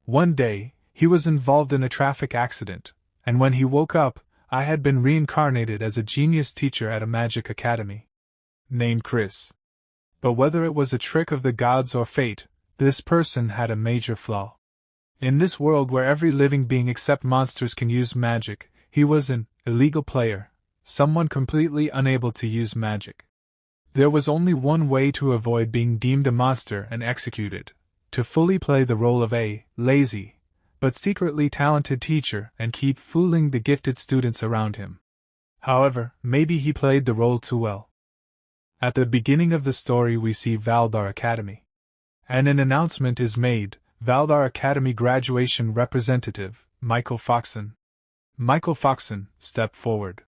One day, he was involved in a traffic accident, and when he woke up, I had been reincarnated as a genius teacher at a magic academy. Named Chris. But whether it was a trick of the gods or fate, this person had a major flaw. In this world where every living being except monsters can use magic, he was an illegal player, someone completely unable to use magic. There was only one way to avoid being deemed a monster and executed: to fully play the role of a lazy, but secretly talented teacher and keep fooling the gifted students around him. However, maybe he played the role too well. At the beginning of the story we see Valdar Academy. And an announcement is made: Valdar Academy graduation representative, Michael Foxon. Michael Foxon, step forward.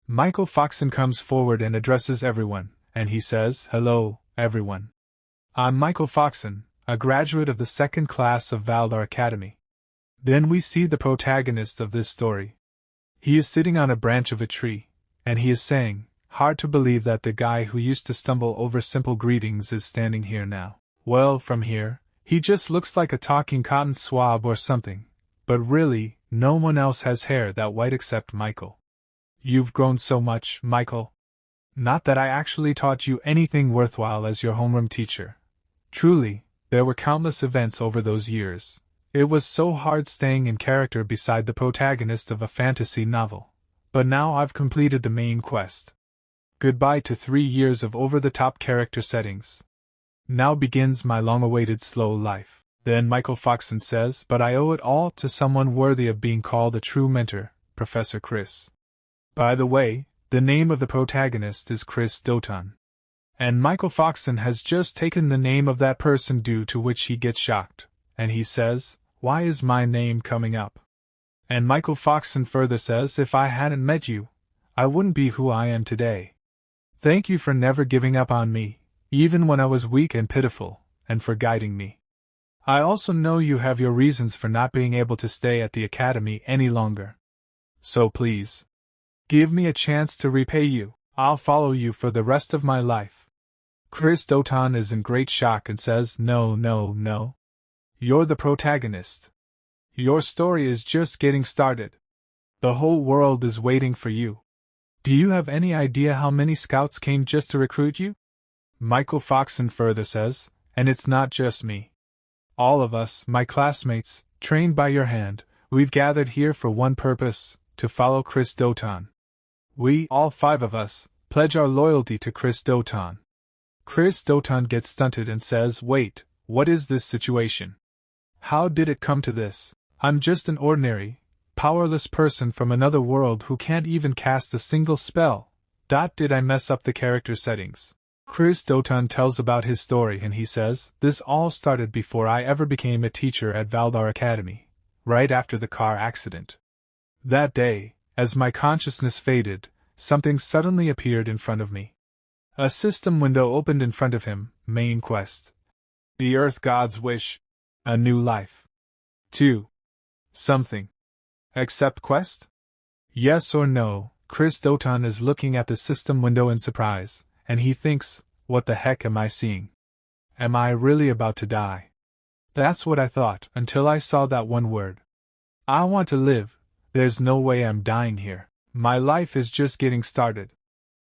Michael Foxon comes forward and addresses everyone, and he says, "Hello, everyone. I'm Michael Foxon, a graduate of the second class of Valdar Academy." Then we see the protagonist of this story. He is sitting on a branch of a tree, and he is saying, "Hard to believe that the guy who used to stumble over simple greetings is standing here now. Well, from here, he just looks like a talking cotton swab or something, but really, no one else has hair that white except Michael. You've grown so much, Michael. Not that I actually taught you anything worthwhile as your homeroom teacher. Truly, there were countless events over those years. It was so hard staying in character beside the protagonist of a fantasy novel. But now I've completed the main quest. Goodbye to 3 years of over-the-top character settings. Now begins my long-awaited slow life." Then Michael Foxon says, "But I owe it all to someone worthy of being called a true mentor, Professor Chris." By the way, the name of the protagonist is Chris Doton. And Michael Foxon has just taken the name of that person, due to which he gets shocked, and he says, "Why is my name coming up?" And Michael Foxon further says, "If I hadn't met you, I wouldn't be who I am today. Thank you for never giving up on me, even when I was weak and pitiful, and for guiding me. I also know you have your reasons for not being able to stay at the academy any longer. So please, give me a chance to repay you. I'll follow you for the rest of my life." Chris Doton is in great shock and says, "No, no, no. You're the protagonist. Your story is just getting started. The whole world is waiting for you. Do you have any idea how many scouts came just to recruit you?" Michael Foxon further says, "And it's not just me. All of us, my classmates, trained by your hand, we've gathered here for one purpose: to follow Chris Doton. We, all 5 of us, pledge our loyalty to Chris Doton." Chris Doton gets stunted and says, "Wait, what is this situation? How did it come to this? I'm just an ordinary, powerless person from another world who can't even cast a single spell. Did I mess up the character settings?" Chris Doton tells about his story and he says, "This all started before I ever became a teacher at Valdar Academy, right after the car accident. That day, as my consciousness faded, something suddenly appeared in front of me. A system window opened in front of him, main quest. The Earth God's wish. A new life. 2. Something. Accept quest? Yes or no?" Chris Doton is looking at the system window in surprise, and he thinks, "What the heck am I seeing? Am I really about to die?" That's what I thought, until I saw that one word. I want to live. There's no way I'm dying here. My life is just getting started.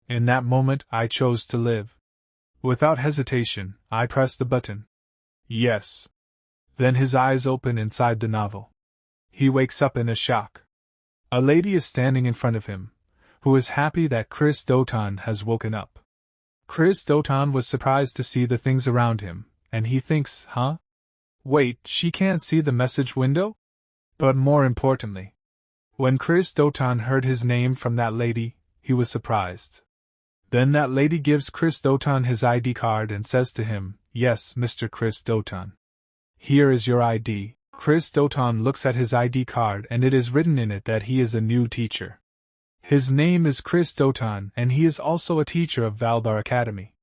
In that moment, I chose to live. Without hesitation, I pressed the button. Yes. Then his eyes open inside the novel. He wakes up in a shock. A lady is standing in front of him, who is happy that Chris Doton has woken up. Chris Doton was surprised to see the things around him, and he thinks, huh? Wait, she can't see the message window? But more importantly, when Chris Doton heard his name from that lady, he was surprised. Then that lady gives Chris Doton his ID card and says to him, "Yes, Mr. Chris Doton. Here is your ID." Chris Doton looks at his ID card and it is written in it that he is a new teacher. His name is Chris Doton and he is also a teacher of Valdar Academy.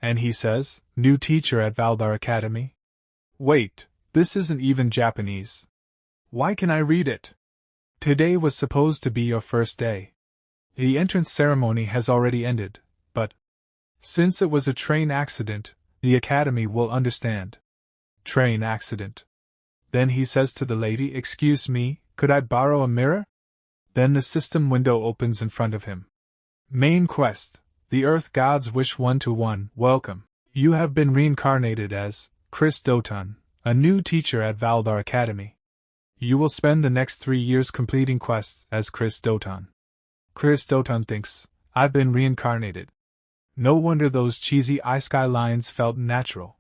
And he says, "New teacher at Valdar Academy? Wait, this isn't even Japanese. Why can I read it? Today was supposed to be your first day. The entrance ceremony has already ended, but since it was a train accident, the Academy will understand." Train accident. Then he says to the lady, "Excuse me, could I borrow a mirror?" Then the system window opens in front of him. Main quest: the Earth Gods wish 1-to-1. Welcome. You have been reincarnated as Chris Doton, a new teacher at Valdar Academy. You will spend the next 3 years completing quests as Chris Doton. Chris Doton thinks, I've been reincarnated. No wonder those cheesy isekai lines felt natural.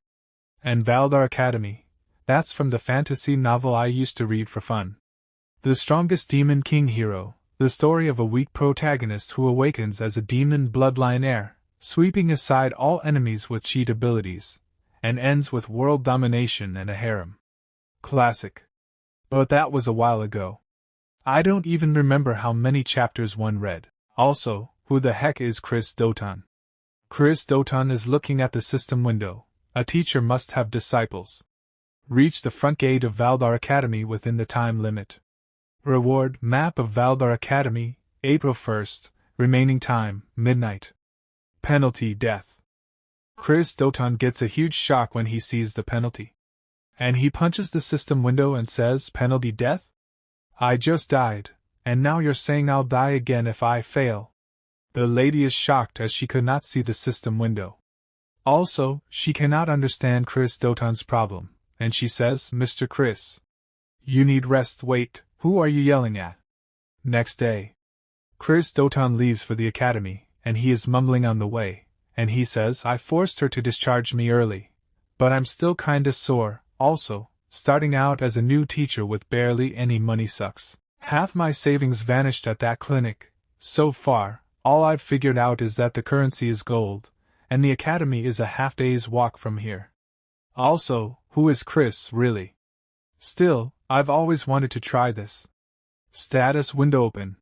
And Valdar Academy, that's from the fantasy novel I used to read for fun. The Strongest Demon King Hero, the story of a weak protagonist who awakens as a demon bloodline heir, sweeping aside all enemies with cheat abilities, and ends with world domination and a harem. Classic. But that was a while ago. I don't even remember how many chapters one read. Also, who the heck is Chris Doton? Chris Doton is looking at the system window. A teacher must have disciples. Reach the front gate of Valdar Academy within the time limit. Reward: map of Valdar Academy, April 1st, remaining time, midnight. Penalty: death. Chris Doton gets a huge shock when he sees the penalty. And he punches the system window and says, "Penalty: death? I just died, and now you're saying I'll die again if I fail." The lady is shocked as she could not see the system window. Also, she cannot understand Chris Doton's problem, and she says, "Mr. Chris, you need rest." Wait, who are you yelling at? Next day, Chris Doton leaves for the academy, and he is mumbling on the way, and he says, "I forced her to discharge me early, but I'm still kinda sore. Also, starting out as a new teacher with barely any money sucks. Half my savings vanished at that clinic. So far, all I've figured out is that the currency is gold, and the academy is a half-day's walk from here. Also, who is Chris, really? Still, I've always wanted to try this." Status window open.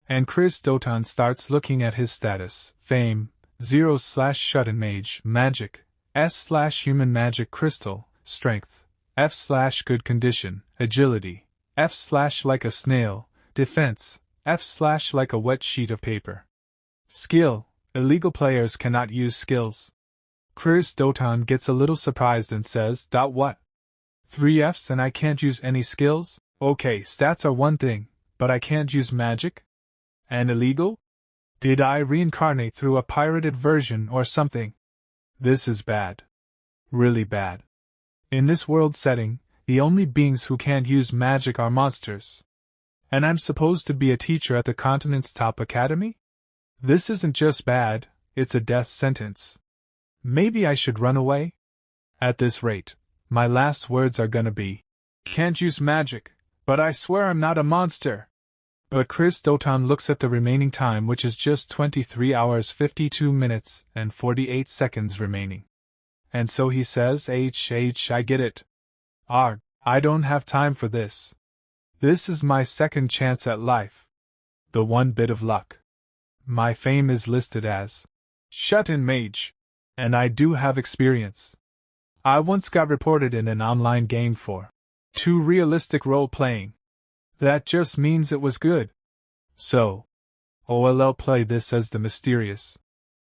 And Chris Doton starts looking at his status. Fame, 0/shut-in mage, magic, S/human magic crystal, strength, F/good condition, agility, F/like a snail, defense, F/like a wet sheet of paper. Skill: illegal players cannot use skills. Chris Doton gets a little surprised and says, "What? 3 Fs and I can't use any skills? Okay, stats are one thing, but I can't use magic? And illegal? Did I reincarnate through a pirated version or something? This is bad. Really bad. In this world setting, the only beings who can't use magic are monsters. And I'm supposed to be a teacher at the continent's top academy? This isn't just bad, it's a death sentence. Maybe I should run away? At this rate, my last words are gonna be, can't use magic, but I swear I'm not a monster." But Chris Doton looks at the remaining time, which is just 23 hours 52 minutes and 48 seconds remaining. And so he says, I get it. Arg, I don't have time for this. This is my second chance at life. The one bit of luck. My fame is listed as shut-in mage, and I do have experience. I once got reported in an online game for too realistic role-playing. That just means it was good. So, I'll play this as the mysterious,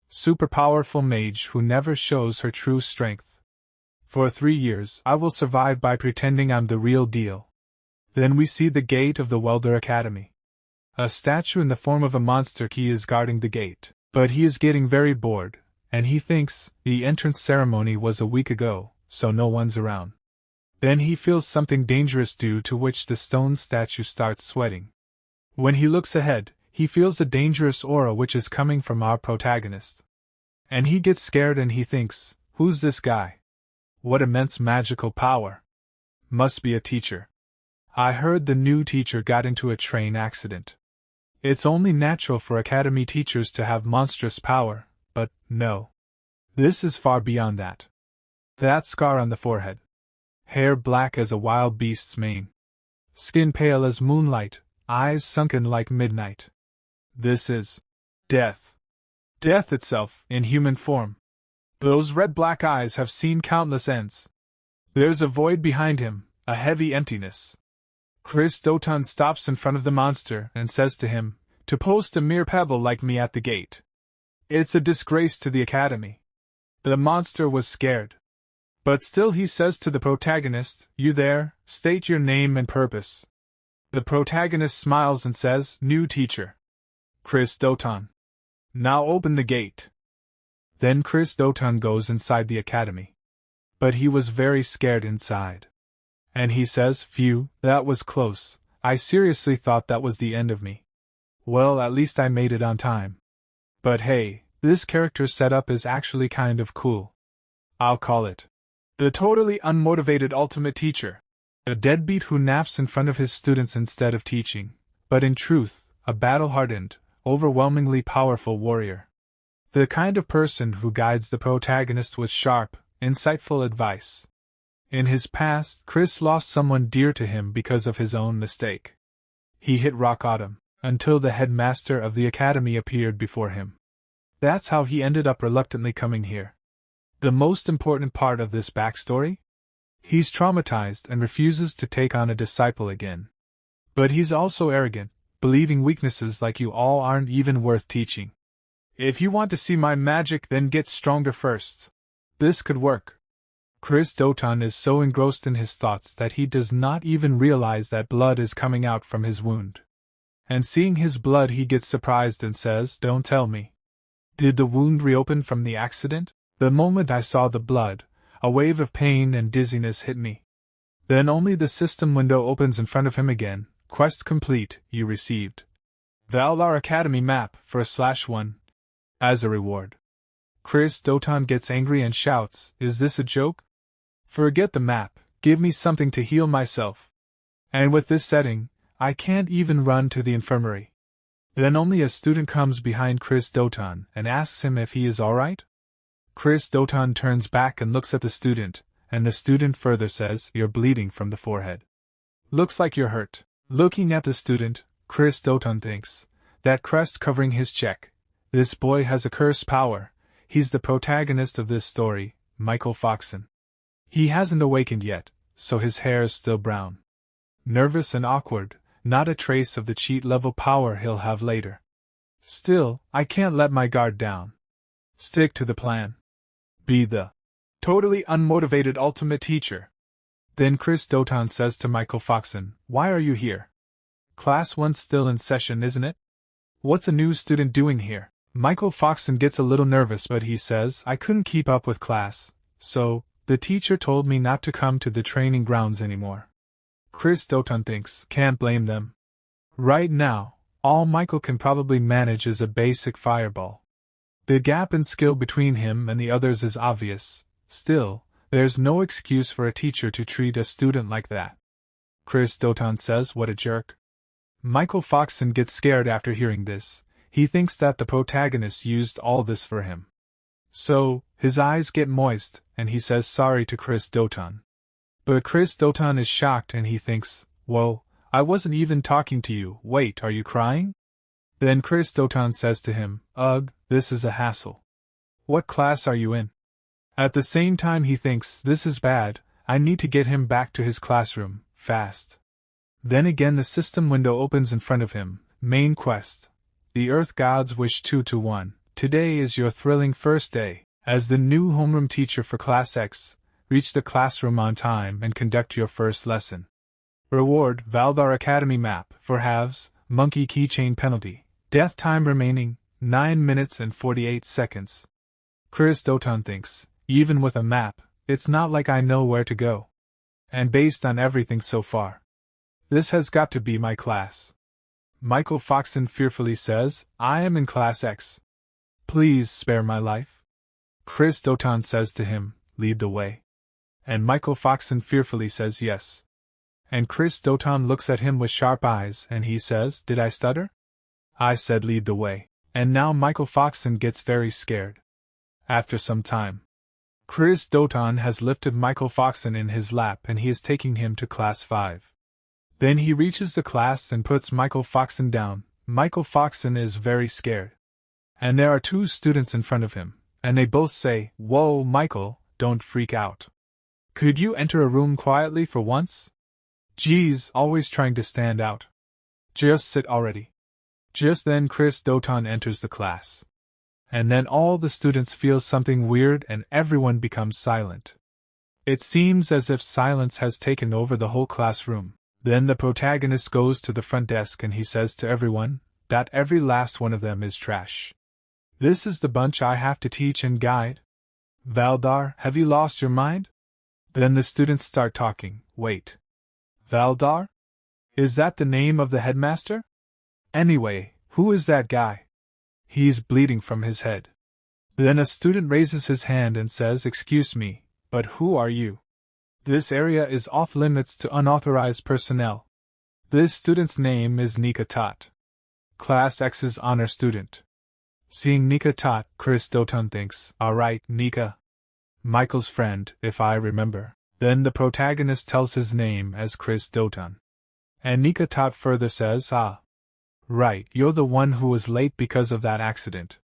super powerful mage who never shows her true strength. For 3 years, I will survive by pretending I'm the real deal. Then we see the gate of the Valdar Academy. A statue in the form of a monster key is guarding the gate, but he is getting very bored, and he thinks the entrance ceremony was a week ago, so no one's around. Then he feels something dangerous, due to which the stone statue starts sweating. When he looks ahead, he feels a dangerous aura which is coming from our protagonist. And he gets scared and he thinks, who's this guy? What immense magical power. Must be a teacher. I heard the new teacher got into a train accident. It's only natural for academy teachers to have monstrous power, but no. This is far beyond that. That scar on the forehead. Hair black as a wild beast's mane. Skin pale as moonlight, eyes sunken like midnight. This is death. Death itself, in human form. Those red-black eyes have seen countless ends. There's a void behind him, a heavy emptiness. Chris Doton stops in front of the monster and says to him, to post a mere pebble like me at the gate. It's a disgrace to the academy. The monster was scared. But still he says to the protagonist, "You there, state your name and purpose." The protagonist smiles and says, "New teacher. Chris Doton. Now open the gate." Then Chris Doton goes inside the academy. But he was very scared inside. And he says, "Phew, that was close. I seriously thought that was the end of me. Well, at least I made it on time. But hey, this character setup is actually kind of cool. I'll call it the totally unmotivated ultimate teacher. A deadbeat who naps in front of his students instead of teaching, but in truth, a battle-hardened, overwhelmingly powerful warrior. The kind of person who guides the protagonist with sharp, insightful advice. In his past, Chris lost someone dear to him because of his own mistake. He hit rock bottom, until the headmaster of the academy appeared before him. That's how he ended up reluctantly coming here. The most important part of this backstory? He's traumatized and refuses to take on a disciple again. But he's also arrogant, believing weaknesses like you all aren't even worth teaching. If you want to see my magic, then get stronger first. This could work. Chris Doton is so engrossed in his thoughts that he does not even realize that blood is coming out from his wound. And seeing his blood, he gets surprised and says, "Don't tell me. Did the wound reopen from the accident?" The moment I saw the blood, a wave of pain and dizziness hit me. Then only the system window opens in front of him again. "Quest complete, you received Valar Academy map for /1 as a reward." Chris Doton gets angry and shouts, "Is this a joke? Forget the map, give me something to heal myself. And with this setting, I can't even run to the infirmary." Then only a student comes behind Chris Doton and asks him if he is alright. Chris Doton turns back and looks at the student, and the student further says, "You're bleeding from the forehead. Looks like you're hurt." Looking at the student, Chris Doton thinks, that crest covering his cheek, this boy has a curse power. He's the protagonist of this story, Michael Foxon. He hasn't awakened yet, so his hair is still brown. Nervous and awkward, not a trace of the cheat-level power he'll have later. Still, I can't let my guard down. Stick to the plan. Be the totally unmotivated ultimate teacher. Then Chris Doton says to Michael Foxon, "Why are you here? Class 1's still in session, isn't it? What's a new student doing here?" Michael Foxon gets a little nervous, but he says, "I couldn't keep up with class, so the teacher told me not to come to the training grounds anymore." Chris Doton thinks, can't blame them. Right now, all Michael can probably manage is a basic fireball. The gap in skill between him and the others is obvious. Still, there's no excuse for a teacher to treat a student like that. Chris Doton says, "What a jerk." Michael Foxon gets scared after hearing this. He thinks that the protagonist used all this for him. So, his eyes get moist, and he says sorry to Chris Doton. But Chris Doton is shocked and he thinks, "Whoa, I wasn't even talking to you. Wait, are you crying?" Then Chris Doton says to him, "Ugh, this is a hassle. What class are you in?" At the same time he thinks, this is bad, I need to get him back to his classroom, fast. Then again the system window opens in front of him. Main quest. The Earth Gods wish 2-1. Today is your thrilling first day. As the new homeroom teacher for Class X, reach the classroom on time and conduct your first lesson. Reward, Valar Academy map, for halves, monkey keychain penalty. Death time remaining, 9 minutes and 48 seconds. Chris Doton thinks, even with a map, it's not like I know where to go. And based on everything so far, this has got to be my class. Michael Foxon fearfully says, "I am in Class X. Please spare my life." Chris Doton says to him, "Lead the way." And Michael Foxon fearfully says yes. And Chris Doton looks at him with sharp eyes and he says, "Did I stutter? I said lead the way." And now Michael Foxon gets very scared. After some time, Chris Doton has lifted Michael Foxon in his lap and he is taking him to Class 5. Then he reaches the class and puts Michael Foxon down. Michael Foxon is very scared. And there are 2 students in front of him, and they both say, "Whoa, Michael, don't freak out. Could you enter a room quietly for once? Geez, always trying to stand out. Just sit already." Just then Chris Doton enters the class. And then all the students feel something weird and everyone becomes silent. It seems as if silence has taken over the whole classroom. Then the protagonist goes to the front desk and he says to everyone that every last one of them is trash. This is the bunch I have to teach and guide? Valdar, have you lost your mind? Then the students start talking. Wait. Valdar? Is that the name of the headmaster? Anyway, who is that guy? He's bleeding from his head. Then a student raises his hand and says, "Excuse me, but who are you? This area is off limits to unauthorized personnel." This student's name is Nika Tot, Class X's honor student. Seeing Nika Tot, Chris Doton thinks, "Alright, Nika. Michael's friend, if I remember." Then the protagonist tells his name as Chris Doton. And Nika Tot further says, "Ah. Right, you're the one who was late because of that accident.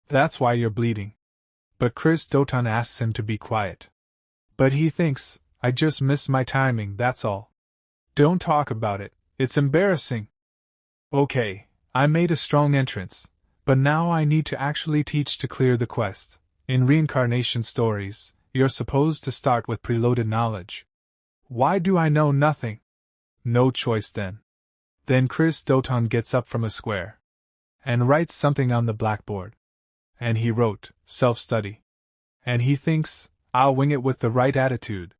That's why you're bleeding." But Chris Doton asks him to be quiet. But he thinks, "I just missed my timing, that's all. Don't talk about it, it's embarrassing." Okay, I made a strong entrance, but now I need to actually teach to clear the quest. In reincarnation stories, you're supposed to start with preloaded knowledge. Why do I know nothing? No choice then. Then Chris Doton gets up from a square and writes something on the blackboard. And he wrote, "Self-study." And he thinks, "I'll wing it with the right attitude."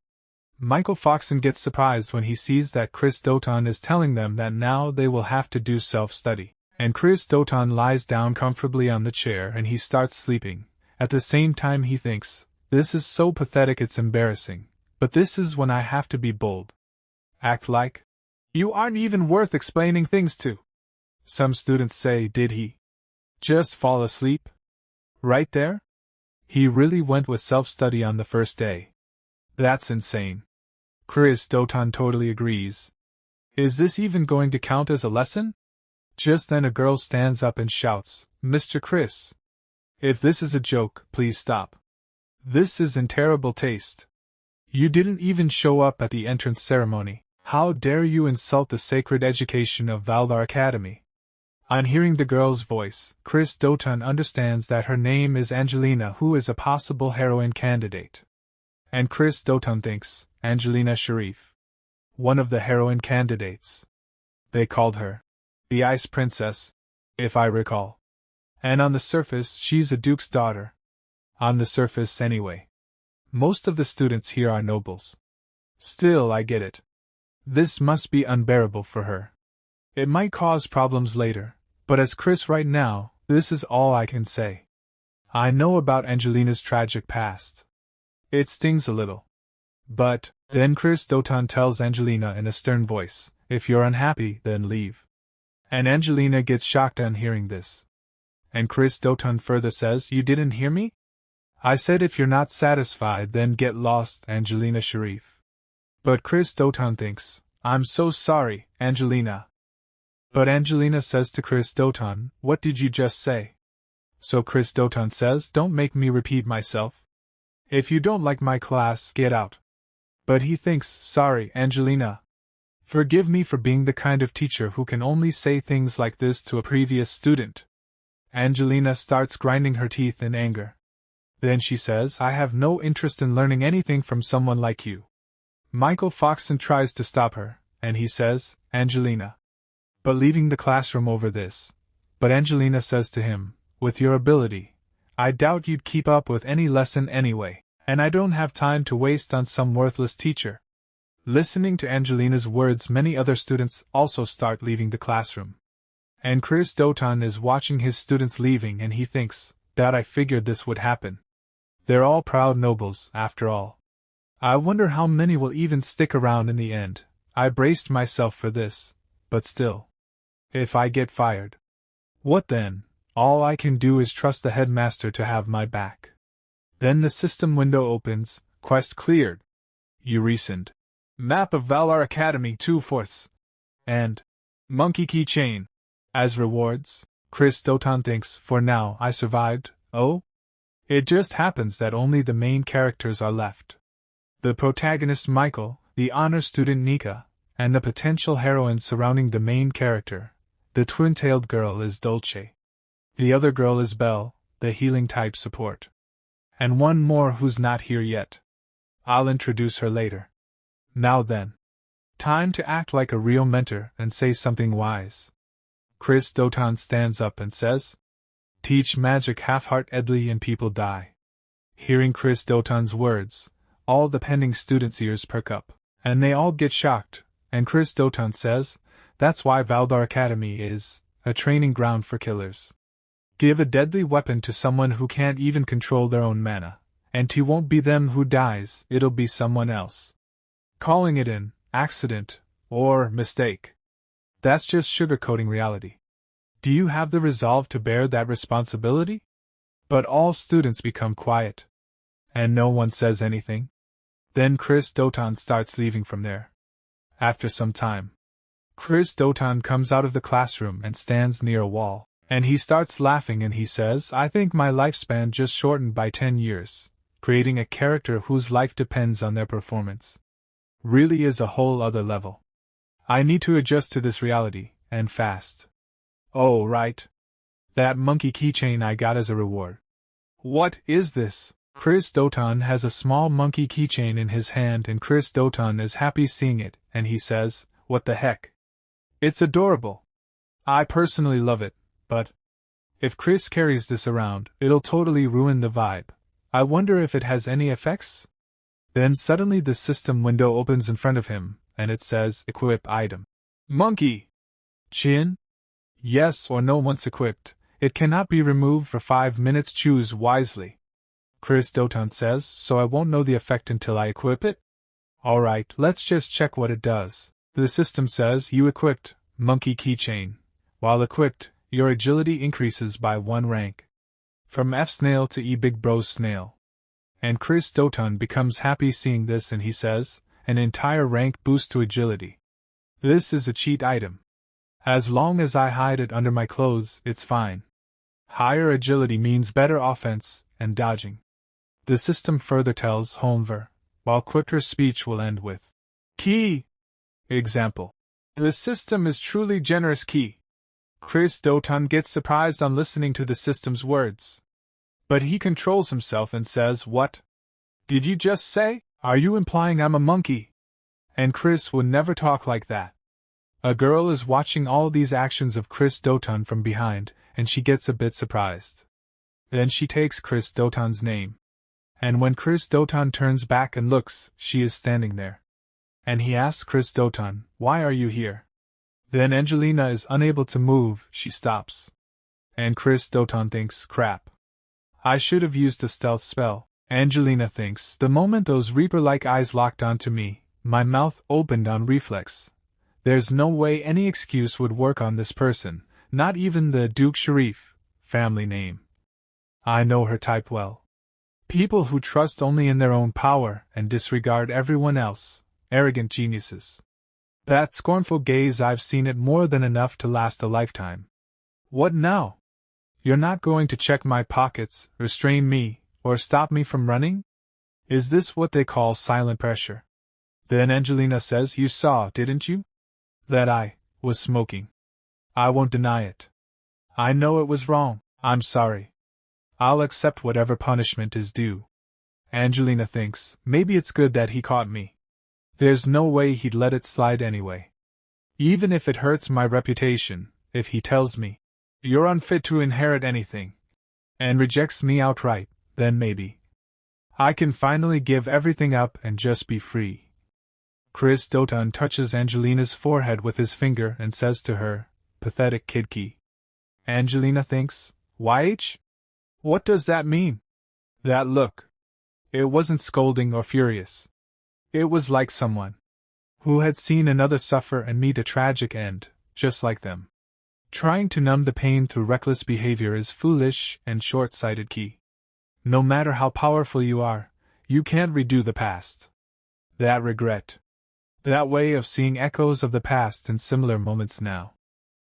Michael Foxon gets surprised when he sees that Chris Doton is telling them that now they will have to do self-study. And Chris Doton lies down comfortably on the chair and he starts sleeping. At the same time he thinks, "This is so pathetic it's embarrassing, but this is when I have to be bold. Act like you aren't even worth explaining things to." Some students say, "Did he just fall asleep right there? He really went with self-study on the first day. That's insane." Chris Doton totally agrees. "Is this even going to count as a lesson?" Just then a girl stands up and shouts, "Mr. Chris! If this is a joke, please stop. This is in terrible taste. You didn't even show up at the entrance ceremony. How dare you insult the sacred education of Valdar Academy?" On hearing the girl's voice, Chris Doton understands that her name is Angelina, who is a possible heroine candidate. And Chris Doton thinks, Angelina Sharif, one of the heroine candidates. They called her the Ice Princess, if I recall. And on the surface, she's a duke's daughter. On the surface, anyway. Most of the students here are nobles. Still, I get it. This must be unbearable for her. It might cause problems later, but as Chris right now, this is all I can say. I know about Angelina's tragic past. It stings a little. But, then Chris Doton tells Angelina in a stern voice, "If you're unhappy, then leave." And Angelina gets shocked on hearing this. And Chris Doton further says, "You didn't hear me? I said if you're not satisfied, then get lost, Angelina Sharif." But Chris Doton thinks, "I'm so sorry, Angelina." But Angelina says to Chris Doton, "What did you just say?" So Chris Doton says, "Don't make me repeat myself. If you don't like my class, get out." But he thinks, "Sorry, Angelina. Forgive me for being the kind of teacher who can only say things like this to a previous student." Angelina starts grinding her teeth in anger. Then she says, "I have no interest in learning anything from someone like you." Michael Foxon tries to stop her, and he says, "Angelina." But leaving the classroom over this. But Angelina says to him, "With your ability, I doubt you'd keep up with any lesson anyway, and I don't have time to waste on some worthless teacher." Listening to Angelina's words, many other students also start leaving the classroom. And Chris Doton is watching his students leaving and he thinks, "That I figured this would happen. They're all proud nobles, after all. I wonder how many will even stick around in the end. I braced myself for this, but still. If I get fired, what then? All I can do is trust the headmaster to have my back." Then the system window opens, quest cleared. You resend. Map of Valar Academy 2/4. And monkey keychain. As rewards, Chris Doton thinks, "For now, I survived." Oh? It just happens that only the main characters are left. The protagonist Michael, the honor student Nika, and the potential heroines surrounding the main character. The twin-tailed girl is Dolce. The other girl is Belle, the healing type support. And one more who's not here yet. I'll introduce her later. Now then. Time to act like a real mentor and say something wise. Chris Doton stands up and says, "Teach magic half-heartedly and people die." Hearing Chris Doton's words, all the pending students' ears perk up, and they all get shocked, and Chris Doton says, "That's why Valdar Academy is a training ground for killers. Give a deadly weapon to someone who can't even control their own mana, and it won't be them who dies, it'll be someone else. Calling it an accident or mistake, that's just sugarcoating reality. Do you have the resolve to bear that responsibility?" But all students become quiet, and no one says anything. Then Chris Doton starts leaving from there. After some time, Chris Doton comes out of the classroom and stands near a wall, and he starts laughing and he says, "I think my lifespan just shortened by 10 years, creating a character whose life depends on their performance. Really is a whole other level. I need to adjust to this reality, and fast. Oh, right. That monkey keychain I got as a reward. What is this?" Chris Doton has a small monkey keychain in his hand and Chris Doton is happy seeing it, and he says, "What the heck? It's adorable. I personally love it, but if Chris carries this around, it'll totally ruin the vibe. I wonder if it has any effects?" Then suddenly the system window opens in front of him, and it says, "Equip item. Monkey. Chin? Yes or no once equipped. It cannot be removed for 5 minutes. Choose wisely." Chris Doton says, "So I won't know the effect until I equip it? Alright, let's just check what it does." The system says, "You equipped monkey keychain. While equipped, your agility increases by 1 rank. From F snail to E big bros snail." And Chris Doton becomes happy seeing this and he says, "An entire rank boost to agility. This is a cheat item. As long as I hide it under my clothes, it's fine. Higher agility means better offense and dodging." The system further tells Holmver, while Quipter's speech will end with, "Key." Example. The system is truly generous. Key. Chris Doton gets surprised on listening to the system's words. But he controls himself and says, "What did you just say? Are you implying I'm a monkey?" And Chris would never talk like that. A girl is watching all these actions of Chris Doton from behind, and she gets a bit surprised. Then she takes Chris Doton's name. And when Chris Doton turns back and looks, she is standing there. And he asks Chris Doton, "Why are you here?" Then Angelina is unable to move, she stops. And Chris Doton thinks, "Crap. I should have used a stealth spell." Angelina thinks, "The moment those Reaper-like eyes locked onto me, my mouth opened on reflex. There's no way any excuse would work on this person, not even the Duke Sharif family name. I know her type well. People who trust only in their own power and disregard everyone else, arrogant geniuses. That scornful gaze, I've seen it more than enough to last a lifetime. What now? You're not going to check my pockets, restrain me, or stop me from running? Is this what they call silent pressure?" Then Angelina says, "You saw, didn't you? That I was smoking. I won't deny it. I know it was wrong. I'm sorry. I'll accept whatever punishment is due." Angelina thinks, maybe it's good that he caught me. There's no way he'd let it slide anyway. Even if it hurts my reputation, if he tells me, "You're unfit to inherit anything," and rejects me outright, then maybe I can finally give everything up and just be free. Chris Doton touches Angelina's forehead with his finger and says to her, "Pathetic kidkey." Angelina thinks, "YH? What does that mean?" That look. It wasn't scolding or furious. It was like someone who had seen another suffer and meet a tragic end, just like them. Trying to numb the pain through reckless behavior is foolish and short-sighted. Key. No matter how powerful you are, you can't redo the past. That regret. That way of seeing echoes of the past in similar moments now.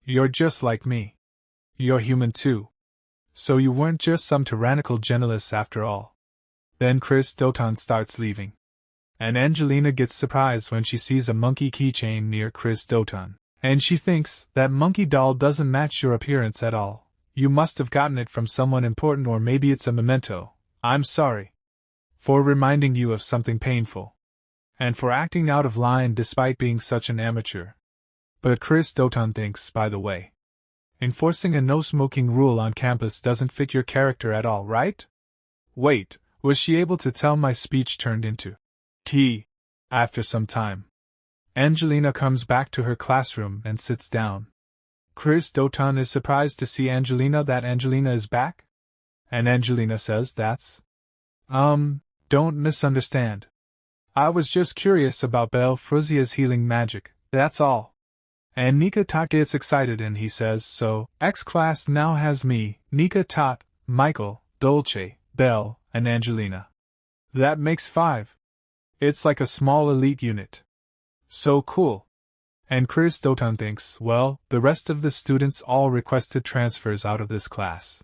You're just like me. You're human too. So you weren't just some tyrannical generalist after all. Then Chris Doton starts leaving. And Angelina gets surprised when she sees a monkey keychain near Chris Doton. And she thinks, that monkey doll doesn't match your appearance at all. You must have gotten it from someone important, or maybe it's a memento. I'm sorry. for reminding you of something painful, and for acting out of line despite being such an amateur. But Chris Doton thinks, by the way, enforcing a no-smoking rule on campus doesn't fit your character at all, right? Wait, was she able to tell my speech turned into tea? After some time, Angelina comes back to her classroom and sits down. Chris Doton is surprised to see that Angelina is back? And Angelina says that's… don't misunderstand. I was just curious about Belfruzia's healing magic, that's all. And Nika Tot gets excited and he says, so, X class now has me, Nika Tot, Michael, Dolce, Belle, and Angelina. That makes 5. It's like a small elite unit. So cool. And Chris Doton thinks, well, the rest of the students all requested transfers out of this class.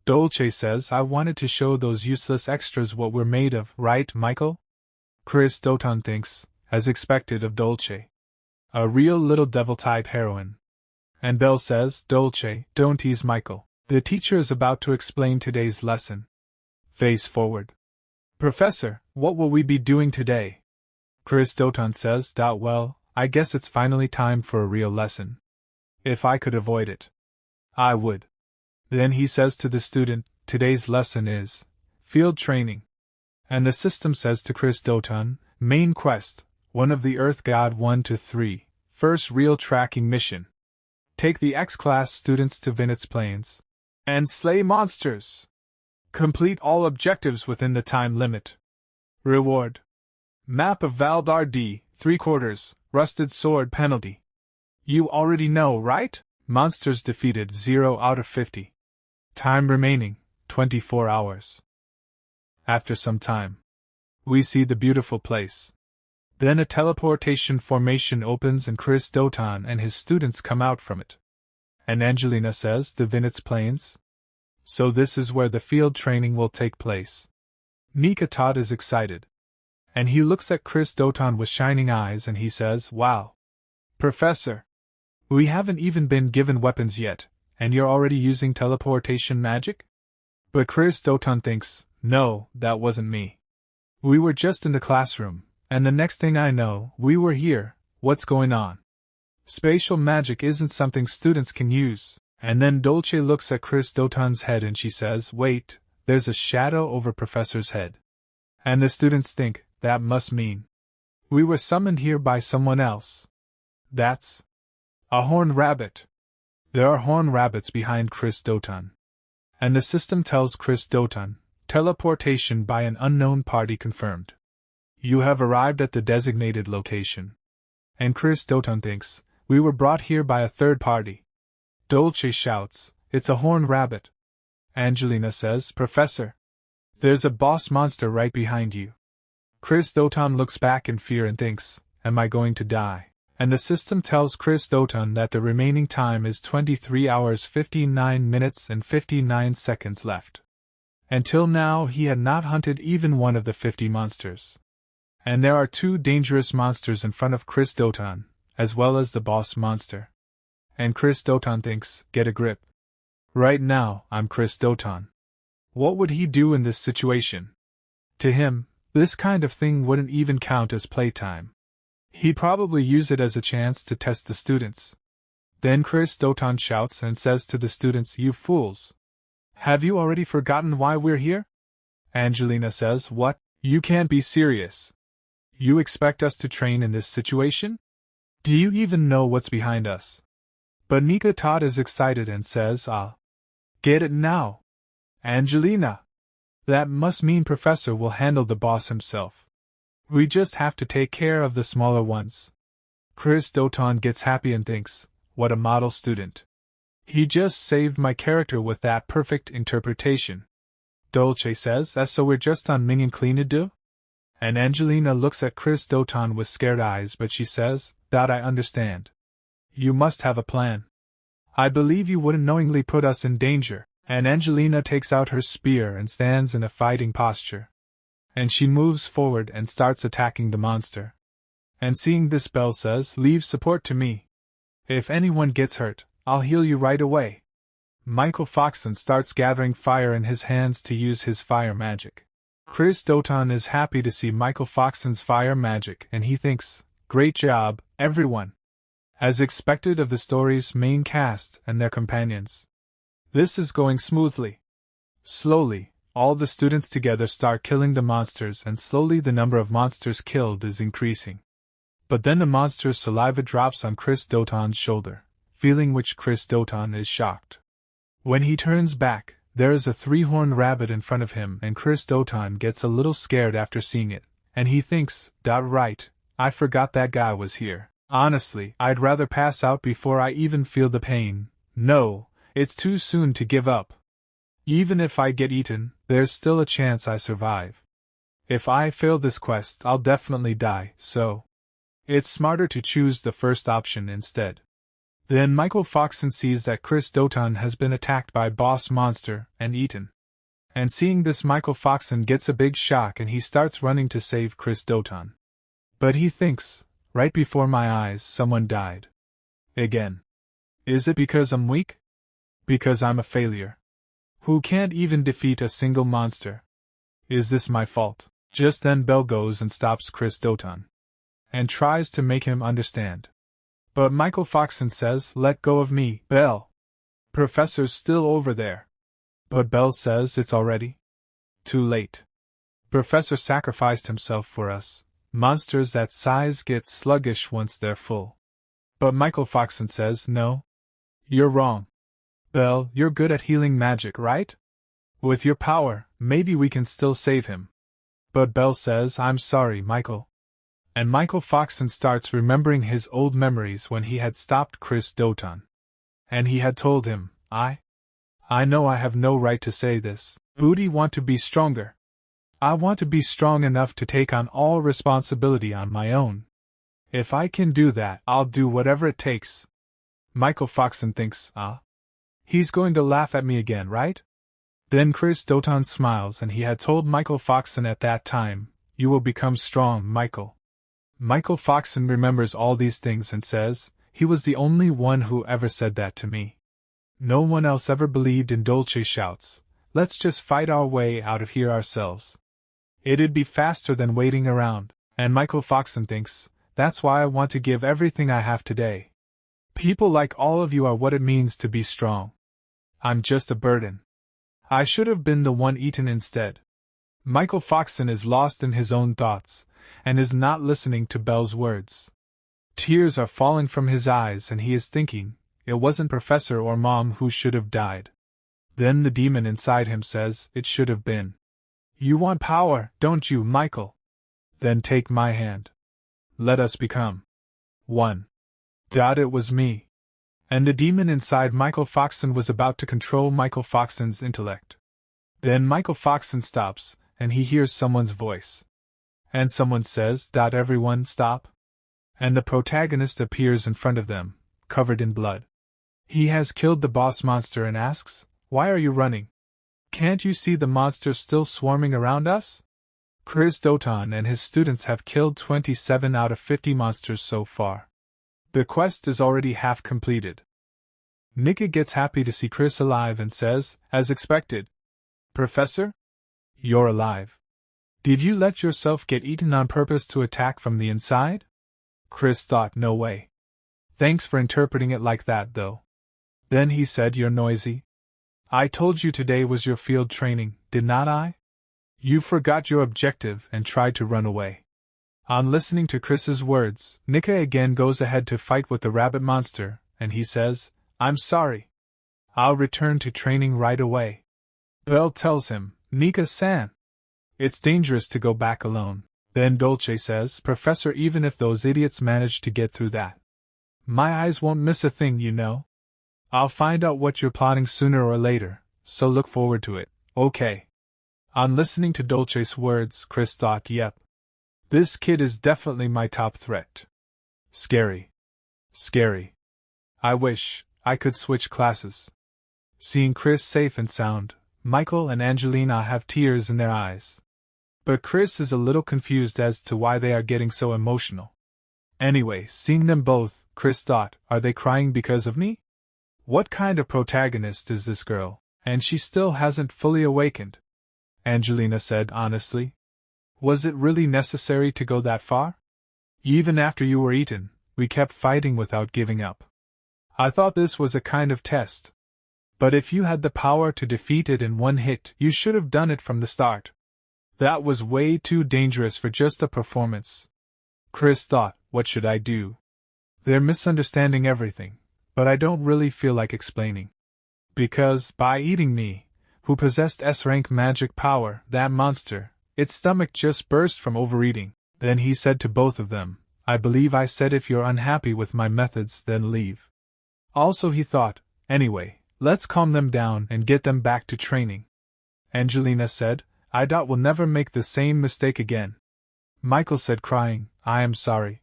Dolce says, I wanted to show those useless extras what we're made of, right, Michael? Chris Doton thinks, as expected of Dolce, a real little devil-type heroine. And Belle says, Dolce, don't tease Michael. The teacher is about to explain today's lesson. Face forward. Professor, what will we be doing today? Chris Doton says, well, I guess it's finally time for a real lesson. If I could avoid it, I would. Then he says to the student, today's lesson is field training. And the system says to Chris Doton, main quest, one of the Earth God 1-3, first real tracking mission. Take the X-class students to Vinitz Plains and slay monsters. Complete all objectives within the time limit. Reward. Map of Valdar D, 3/4, rusted sword penalty. You already know, right? Monsters defeated 0 out of 50. Time remaining, 24 hours. After some time, we see the beautiful place. Then a teleportation formation opens and Chris Doton and his students come out from it. And Angelina says, the Vinitz Plains? So this is where the field training will take place. Nika Tot is excited. And he looks at Chris Doton with shining eyes and he says, wow. Professor, we haven't even been given weapons yet, and you're already using teleportation magic? But Chris Doton thinks, no, that wasn't me. We were just in the classroom, and the next thing I know, we were here. What's going on? Spatial magic isn't something students can use. And then Dolce looks at Chris Doton's head and she says, wait, there's a shadow over Professor's head. And the students think, that must mean we were summoned here by someone else. That's a horned rabbit. There are horned rabbits behind Chris Doton. And the system tells Chris Doton, teleportation by an unknown party confirmed. You have arrived at the designated location. And Chris Doton thinks, we were brought here by a third party. Dolce shouts, it's a horned rabbit. Angelina says, Professor, there's a boss monster right behind you. Chris Doton looks back in fear and thinks, am I going to die? And the system tells Chris Doton that the remaining time is 23 hours 59 minutes and 59 seconds left. Until now he had not hunted even one of the 50 monsters. And there are 2 dangerous monsters in front of Chris Doton, as well as the boss monster. And Chris Doton thinks, get a grip. Right now, I'm Chris Doton. What would he do in this situation? To him, this kind of thing wouldn't even count as playtime. He'd probably use it as a chance to test the students. Then Chris Doton shouts and says to the students, you fools. Have you already forgotten why we're here? Angelina says, what? You can't be serious. You expect us to train in this situation? Do you even know what's behind us? But Nika Tot is excited and says, get it now. Angelina. That must mean Professor will handle the boss himself. We just have to take care of the smaller ones. Chris Doton gets happy and thinks, what a model student. He just saved my character with that perfect interpretation. Dolce says, so we're just on minion clean-a-do? And Angelina looks at Chris Doton with scared eyes but she says, that I understand. You must have a plan. I believe you wouldn't knowingly put us in danger. And Angelina takes out her spear and stands in a fighting posture. And she moves forward and starts attacking the monster. And seeing this, Belle says, leave support to me. If anyone gets hurt, I'll heal you right away. Michael Foxon starts gathering fire in his hands to use his fire magic. Chris Doton is happy to see Michael Foxon's fire magic and he thinks, great job, everyone. As expected of the story's main cast and their companions. This is going smoothly. Slowly, all the students together start killing the monsters and slowly the number of monsters killed is increasing. But then the monster's saliva drops on Chris Doton's shoulder, feeling which Chris Doton is shocked. When he turns back, there is a three-horned rabbit in front of him and Chris Doton gets a little scared after seeing it, and he thinks, right, I forgot that guy was here. Honestly, I'd rather pass out before I even feel the pain. No, it's too soon to give up. Even if I get eaten, there's still a chance I survive. If I fail this quest, I'll definitely die, so it's smarter to choose the first option instead. Then Michael Foxon sees that Chris Doton has been attacked by Boss Monster and eaten. And seeing this, Michael Foxon gets a big shock and he starts running to save Chris Doton. But he thinks, right before my eyes someone died. Again. Is it because I'm weak? Because I'm a failure? Who can't even defeat a single monster? Is this my fault? Just then Belle goes and stops Chris Doton. And tries to make him understand. But Michael Foxon says, let go of me, Belle. Professor's still over there. But Belle says it's already too late. Professor sacrificed himself for us. Monsters that size get sluggish once they're full. But Michael Foxon says, no. You're wrong. Belle, you're good at healing magic, right? With your power, maybe we can still save him. But Belle says, I'm sorry, Michael. And Michael Foxon starts remembering his old memories when he had stopped Chris Doton. And he had told him, I know I have no right to say this. Booty want to be stronger. I want to be strong enough to take on all responsibility on my own. If I can do that, I'll do whatever it takes. Michael Foxon thinks, he's going to laugh at me again, right? Then Chris Doton smiles and he had told Michael Foxon at that time, you will become strong, Michael. Michael Foxon remembers all these things and says, he was the only one who ever said that to me. No one else ever believed in. Dolce shouts, let's just fight our way out of here ourselves. It'd be faster than waiting around, and Michael Foxon thinks, that's why I want to give everything I have today. People like all of you are what it means to be strong. I'm just a burden. I should have been the one eaten instead. Michael Foxon is lost in his own thoughts, and is not listening to Belle's words. Tears are falling from his eyes and he is thinking, it wasn't Professor or Mom who should have died. Then the demon inside him says, it should have been. You want power, don't you, Michael? Then take my hand. Let us become one. It was me. And the demon inside Michael Foxon was about to control Michael Foxon's intellect. Then Michael Foxon stops, and he hears someone's voice. And someone says, everyone stop. And the protagonist appears in front of them, covered in blood. He has killed the boss monster and asks, why are you running? Can't you see the monsters still swarming around us? Chris Doton and his students have killed 27 out of 50 monsters so far. The quest is already half completed. Nika gets happy to see Chris alive and says, as expected, Professor? You're alive. Did you let yourself get eaten on purpose to attack from the inside? Chris thought, no way. Thanks for interpreting it like that, though. Then he said, you're noisy. I told you today was your field training, did not I? You forgot your objective and tried to run away. On listening to Chris's words, Nika again goes ahead to fight with the rabbit monster, and he says, I'm sorry. I'll return to training right away. Belle tells him, Nika-san, it's dangerous to go back alone. Then Dolce says, Professor, even if those idiots manage to get through that, my eyes won't miss a thing, you know. I'll find out what you're plotting sooner or later, so look forward to it, okay? On listening to Dolce's words, Chris thought, yep. This kid is definitely my top threat. Scary. Scary. I wish I could switch classes. Seeing Chris safe and sound, Michael and Angelina have tears in their eyes. But Chris is a little confused as to why they are getting so emotional. Anyway, seeing them both, Chris thought, are they crying because of me? What kind of protagonist is this girl, and she still hasn't fully awakened? Angelina said honestly. Was it really necessary to go that far? Even after you were eaten, we kept fighting without giving up. I thought this was a kind of test. But if you had the power to defeat it in one hit, you should have done it from the start. That was way too dangerous for just a performance. Chris thought, what should I do? They're misunderstanding everything, but I don't really feel like explaining. Because, by eating me, who possessed S-rank magic power, that monster, its stomach just burst from overeating. Then he said to both of them, I believe I said if you're unhappy with my methods, then leave. Also he thought, anyway, let's calm them down and get them back to training. Angelina said, I doubt we'll never make the same mistake again. Michael said crying, I am sorry.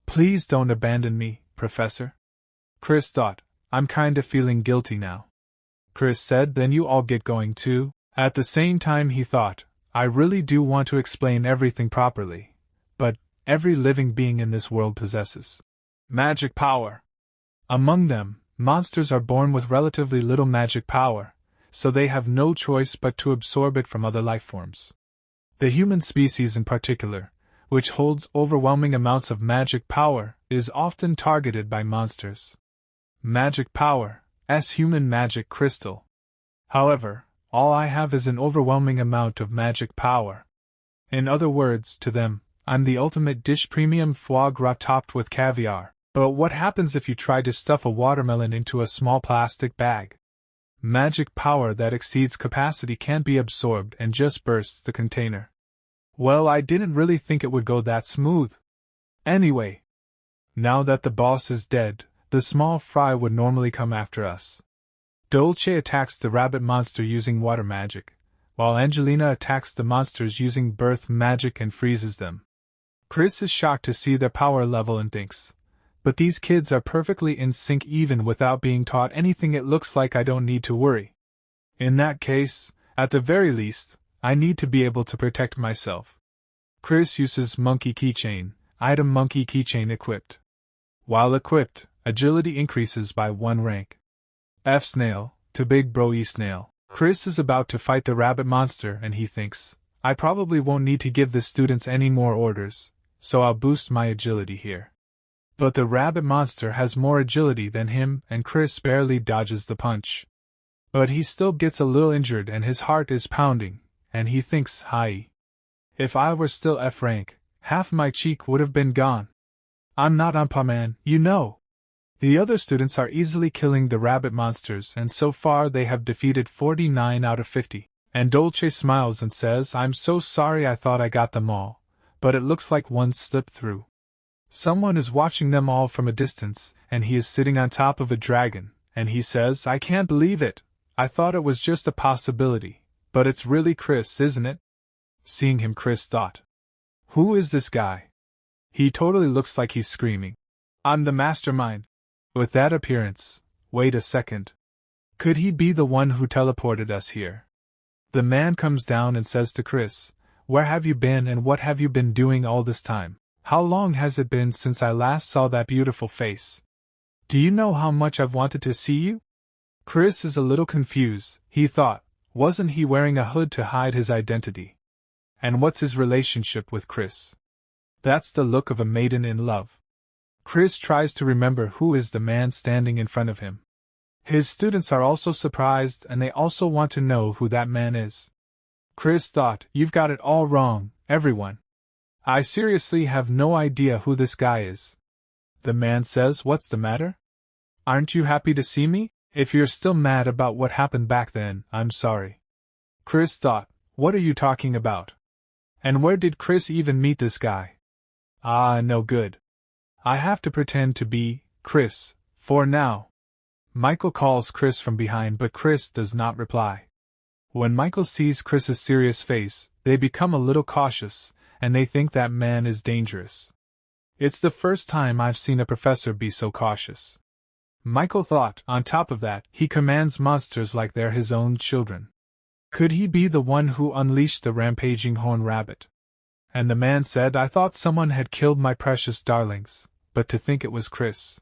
Please don't abandon me, Professor. Chris thought, I'm kinda feeling guilty now. Chris said, then you all get going too. At the same time he thought, I really do want to explain everything properly. But, every living being in this world possesses magic power. Among them, monsters are born with relatively little magic power, so they have no choice but to absorb it from other life forms. The human species in particular, which holds overwhelming amounts of magic power, is often targeted by monsters. Magic power, as human magic crystal. However, all I have is an overwhelming amount of magic power. In other words, to them, I'm the ultimate dish, premium foie gras topped with caviar. But what happens if you try to stuff a watermelon into a small plastic bag? Magic power that exceeds capacity can't be absorbed and just bursts the container. Well, I didn't really think it would go that smooth. Anyway, now that the boss is dead, the small fry would normally come after us. Dolce attacks the rabbit monster using water magic, while Angelina attacks the monsters using birth magic and freezes them. Chris is shocked to see their power level and thinks, but these kids are perfectly in sync even without being taught anything. It looks like I don't need to worry. In that case, at the very least, I need to be able to protect myself. Chris uses monkey keychain, item monkey keychain equipped. While equipped, agility increases by 1 rank. F snail, to big bro E snail. Chris is about to fight the rabbit monster and he thinks, I probably won't need to give the students any more orders, so I'll boost my agility here. But the rabbit monster has more agility than him and Chris barely dodges the punch. But he still gets a little injured and his heart is pounding, and he thinks, hi. If I were still F rank, half my cheek would have been gone. I'm not Umpa Man, you know. The other students are easily killing the rabbit monsters and so far they have defeated 49 out of 50. And Dolce smiles and says, I'm so sorry, I thought I got them all, but it looks like one slipped through. Someone is watching them all from a distance, and he is sitting on top of a dragon, and he says, I can't believe it. I thought it was just a possibility, but it's really Chris, isn't it? Seeing him, Chris thought, who is this guy? He totally looks like he's screaming, I'm the mastermind. With that appearance, wait a second. Could he be the one who teleported us here? The man comes down and says to Chris, where have you been and what have you been doing all this time? How long has it been since I last saw that beautiful face? Do you know how much I've wanted to see you? Chris is a little confused. He thought, wasn't he wearing a hood to hide his identity? And what's his relationship with Chris? That's the look of a maiden in love. Chris tries to remember who is the man standing in front of him. His students are also surprised and they also want to know who that man is. Chris thought, you've got it all wrong, everyone. I seriously have no idea who this guy is. The man says, what's the matter? Aren't you happy to see me? If you're still mad about what happened back then, I'm sorry. Chris thought, what are you talking about? And where did Chris even meet this guy? Ah, no good. I have to pretend to be Chris, for now. Michael calls Chris from behind but Chris does not reply. When Michael sees Chris's serious face, they become a little cautious, and they think that man is dangerous. It's the first time I've seen a professor be so cautious. Michael thought, on top of that, he commands monsters like they're his own children. Could he be the one who unleashed the rampaging horned rabbit? And the man said, I thought someone had killed my precious darlings, but to think it was Chris.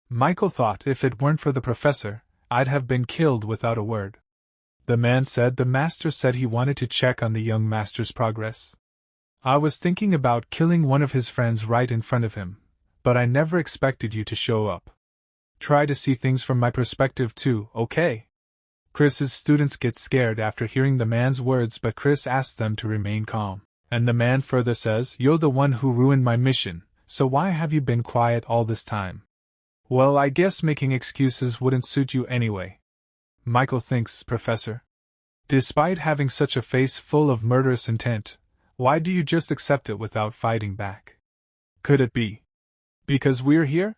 Michael thought if it weren't for the professor, I'd have been killed without a word. The man said the master said he wanted to check on the young master's progress. I was thinking about killing one of his friends right in front of him, but I never expected you to show up. Try to see things from my perspective too, okay? Chris's students get scared after hearing the man's words, but Chris asks them to remain calm. And the man further says, "You're the one who ruined my mission, so why have you been quiet all this time?" Well, I guess making excuses wouldn't suit you anyway. Michael thinks, Professor. Despite having such a face full of murderous intent, why do you just accept it without fighting back? Could it be because we're here?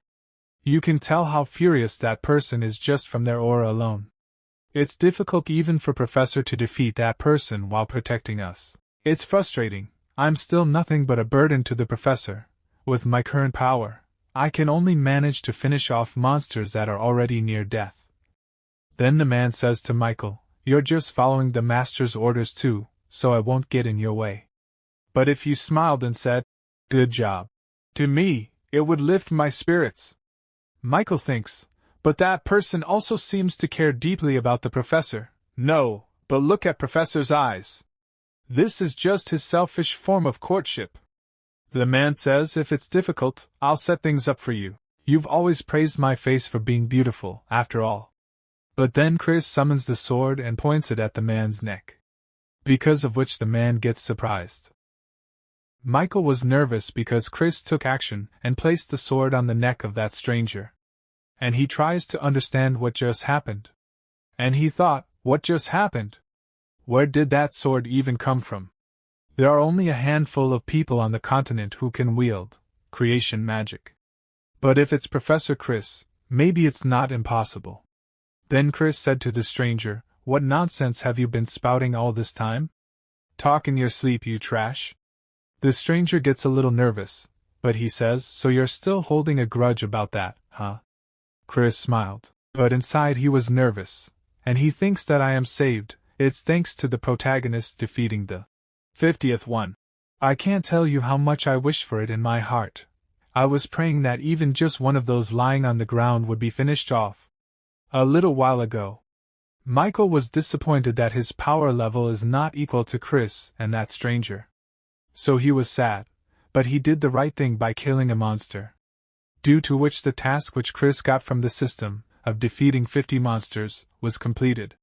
You can tell how furious that person is just from their aura alone. It's difficult even for Professor to defeat that person while protecting us. It's frustrating. I'm still nothing but a burden to the Professor. With my current power, I can only manage to finish off monsters that are already near death. Then the man says to Michael, "You're just following the master's orders too, so I won't get in your way." But if you smiled and said, "Good job," to me, it would lift my spirits. Michael thinks, but that person also seems to care deeply about the Professor. No, but look at Professor's eyes. This is just his selfish form of courtship. The man says, "If it's difficult, I'll set things up for you. You've always praised my face for being beautiful, after all." But then Chris summons the sword and points it at the man's neck, because of which the man gets surprised. Michael was nervous because Chris took action and placed the sword on the neck of that stranger. And he tries to understand what just happened. And he thought, what just happened? Where did that sword even come from? There are only a handful of people on the continent who can wield creation magic. But if it's Professor Chris, maybe it's not impossible. Then Chris said to the stranger, "What nonsense have you been spouting all this time? Talk in your sleep, you trash." The stranger gets a little nervous, but he says, "So you're still holding a grudge about that, huh?" Chris smiled, but inside he was nervous, and he thinks that I am saved. It's thanks to the protagonist defeating the 50th one. I can't tell you how much I wish for it in my heart. I was praying that even just one of those lying on the ground would be finished off. A little while ago. Michael was disappointed that his power level is not equal to Chris and that stranger. So he was sad, but he did the right thing by killing a monster. Due to which the task which Chris got from the system, of defeating 50 monsters, was completed.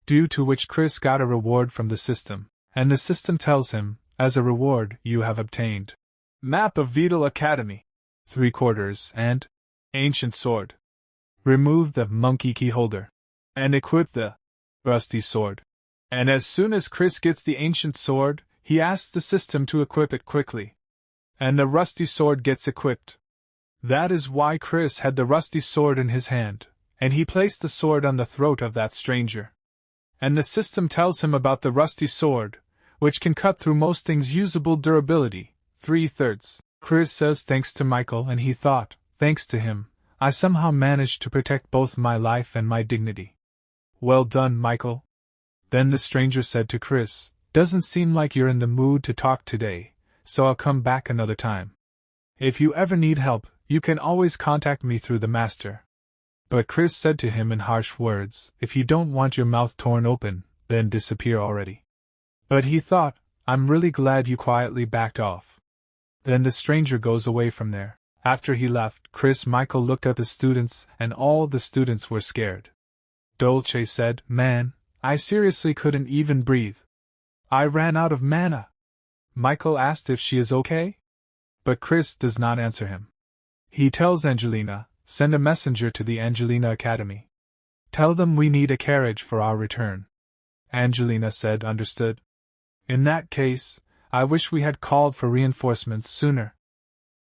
Due to which Chris got a reward from the system, and the system tells him, as a reward, you have obtained Map of Vital Academy, 3/4, and Ancient Sword. Remove the monkey key holder, and equip the rusty sword. And as soon as Chris gets the ancient sword, he asks the system to equip it quickly. And the rusty sword gets equipped. That is why Chris had the rusty sword in his hand, and he placed the sword on the throat of that stranger. And the system tells him about the rusty sword, which can cut through most things. Usable durability, 3/3. Chris says thanks to Michael, and he thought, thanks to him, I somehow managed to protect both my life and my dignity. Well done, Michael. Then the stranger said to Chris, doesn't seem like you're in the mood to talk today, so I'll come back another time. If you ever need help, you can always contact me through the master. But Chris said to him in harsh words, if you don't want your mouth torn open, then disappear already. But he thought, I'm really glad you quietly backed off. Then the stranger goes away from there. After he left, Michael looked at the students, and all the students were scared. Dolce said, man, I seriously couldn't even breathe. I ran out of mana. Michael asked if she is okay? But Chris does not answer him. He tells Angelina, send a messenger to the Angelina Academy. Tell them we need a carriage for our return. Angelina said, understood. In that case, I wish we had called for reinforcements sooner.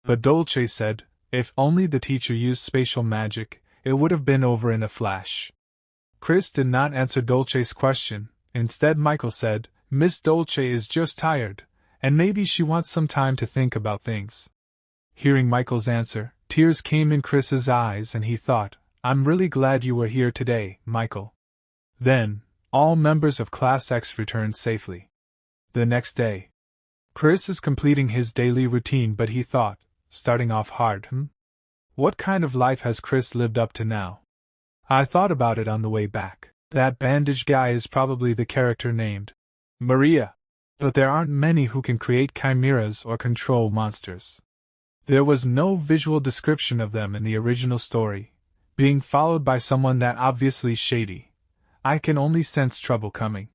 But Dolce said, if only the teacher used spatial magic, it would have been over in a flash. Chris did not answer Dolce's question. Instead, Michael said, Miss Dolce is just tired, and maybe she wants some time to think about things. Hearing Michael's answer, tears came in Chris's eyes, and he thought, I'm really glad you were here today, Michael. Then, all members of Class X returned safely. The next day, Chris is completing his daily routine, but he thought, starting off hard, What kind of life has Chris lived up to now? I thought about it on the way back. That bandaged guy is probably the character named Maria. But there aren't many who can create chimeras or control monsters. There was no visual description of them in the original story, being followed by someone that obviously shady. I can only sense trouble coming.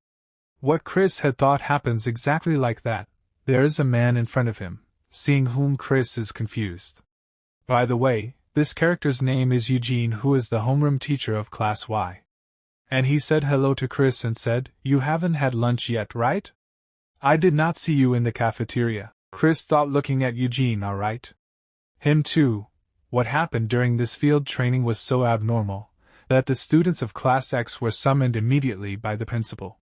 What Chris had thought happens exactly like that. There is a man in front of him, seeing whom Chris is confused. By the way, this character's name is Eugene, who is the homeroom teacher of Class Y. And he said hello to Chris and said, "You haven't had lunch yet, right? I did not see you in the cafeteria." Chris thought, looking at Eugene, all right. Him too. What happened during this field training was so abnormal that the students of Class X were summoned immediately by the principal.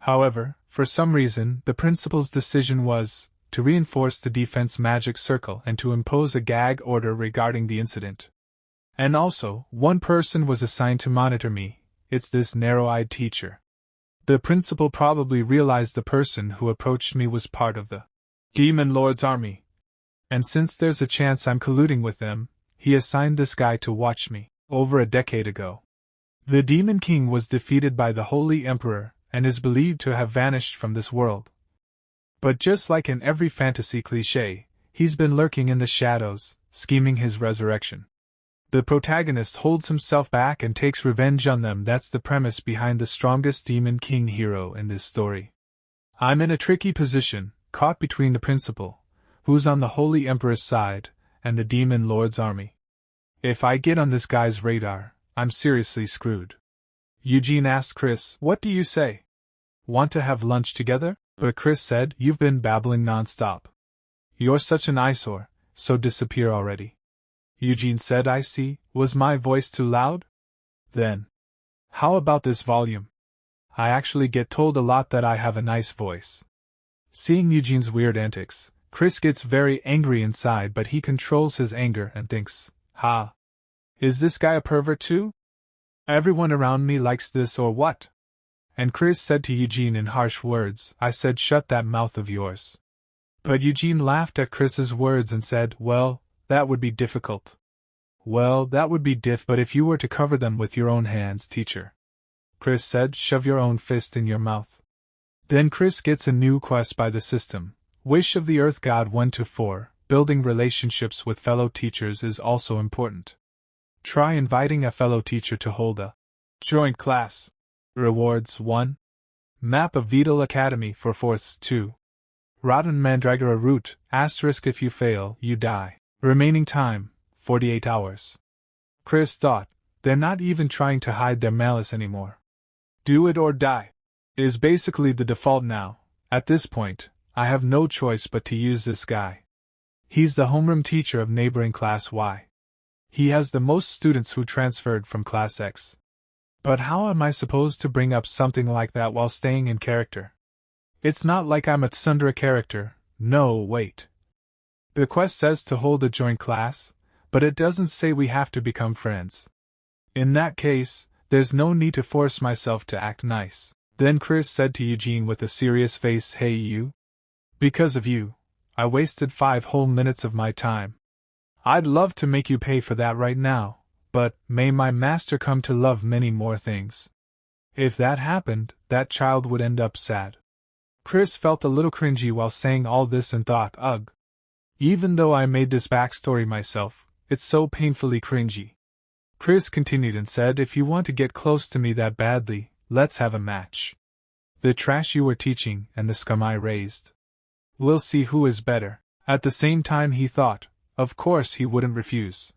However, for some reason, the principal's decision was to reinforce the defense magic circle and to impose a gag order regarding the incident. And also, one person was assigned to monitor me. It's this narrow-eyed teacher. The principal probably realized the person who approached me was part of the Demon Lord's army. And since there's a chance I'm colluding with them, he assigned this guy to watch me. Over a decade ago, the Demon King was defeated by the Holy Emperor and is believed to have vanished from this world. But just like in every fantasy cliché, he's been lurking in the shadows, scheming his resurrection. The protagonist holds himself back and takes revenge on them. That's the premise behind the strongest Demon King hero in this story. I'm in a tricky position, caught between the principal, who's on the Holy Emperor's side, and the Demon Lord's army. If I get on this guy's radar, I'm seriously screwed. Eugene asked Chris, "What do you say? Want to have lunch together?" But Chris said, "You've been babbling non-stop. You're such an eyesore, so disappear already." Eugene said, "I see. Was my voice too loud? Then, how about this volume? I actually get told a lot that I have a nice voice." Seeing Eugene's weird antics, Chris gets very angry inside, but he controls his anger and thinks, "Ha! Is this guy a pervert too? Everyone around me likes this or what?" And Chris said to Eugene in harsh words, "I said shut that mouth of yours." But Eugene laughed at Chris's words and said, "Well, that would be difficult." "Well, that would be but if you were to cover them with your own hands, teacher." Chris said, "Shove your own fist in your mouth." Then Chris gets a new quest by the system. Wish of the Earth God 1-4, building relationships with fellow teachers is also important. Try inviting a fellow teacher to hold a joint class. Rewards 1. Map of Vital Academy for 4ths 2. Rotten Mandragora route, *, if you fail, you die. Remaining time, 48 hours. Chris thought, they're not even trying to hide their malice anymore. Do it or die is basically the default now. At this point, I have no choice but to use this guy. He's the homeroom teacher of neighboring Class Y. He has the most students who transferred from Class X. But how am I supposed to bring up something like that while staying in character? It's not like I'm a tsundere character. No, wait. The quest says to hold a joint class, but it doesn't say we have to become friends. In that case, there's no need to force myself to act nice. Then Chris said to Eugene with a serious face, "Hey you. Because of you, I wasted 5 whole minutes of my time. I'd love to make you pay for that right now, but may my master come to love many more things. If that happened, that child would end up sad." Chris felt a little cringy while saying all this and thought, ugh. Even though I made this backstory myself, it's so painfully cringy. Chris continued and said, "If you want to get close to me that badly, let's have a match. The trash you were teaching and the scum I raised. We'll see who is better." At the same time he thought, of course he wouldn't refuse.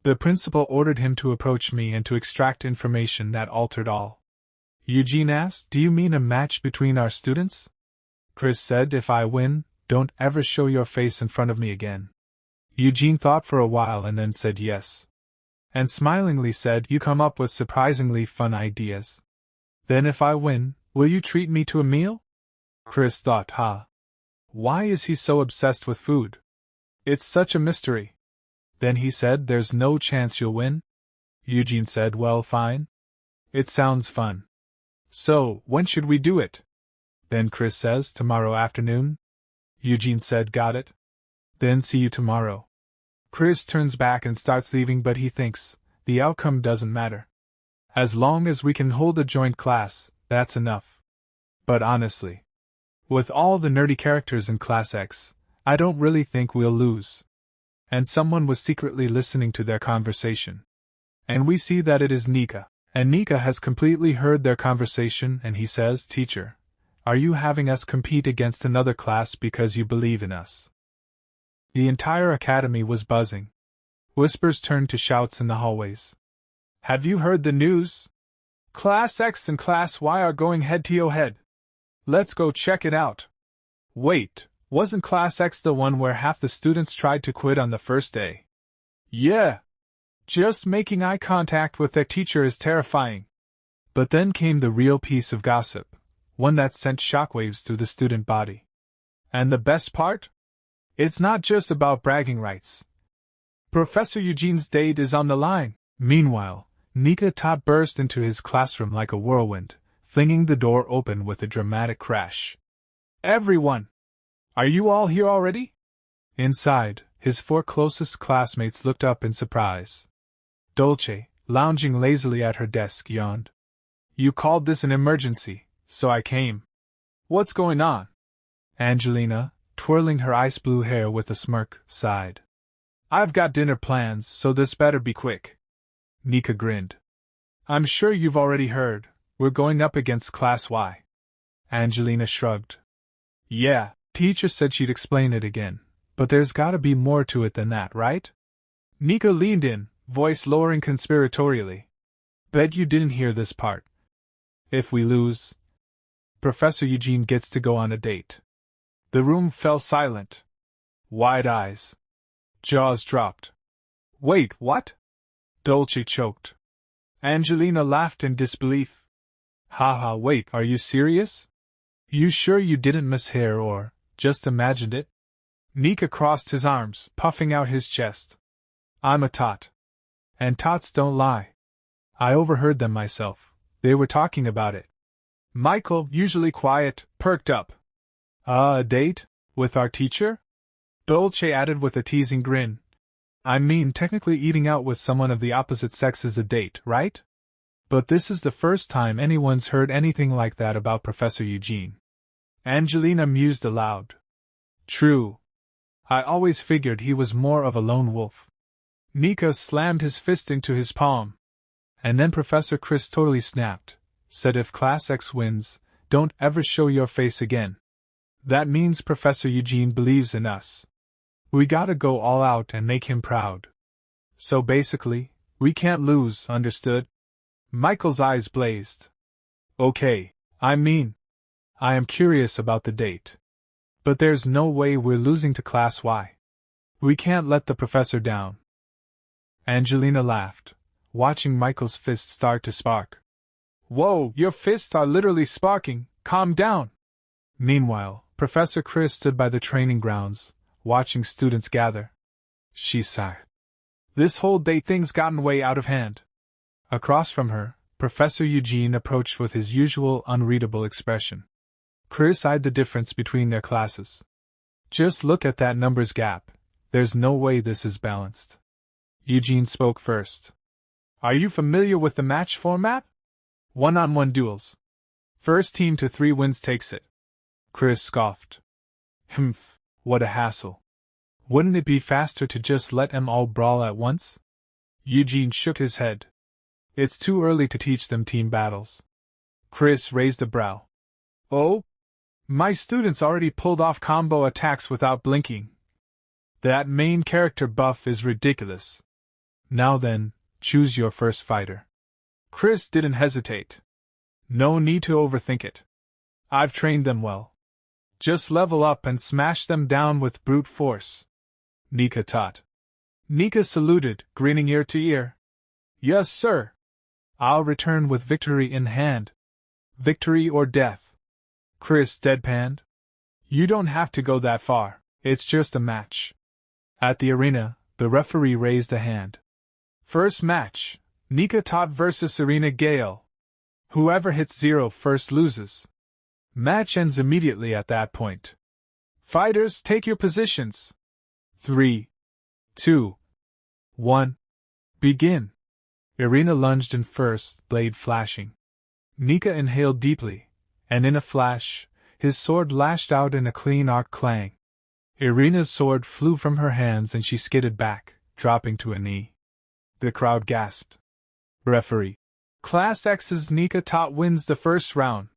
The principal ordered him to approach me and to extract information that altered all. Eugene asked, "Do you mean a match between our students?" Chris said, "If I win, don't ever show your face in front of me again." Eugene thought for a while and then said yes. And smilingly said, "You come up with surprisingly fun ideas. Then if I win, will you treat me to a meal?" Chris thought, why is he so obsessed with food? It's such a mystery. Then he said, "There's no chance you'll win?" Eugene said, "Well, fine. It sounds fun. So, when should we do it?" Then Chris says, "Tomorrow afternoon." Eugene said, "Got it. Then see you tomorrow." Chris turns back and starts leaving, but he thinks, the outcome doesn't matter. As long as we can hold a joint class, that's enough. But honestly, with all the nerdy characters in Class X, I don't really think we'll lose. And someone was secretly listening to their conversation. And we see that it is Nika. And Nika has completely heard their conversation and he says, "Teacher, are you having us compete against another class because you believe in us?" The entire academy was buzzing. Whispers turned to shouts in the hallways. "Have you heard the news? Class X and Class Y are going head-to-head. Let's go check it out." Wait, wasn't Class X the one where half the students tried to quit on the first day? Yeah. Just making eye contact with their teacher is terrifying. But then came the real piece of gossip, one that sent shockwaves through the student body. And the best part? It's not just about bragging rights. Professor Eugene's date is on the line. Meanwhile, Nika Tot burst into his classroom like a whirlwind, flinging the door open with a dramatic crash. "Everyone! Are you all here already?" Inside, his 4 closest classmates looked up in surprise. Dolce, lounging lazily at her desk, yawned. "You called this an emergency, so I came. What's going on?" Angelina, twirling her ice blue hair with a smirk, sighed. "I've got dinner plans, so this better be quick." Nika grinned. "I'm sure you've already heard, we're going up against Class Y." Angelina shrugged. "Yeah, teacher said she'd explain it again, but there's gotta be more to it than that, right?" Nika leaned in, voice lowering conspiratorially. "Bet you didn't hear this part. If we lose, Professor Eugene gets to go on a date." The room fell silent. Wide eyes. Jaws dropped. "Wait, what?" Dolce choked. Angelina laughed in disbelief. "Haha, wait, are you serious? You sure you didn't mishear or just imagined it?" Nika crossed his arms, puffing out his chest. "I'm a tot. And tots don't lie. I overheard them myself. They were talking about it." Michael, usually quiet, perked up. A date? With our teacher?" Dolce added with a teasing grin. "I mean, technically eating out with someone of the opposite sex is a date, right? But this is the first time anyone's heard anything like that about Professor Eugene." Angelina mused aloud. "True. I always figured he was more of a lone wolf." Nika slammed his fist into his palm. And then Professor Chris totally snapped, said if Class X wins, don't ever show your face again. That means Professor Eugene believes in us. We gotta go all out and make him proud. So basically, we can't lose, understood? Michael's eyes blazed. Okay, I am curious about the date. But there's no way we're losing to Class Y. We can't let the professor down. Angelina laughed, watching Michael's fists start to spark. Whoa, your fists are literally sparking, calm down. Meanwhile, Professor Chris stood by the training grounds, watching students gather. She sighed. This whole date thing's gotten way out of hand. Across from her, Professor Eugene approached with his usual unreadable expression. Chris eyed the difference between their classes. Just look at that numbers gap. There's no way this is balanced. Eugene spoke first. Are you familiar with the match format? One-on-one duels. First team to 3 wins takes it. Chris scoffed. Humph, what a hassle. Wouldn't it be faster to just let them all brawl at once? Eugene shook his head. It's too early to teach them team battles. Chris raised a brow. Oh? My students already pulled off combo attacks without blinking. That main character buff is ridiculous. Now then, choose your first fighter. Chris didn't hesitate. No need to overthink it. I've trained them well. Just level up and smash them down with brute force. Nika taught. Nika saluted, grinning ear to ear. Yes, sir. I'll return with victory in hand. Victory or death. Chris deadpanned. You don't have to go that far, it's just a match. At the arena, the referee raised a hand. First match, Nika Tot vs Serena Gale. Whoever hits 0 first loses. Match ends immediately at that point. Fighters, take your positions. 3, 2, 1. Begin. Irina lunged in first, blade flashing. Nika inhaled deeply, and in a flash, his sword lashed out in a clean arc clang. Irina's sword flew from her hands and she skidded back, dropping to a knee. The crowd gasped. Referee. Class X's Nika Tot wins the first round.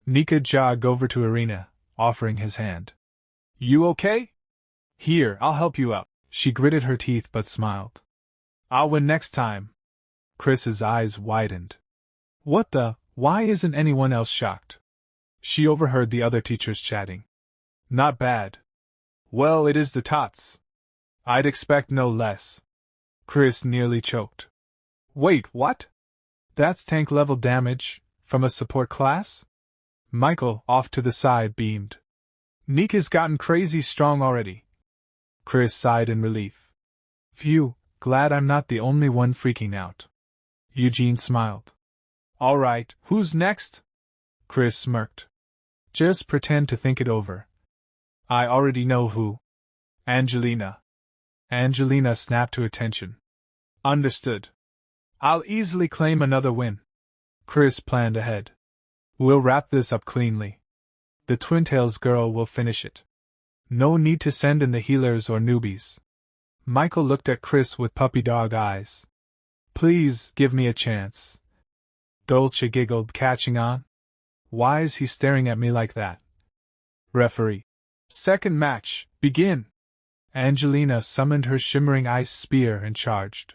Nika jogged over to Irina, offering his hand. You okay? Here, I'll help you up. She gritted her teeth but smiled. I'll win next time. Chris's eyes widened. What the? Why isn't anyone else shocked? She overheard the other teachers chatting. Not bad. Well, it is the Tots. I'd expect no less. Chris nearly choked. Wait, what? That's tank-level damage, from a support class? Michael, off to the side, beamed. Nika's gotten crazy strong already. Chris sighed in relief. Phew, glad I'm not the only one freaking out. Eugene smiled. All right, who's next? Chris smirked. Just pretend to think it over. I already know who. Angelina. Angelina snapped to attention. Understood. I'll easily claim another win. Chris planned ahead. We'll wrap this up cleanly. The Twin-Tails girl will finish it. No need to send in the healers or newbies. Michael looked at Chris with puppy dog eyes. Please, give me a chance. Dolce giggled, catching on. Why is he staring at me like that? Referee. Second match, begin. Angelina summoned her shimmering ice spear and charged.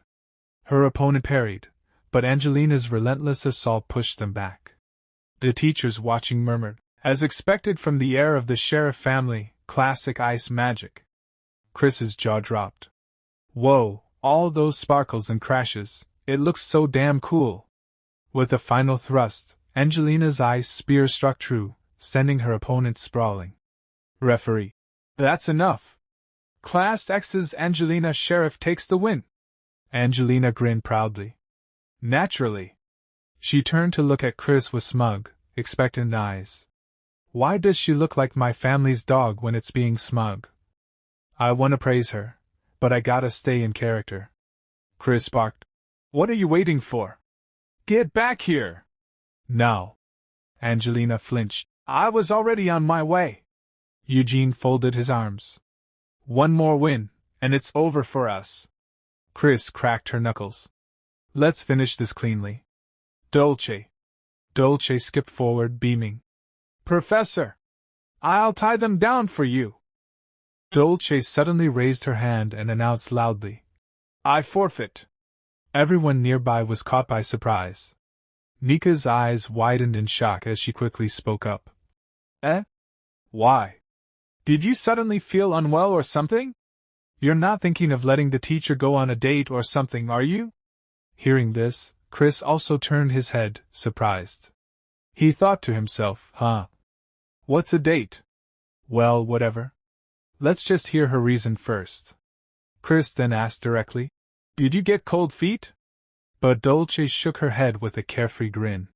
Her opponent parried, but Angelina's relentless assault pushed them back. The teachers watching murmured, as expected from the heir of the Sheriff family, classic ice magic. Chris's jaw dropped. Whoa, all those sparkles and crashes, it looks so damn cool. With a final thrust, Angelina's ice spear struck true, sending her opponent sprawling. Referee. That's enough. Class X's Angelina Sheriff takes the win. Angelina grinned proudly. Naturally. She turned to look at Chris with smug, expectant eyes. Why does she look like my family's dog when it's being smug? I want to praise her, but I gotta stay in character. Chris barked. What are you waiting for? Get back here! Now. Angelina flinched. I was already on my way. Eugene folded his arms. One more win, and it's over for us. Chris cracked her knuckles. Let's finish this cleanly. Dolce. Dolce skipped forward, beaming. Professor! I'll tie them down for you. Dolce suddenly raised her hand and announced loudly. I forfeit. Everyone nearby was caught by surprise. Nika's eyes widened in shock as she quickly spoke up. Eh? Why? Did you suddenly feel unwell or something? You're not thinking of letting the teacher go on a date or something, are you? Hearing this, Chris also turned his head, surprised. He thought to himself, What's a date? Well, whatever. Let's just hear her reason first. Chris then asked directly, Did you get cold feet? But Dolce shook her head with a carefree grin.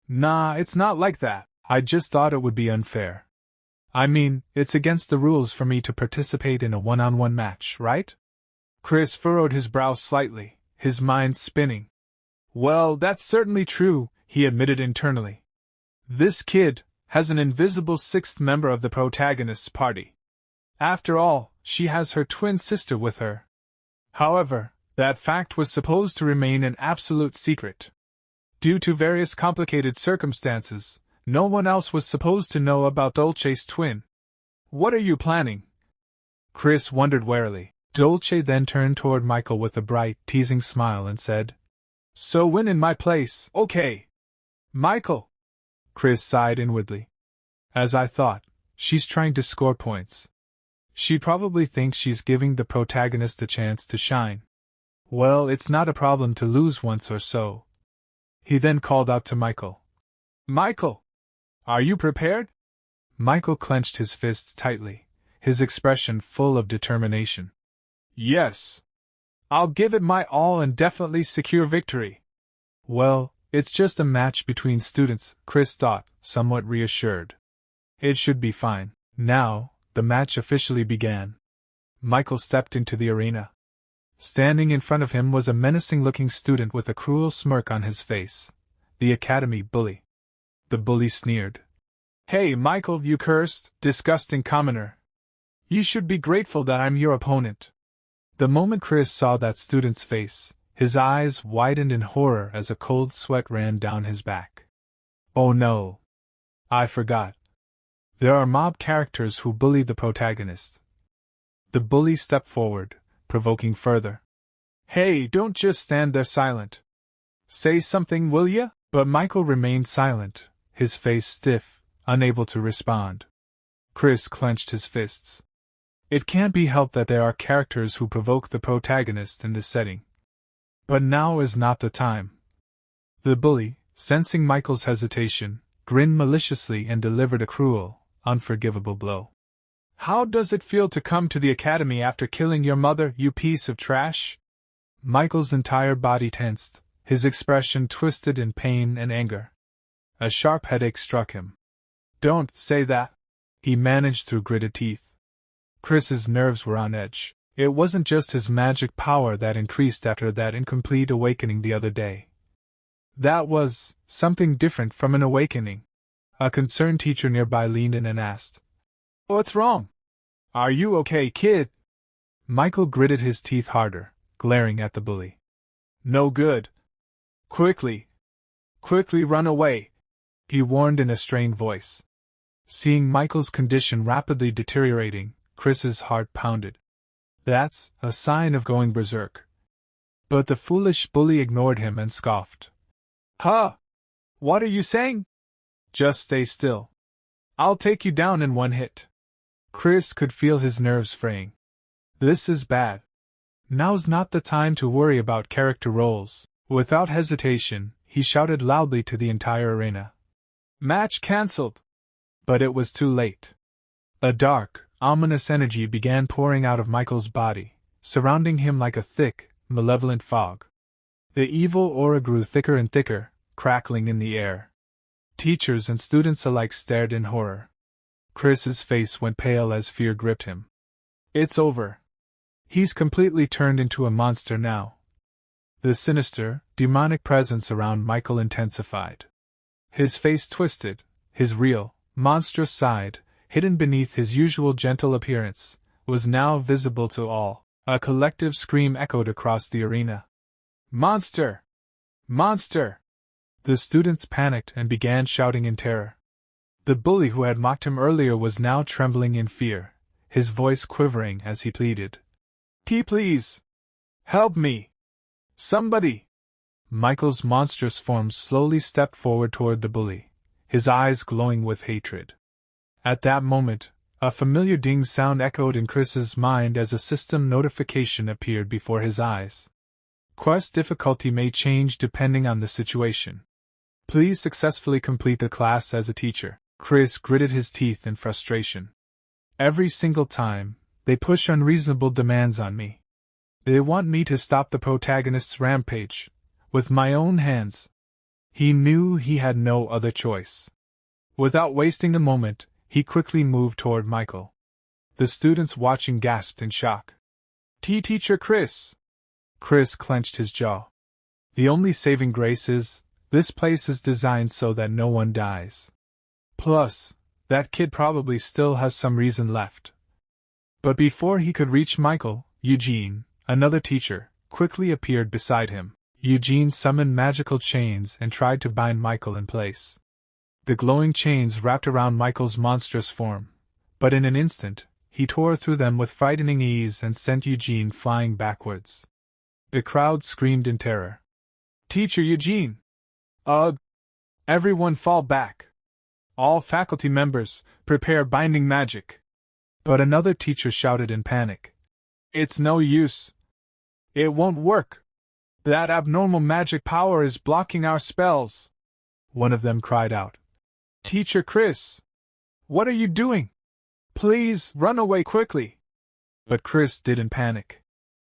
Nah, it's not like that. I just thought it would be unfair. I mean, it's against the rules for me to participate in a one-on-one match, right? Chris furrowed his brow slightly, his mind spinning. Well, that's certainly true, he admitted internally. This kid has an invisible sixth member of the protagonist's party. After all, she has her twin sister with her. However, that fact was supposed to remain an absolute secret. Due to various complicated circumstances, no one else was supposed to know about Dolce's twin. What are you planning? Chris wondered warily. Dolce then turned toward Michael with a bright, teasing smile and said, So win in my place, okay. Michael. Chris sighed inwardly. As I thought, she's trying to score points. She probably thinks she's giving the protagonist a chance to shine. Well, it's not a problem to lose once or so. He then called out to Michael. Michael! Are you prepared? Michael clenched his fists tightly, his expression full of determination. Yes. I'll give it my all and definitely secure victory. Well, it's just a match between students, Chris thought, somewhat reassured. It should be fine. Now, the match officially began. Michael stepped into the arena. Standing in front of him was a menacing-looking student with a cruel smirk on his face. The academy bully. The bully sneered. "Hey, Michael, you cursed, disgusting commoner. You should be grateful that I'm your opponent." The moment Chris saw that student's face, his eyes widened in horror as a cold sweat ran down his back. "Oh no. I forgot. There are mob characters who bully the protagonist." The bully stepped forward, provoking further. "Hey, don't just stand there silent. Say something, will ya?" But Michael remained silent, his face stiff, unable to respond. Chris clenched his fists. It can't be helped that there are characters who provoke the protagonist in this setting. But now is not the time. The bully, sensing Michael's hesitation, grinned maliciously and delivered a cruel, unforgivable blow. "How does it feel to come to the academy after killing your mother, you piece of trash?" Michael's entire body tensed, his expression twisted in pain and anger. A sharp headache struck him. "Don't say that," he managed through gritted teeth. Chris's nerves were on edge. It wasn't just his magic power that increased after that incomplete awakening the other day. That was something different from an awakening. A concerned teacher nearby leaned in and asked, "What's wrong? Are you okay, kid?" Michael gritted his teeth harder, glaring at the bully. "No good. Quickly run away," he warned in a strained voice. Seeing Michael's condition rapidly deteriorating, Chris's heart pounded. That's a sign of going berserk. But the foolish bully ignored him and scoffed. "Huh? What are you saying? Just stay still. I'll take you down in one hit." Chris could feel his nerves fraying. This is bad. Now's not the time to worry about character roles. Without hesitation, he shouted loudly to the entire arena. "Match cancelled!" But it was too late. A dark, ominous energy began pouring out of Michael's body, surrounding him like a thick, malevolent fog. The evil aura grew thicker and thicker, crackling in the air. Teachers and students alike stared in horror. Chris's face went pale as fear gripped him. It's over. He's completely turned into a monster now. The sinister, demonic presence around Michael intensified. His face twisted, his real, monstrous side, hidden beneath his usual gentle appearance, was now visible to all. A collective scream echoed across the arena. "Monster! Monster!" The students panicked and began shouting in terror. The bully who had mocked him earlier was now trembling in fear, his voice quivering as he pleaded. Please! Help me! Somebody!" Michael's monstrous form slowly stepped forward toward the bully, his eyes glowing with hatred. At that moment, a familiar ding sound echoed in Chris's mind as a system notification appeared before his eyes. Quest difficulty may change depending on the situation. Please successfully complete the class as a teacher. Chris gritted his teeth in frustration. Every single time, they push unreasonable demands on me. They want me to stop the protagonist's rampage, with my own hands. He knew he had no other choice. Without wasting a moment, he quickly moved toward Michael. The students watching gasped in shock. Teacher Chris! Chris clenched his jaw. The only saving grace is, this place is designed so that no one dies. Plus, that kid probably still has some reason left. But before he could reach Michael, Eugene, another teacher, quickly appeared beside him. Eugene summoned magical chains and tried to bind Michael in place. The glowing chains wrapped around Michael's monstrous form, but in an instant, he tore through them with frightening ease and sent Eugene flying backwards. The crowd screamed in terror. Teacher Eugene! Ugh! Everyone fall back! All faculty members, prepare binding magic! But another teacher shouted in panic. It's no use. It won't work. That abnormal magic power is blocking our spells. One of them cried out. Teacher Chris! What are you doing? Please, run away quickly! But Chris didn't panic.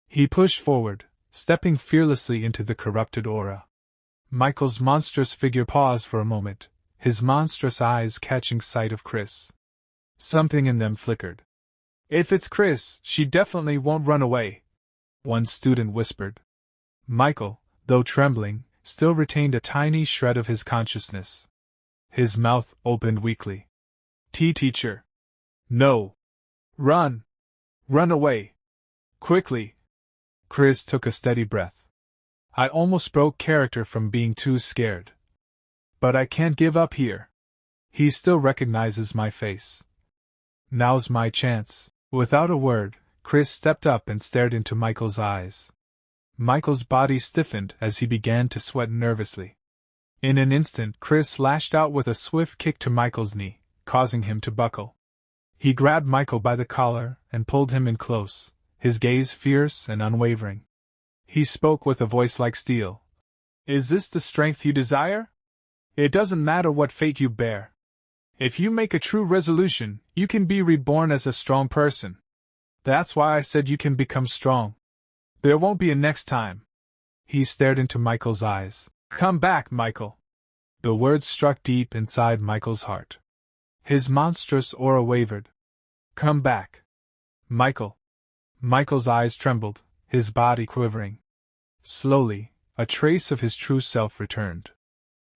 He pushed forward, stepping fearlessly into the corrupted aura. Michael's monstrous figure paused for a moment, his monstrous eyes catching sight of Chris. Something in them flickered. If it's Chris, she definitely won't run away. one student whispered. Michael, though trembling, still retained a tiny shred of his consciousness. His mouth opened weakly. Teacher. No. Run. Run away. Quickly. Chris took a steady breath. I almost broke character from being too scared. But I can't give up here. He still recognizes my face. Now's my chance. Without a word, Chris stepped up and stared into Michael's eyes. Michael's body stiffened as he began to sweat nervously. In an instant, Chris lashed out with a swift kick to Michael's knee, causing him to buckle. He grabbed Michael by the collar and pulled him in close, his gaze fierce and unwavering. He spoke with a voice like steel. Is this the strength you desire? It doesn't matter what fate you bear. If you make a true resolution, you can be reborn as a strong person. That's why I said you can become strong. There won't be a next time. He stared into Michael's eyes. Come back, Michael. The words struck deep inside Michael's heart. His monstrous aura wavered. Come back. Michael. Michael's eyes trembled, his body quivering. Slowly, a trace of his true self returned.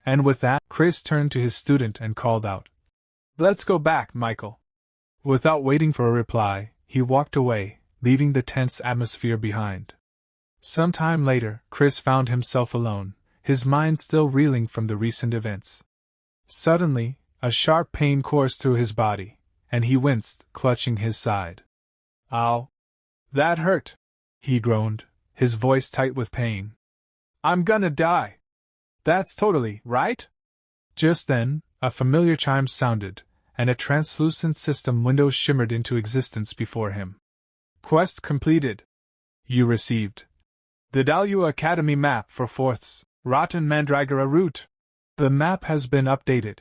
And with that, Chris turned to his student and called out, Let's go back, Michael. Without waiting for a reply, he walked away, leaving the tense atmosphere behind. Some time later, Chris found himself alone, his mind still reeling from the recent events. Suddenly, a sharp pain coursed through his body, and he winced, clutching his side. Ow! That hurt! He groaned, his voice tight with pain. I'm gonna die! That's totally right? Just then, a familiar chime sounded, and a translucent system window shimmered into existence before him. Quest completed. You received the Dalua Academy map for 4th Rotten Mandragora route. The map has been updated.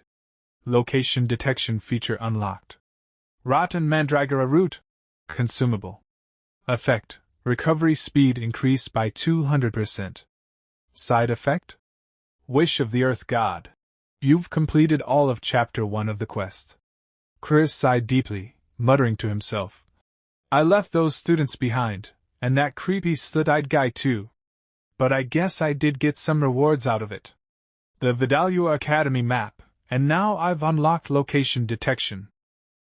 Location detection feature unlocked. Rotten Mandragora route. Consumable. Effect: recovery speed increased by 200%. Side effect: Wish of the Earth God. You've completed all of Chapter 1 of the quest. Chris sighed deeply, muttering to himself. I left those students behind, and that creepy slit-eyed guy too. But I guess I did get some rewards out of it. The Vidalua Academy map, and now I've unlocked location detection.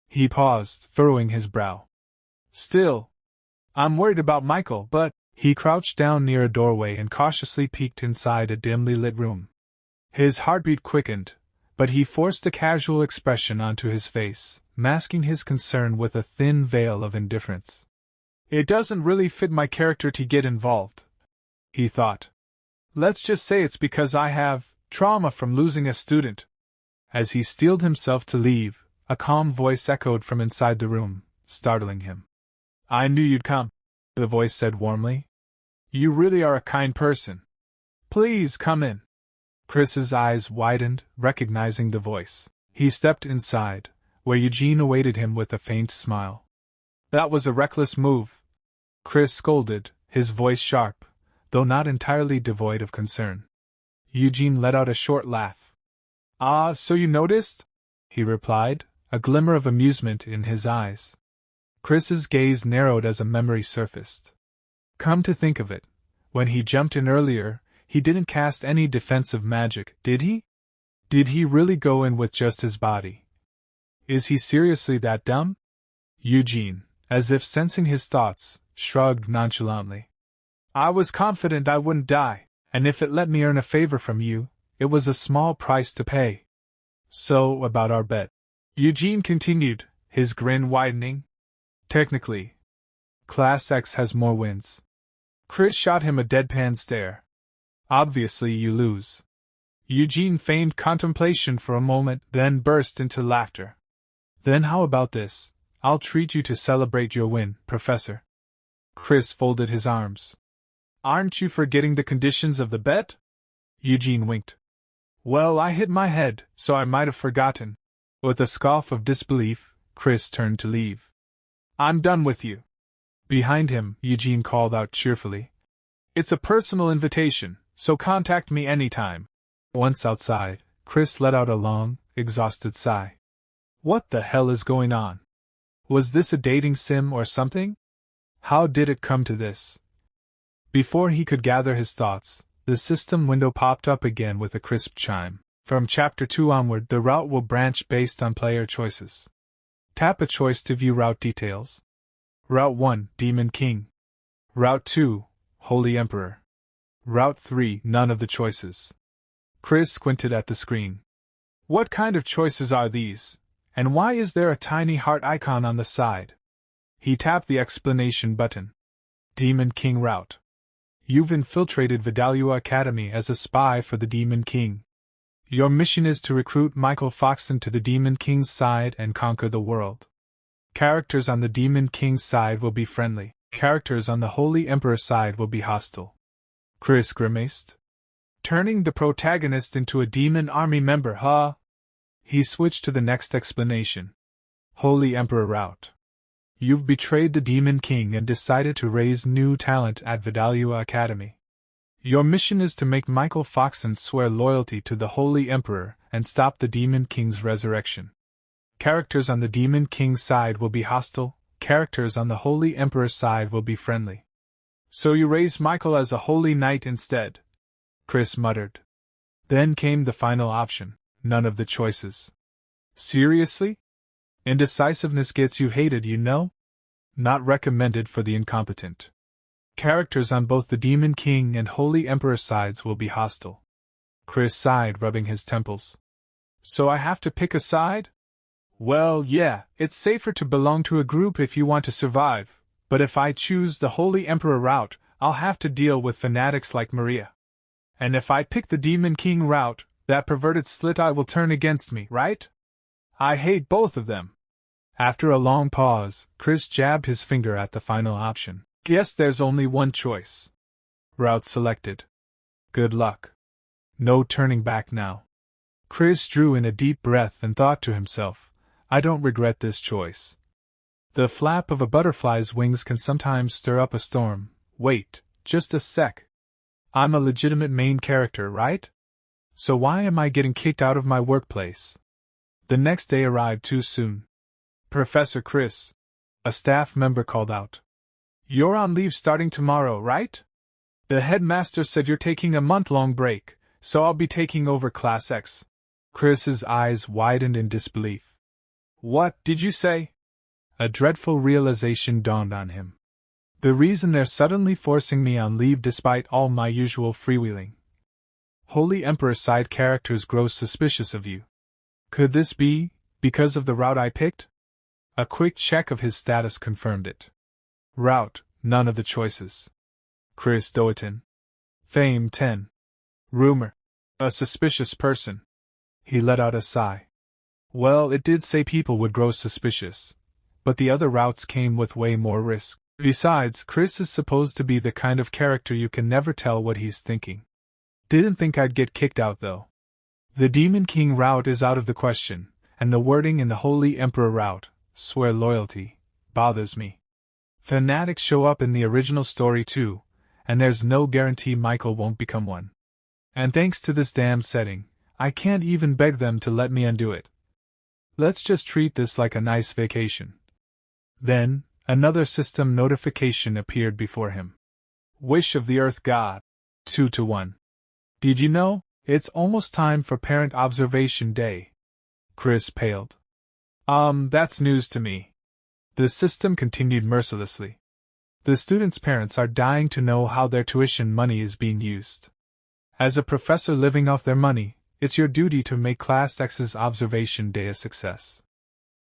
He paused, furrowing his brow. Still, I'm worried about Michael, but... He crouched down near a doorway and cautiously peeked inside a dimly lit room. His heartbeat quickened, but he forced a casual expression onto his face, masking his concern with a thin veil of indifference. It doesn't really fit my character to get involved, he thought. Let's just say it's because I have trauma from losing a student. As he steeled himself to leave, a calm voice echoed from inside the room, startling him. I knew you'd come, the voice said warmly. You really are a kind person. Please come in. Chris's eyes widened, recognizing the voice. He stepped inside, where Eugene awaited him with a faint smile. That was a reckless move, Chris scolded, his voice sharp, though not entirely devoid of concern. Eugene let out a short laugh. Ah, so you noticed? He replied, a glimmer of amusement in his eyes. Chris's gaze narrowed as a memory surfaced. Come to think of it, when he jumped in earlier, he didn't cast any defensive magic, did he? Did he really go in with just his body? Is he seriously that dumb? Eugene, as if sensing his thoughts, shrugged nonchalantly. I was confident I wouldn't die, and if it let me earn a favor from you, it was a small price to pay. So, about our bet. Eugene continued, his grin widening. Technically, Class X has more wins. Chris shot him a deadpan stare. Obviously you lose. Eugene feigned contemplation for a moment, then burst into laughter. Then how about this? I'll treat you to celebrate your win, Professor. Chris folded his arms. Aren't you forgetting the conditions of the bet? Eugene winked. Well, I hit my head, so I might have forgotten. With a scoff of disbelief, Chris turned to leave. I'm done with you. Behind him, Eugene called out cheerfully. It's a personal invitation, so contact me anytime. Once outside, Chris let out a long, exhausted sigh. What the hell is going on? Was this a dating sim or something? How did it come to this? Before he could gather his thoughts, the system window popped up again with a crisp chime. From Chapter 2 onward, the route will branch based on player choices. Tap a choice to view route details. Route 1, Demon King. Route 2, Holy Emperor. Route 3, none of the choices. Chris squinted at the screen. What kind of choices are these, and why is there a tiny heart icon on the side? He tapped the explanation button. Demon King Route. You've infiltrated Vidalia Academy as a spy for the Demon King. Your mission is to recruit Michael Foxon to the Demon King's side and conquer the world. Characters on the Demon King's side will be friendly. Characters on the Holy Emperor's side will be hostile. Chris grimaced. Turning the protagonist into a demon army member, huh? He switched to the next explanation. Holy Emperor Route. You've betrayed the Demon King and decided to raise new talent at Vidalia Academy. Your mission is to make Michael Foxon swear loyalty to the Holy Emperor and stop the Demon King's resurrection. Characters on the Demon King's side will be hostile, characters on the Holy Emperor's side will be friendly. So you raise Michael as a Holy Knight instead, Chris muttered. Then came the final option, none of the choices. Seriously? Indecisiveness gets you hated, you know? Not recommended for the incompetent. Characters on both the Demon King and Holy Emperor sides will be hostile. Chris sighed, rubbing his temples. So I have to pick a side? Well, yeah, it's safer to belong to a group if you want to survive, but if I choose the Holy Emperor route, I'll have to deal with fanatics like Maria. And if I pick the Demon King route, that perverted slit-eye will turn against me, right? I hate both of them. After a long pause, Chris jabbed his finger at the final option. Guess there's only one choice. Route selected. Good luck. No turning back now. Chris drew in a deep breath and thought to himself, I don't regret this choice. The flap of a butterfly's wings can sometimes stir up a storm. Wait, just a sec. I'm a legitimate main character, right? So why am I getting kicked out of my workplace? The next day arrived too soon. Professor Chris, a staff member called out. You're on leave starting tomorrow, right? The headmaster said you're taking a month-long break, so I'll be taking over Class X. Chris's eyes widened in disbelief. What did you say? A dreadful realization dawned on him. The reason they're suddenly forcing me on leave despite all my usual freewheeling. Holy Emperor side characters grow suspicious of you. Could this be because of the route I picked? A quick check of his status confirmed it. Route, none of the choices. Chris Doetin. Fame 10. Rumor. A suspicious person. He let out a sigh. Well, it did say people would grow suspicious, but the other routes came with way more risk. Besides, Chris is supposed to be the kind of character you can never tell what he's thinking. Didn't think I'd get kicked out though. The Demon King route is out of the question, and the wording in the Holy Emperor route, swear loyalty, bothers me. Fanatics show up in the original story too, and there's no guarantee Michael won't become one. And thanks to this damn setting, I can't even beg them to let me undo it. Let's just treat this like a nice vacation. Then, another system notification appeared before him. Wish of the Earth God. 2-1. Did you know, it's almost time for Parent Observation Day? Chris paled. That's news to me. The system continued mercilessly. The students' parents are dying to know how their tuition money is being used. As a professor living off their money, it's your duty to make Class X's observation day a success.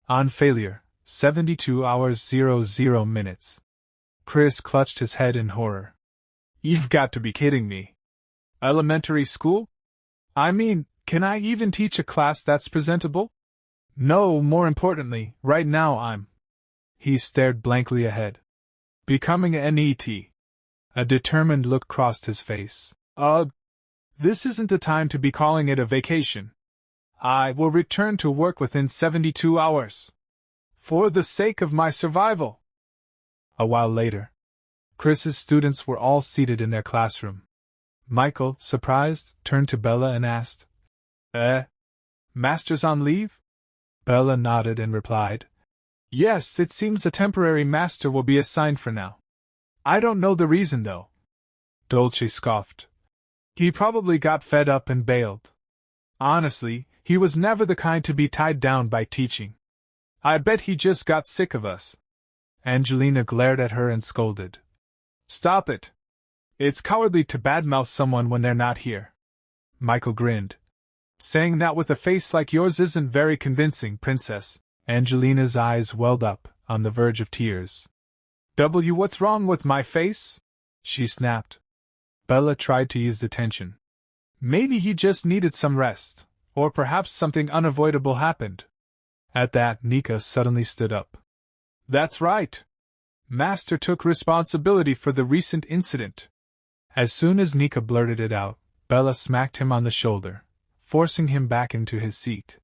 On failure, 72 hours 00 minutes. Chris clutched his head in horror. You've got to be kidding me. Elementary school? I mean, can I even teach a class that's presentable? No, more importantly, right now I'm... He stared blankly ahead. Becoming a NET. A determined look crossed his face. This isn't the time to be calling it a vacation. I will return to work within 72 hours. For the sake of my survival. A while later, Chris's students were all seated in their classroom. Michael, surprised, turned to Bella and asked, Master's on leave? Bella nodded and replied, Yes, it seems a temporary master will be assigned for now. I don't know the reason though. Dolce scoffed. He probably got fed up and bailed. Honestly, he was never the kind to be tied down by teaching. I bet he just got sick of us. Angelina glared at her and scolded. Stop it. It's cowardly to badmouth someone when they're not here. Michael grinned. Saying that with a face like yours isn't very convincing, princess. Angelina's eyes welled up, on the verge of tears. What's wrong with my face? She snapped. Bella tried to ease the tension. Maybe he just needed some rest, or perhaps something unavoidable happened. At that, Nika suddenly stood up. That's right. Master took responsibility for the recent incident. As soon as Nika blurted it out, Bella smacked him on the shoulder, forcing him back into his seat.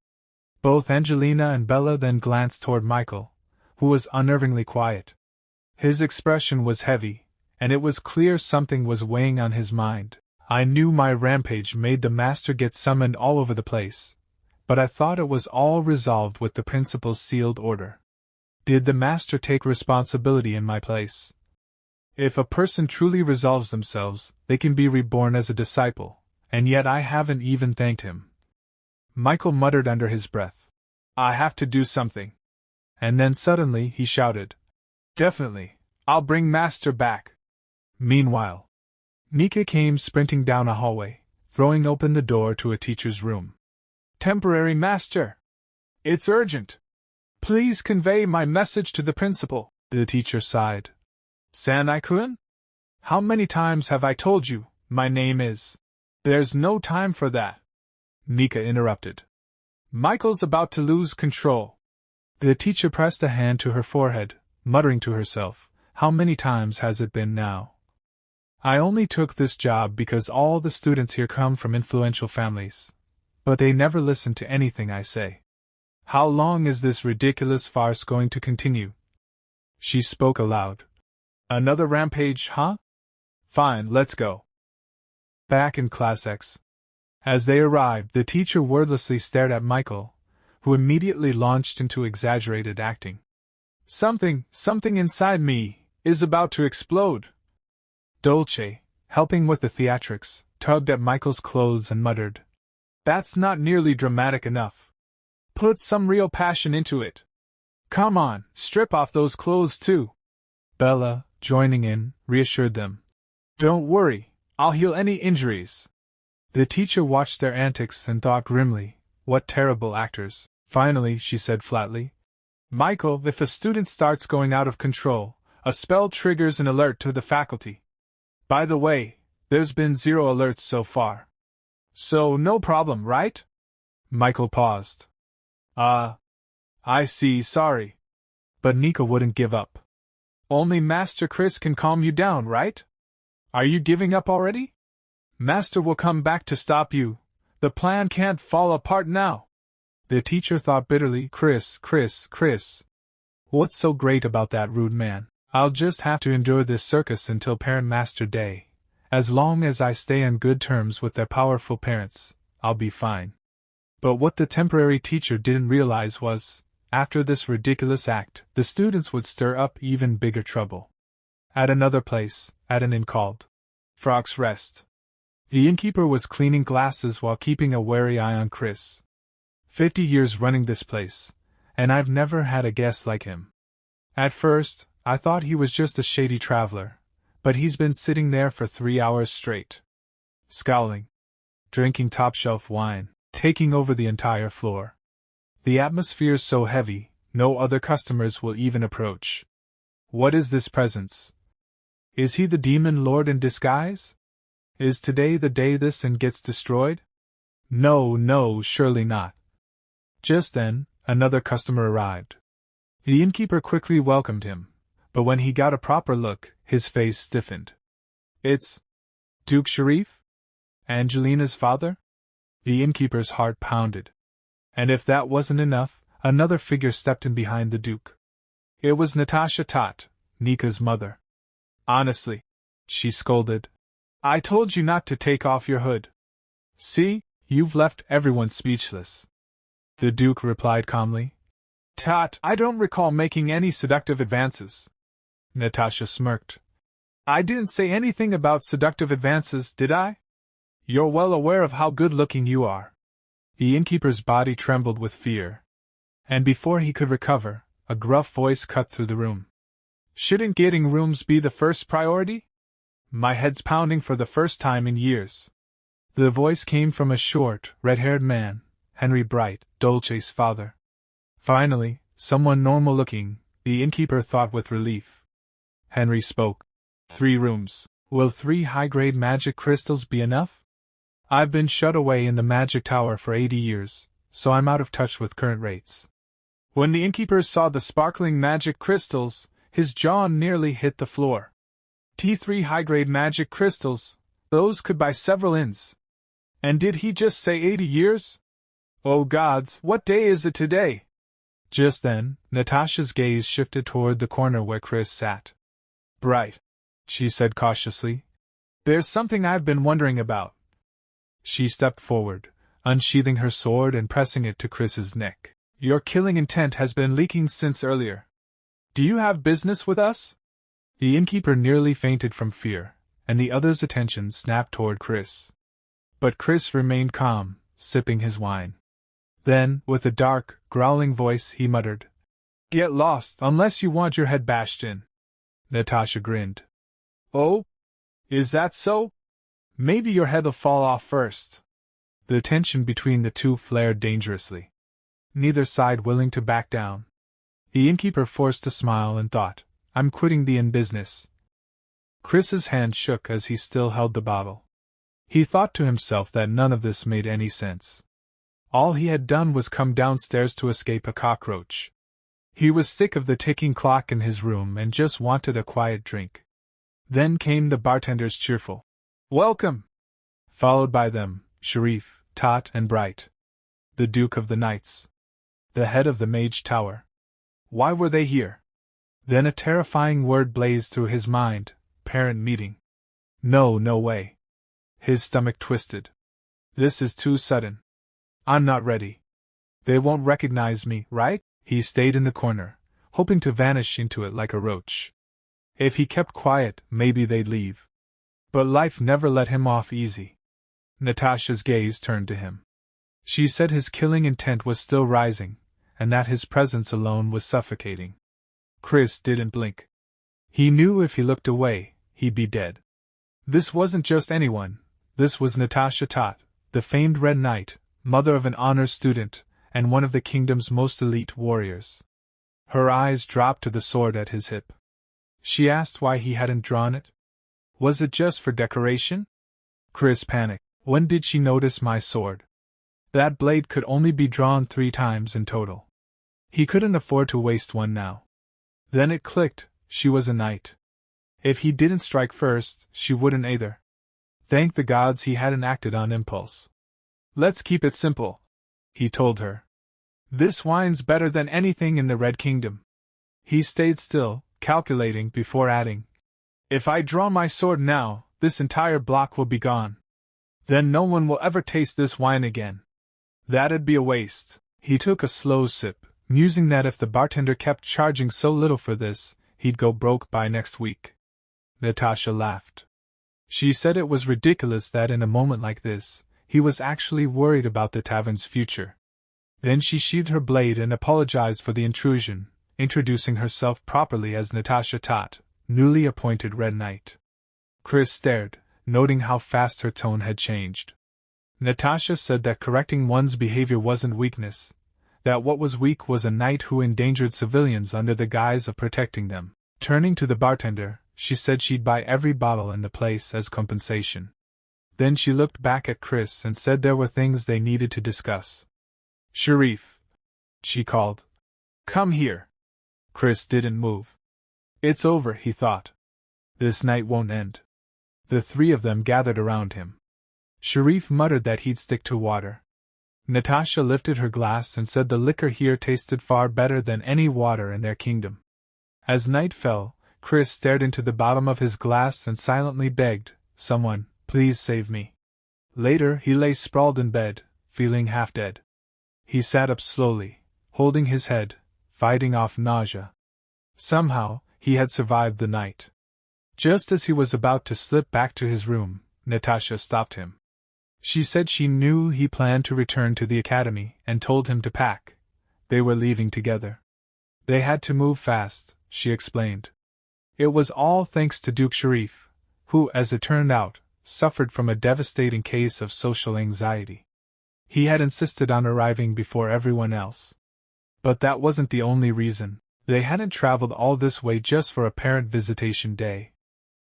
Both Angelina and Bella then glanced toward Michael, who was unnervingly quiet. His expression was heavy, and it was clear something was weighing on his mind. I knew my rampage made the master get summoned all over the place, but I thought it was all resolved with the principal's sealed order. Did the master take responsibility in my place? If a person truly resolves themselves, they can be reborn as a disciple, and yet I haven't even thanked him. Michael muttered under his breath. I have to do something. And then suddenly he shouted. Definitely, I'll bring Master back. Meanwhile, Nika came sprinting down a hallway, throwing open the door to a teacher's room. Temporary Master! It's urgent! Please convey my message to the principal, the teacher sighed. Sanai-kun? How many times have I told you, my name is... There's no time for that. Nika interrupted. Michael's about to lose control. The teacher pressed a hand to her forehead, muttering to herself, how many times has it been now? I only took this job because all the students here come from influential families. But they never listen to anything I say. How long is this ridiculous farce going to continue? She spoke aloud. Another rampage, huh? Fine, let's go. Back in Class X. As they arrived, the teacher wordlessly stared at Michael, who immediately launched into exaggerated acting. Something inside me is about to explode. Dolce, helping with the theatrics, tugged at Michael's clothes and muttered. That's not nearly dramatic enough. Put some real passion into it. Come on, strip off those clothes too. Bella, joining in, reassured them. Don't worry, I'll heal any injuries. The teacher watched their antics and thought grimly, what terrible actors. Finally, she said flatly. Michael, if a student starts going out of control, a spell triggers an alert to the faculty. By the way, there's been 0 alerts so far. So no problem, right? Michael paused. I see, sorry. But Nika wouldn't give up. Only Master Chris can calm you down, right? Are you giving up already? Master will come back to stop you. The plan can't fall apart now. The teacher thought bitterly, Chris. What's so great about that rude man? I'll just have to endure this circus until Parent-Master Day. As long as I stay on good terms with their powerful parents, I'll be fine. But what the temporary teacher didn't realize was, after this ridiculous act, the students would stir up even bigger trouble. At another place, at an inn called Frog's Rest, the innkeeper was cleaning glasses while keeping a wary eye on Chris. 50 years running this place, and I've never had a guest like him. At first, I thought he was just a shady traveler, but he's been sitting there for 3 hours straight, scowling, drinking top-shelf wine, taking over the entire floor. The atmosphere's so heavy, no other customers will even approach. What is this presence? Is he the demon lord in disguise? Is today the day this inn gets destroyed? No, surely not. Just then, another customer arrived. The innkeeper quickly welcomed him, but when he got a proper look, his face stiffened. It's Duke Sharif? Angelina's father? The innkeeper's heart pounded. And if that wasn't enough, another figure stepped in behind the Duke. It was Natasha Tot, Nika's mother. Honestly, she scolded. I told you not to take off your hood. See, you've left everyone speechless. The Duke replied calmly. Tot, I don't recall making any seductive advances. Natasha smirked. I didn't say anything about seductive advances, did I? You're well aware of how good-looking you are. The innkeeper's body trembled with fear. And before he could recover, a gruff voice cut through the room. Shouldn't getting rooms be the first priority? My head's pounding for the first time in years. The voice came from a short, red-haired man, Henry Bright, Dolce's father. Finally, someone normal-looking, the innkeeper thought with relief. Henry spoke. 3 rooms. Will 3 high-grade magic crystals be enough? I've been shut away in the magic tower for 80 years, so I'm out of touch with current rates. When the innkeeper saw the sparkling magic crystals, his jaw nearly hit the floor. T3 high-grade magic crystals, those could buy several inns. And did he just say 80 years? Oh gods, what day is it today? Just then, Natasha's gaze shifted toward the corner where Chris sat. Bright, she said cautiously. There's something I've been wondering about. She stepped forward, unsheathing her sword and pressing it to Chris's neck. Your killing intent has been leaking since earlier. Do you have business with us? The innkeeper nearly fainted from fear, and the other's attention snapped toward Chris. But Chris remained calm, sipping his wine. Then, with a dark, growling voice, he muttered, Get lost, unless you want your head bashed in. Natasha grinned. Oh? Is that so? Maybe your head'll fall off first. The tension between the two flared dangerously. Neither side willing to back down. The innkeeper forced a smile and thought, I'm quitting the inn business. Chris's hand shook as he still held the bottle. He thought to himself that none of this made any sense. All he had done was come downstairs to escape a cockroach. He was sick of the ticking clock in his room and just wanted a quiet drink. Then came the bartender's cheerful welcome, followed by them, Sharif, Tot, and Bright. The Duke of the Knights. The head of the Mage Tower. Why were they here? Then a terrifying word blazed through his mind, parent meeting. No way. His stomach twisted. This is too sudden. I'm not ready. They won't recognize me, right? He stayed in the corner, hoping to vanish into it like a roach. If he kept quiet, maybe they'd leave. But life never let him off easy. Natasha's gaze turned to him. She said his killing intent was still rising, and that his presence alone was suffocating. Chris didn't blink. He knew if he looked away, he'd be dead. This wasn't just anyone, this was Natasha Tot, the famed Red Knight, mother of an honors student, and one of the kingdom's most elite warriors. Her eyes dropped to the sword at his hip. She asked why he hadn't drawn it. Was it just for decoration? Chris panicked. When did she notice my sword? That blade could only be drawn 3 times in total. He couldn't afford to waste one now. Then it clicked, she was a knight. If he didn't strike first, she wouldn't either. Thank the gods he hadn't acted on impulse. Let's keep it simple, he told her. This wine's better than anything in the Red Kingdom. He stayed still, calculating before adding. If I draw my sword now, this entire block will be gone. Then no one will ever taste this wine again. That'd be a waste. He took a slow sip, musing that if the bartender kept charging so little for this, he'd go broke by next week. Natasha laughed. She said it was ridiculous that in a moment like this, he was actually worried about the tavern's future. Then she sheathed her blade and apologized for the intrusion, introducing herself properly as Natasha Tot, newly appointed Red Knight. Chris stared, noting how fast her tone had changed. Natasha said that correcting one's behavior wasn't weakness, that what was weak was a knight who endangered civilians under the guise of protecting them. Turning to the bartender, she said she'd buy every bottle in the place as compensation. Then she looked back at Chris and said there were things they needed to discuss. Sharif, she called. Come here. Chris didn't move. It's over, he thought. This night won't end. The 3 of them gathered around him. Sharif muttered that he'd stick to water. Natasha lifted her glass and said the liquor here tasted far better than any water in their kingdom. As night fell, Chris stared into the bottom of his glass and silently begged, Someone, please save me. Later, he lay sprawled in bed, feeling half dead. He sat up slowly, holding his head, fighting off nausea. Somehow, he had survived the night. Just as he was about to slip back to his room, Natasha stopped him. She said she knew he planned to return to the academy and told him to pack. They were leaving together. They had to move fast, she explained. It was all thanks to Duke Sharif, who, as it turned out, suffered from a devastating case of social anxiety. He had insisted on arriving before everyone else. But that wasn't the only reason. They hadn't traveled all this way just for a parent visitation day.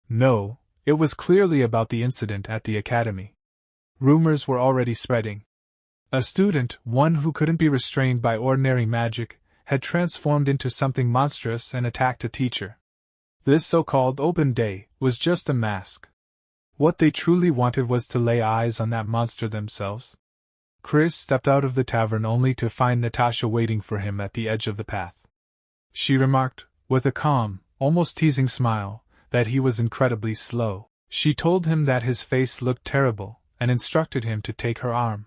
No, it was clearly about the incident at the academy. Rumors were already spreading. A student, one who couldn't be restrained by ordinary magic, had transformed into something monstrous and attacked a teacher. This so-called open day was just a mask. What they truly wanted was to lay eyes on that monster themselves. Chris stepped out of the tavern only to find Natasha waiting for him at the edge of the path. She remarked, with a calm, almost teasing smile, that he was incredibly slow. She told him that his face looked terrible, and instructed him to take her arm.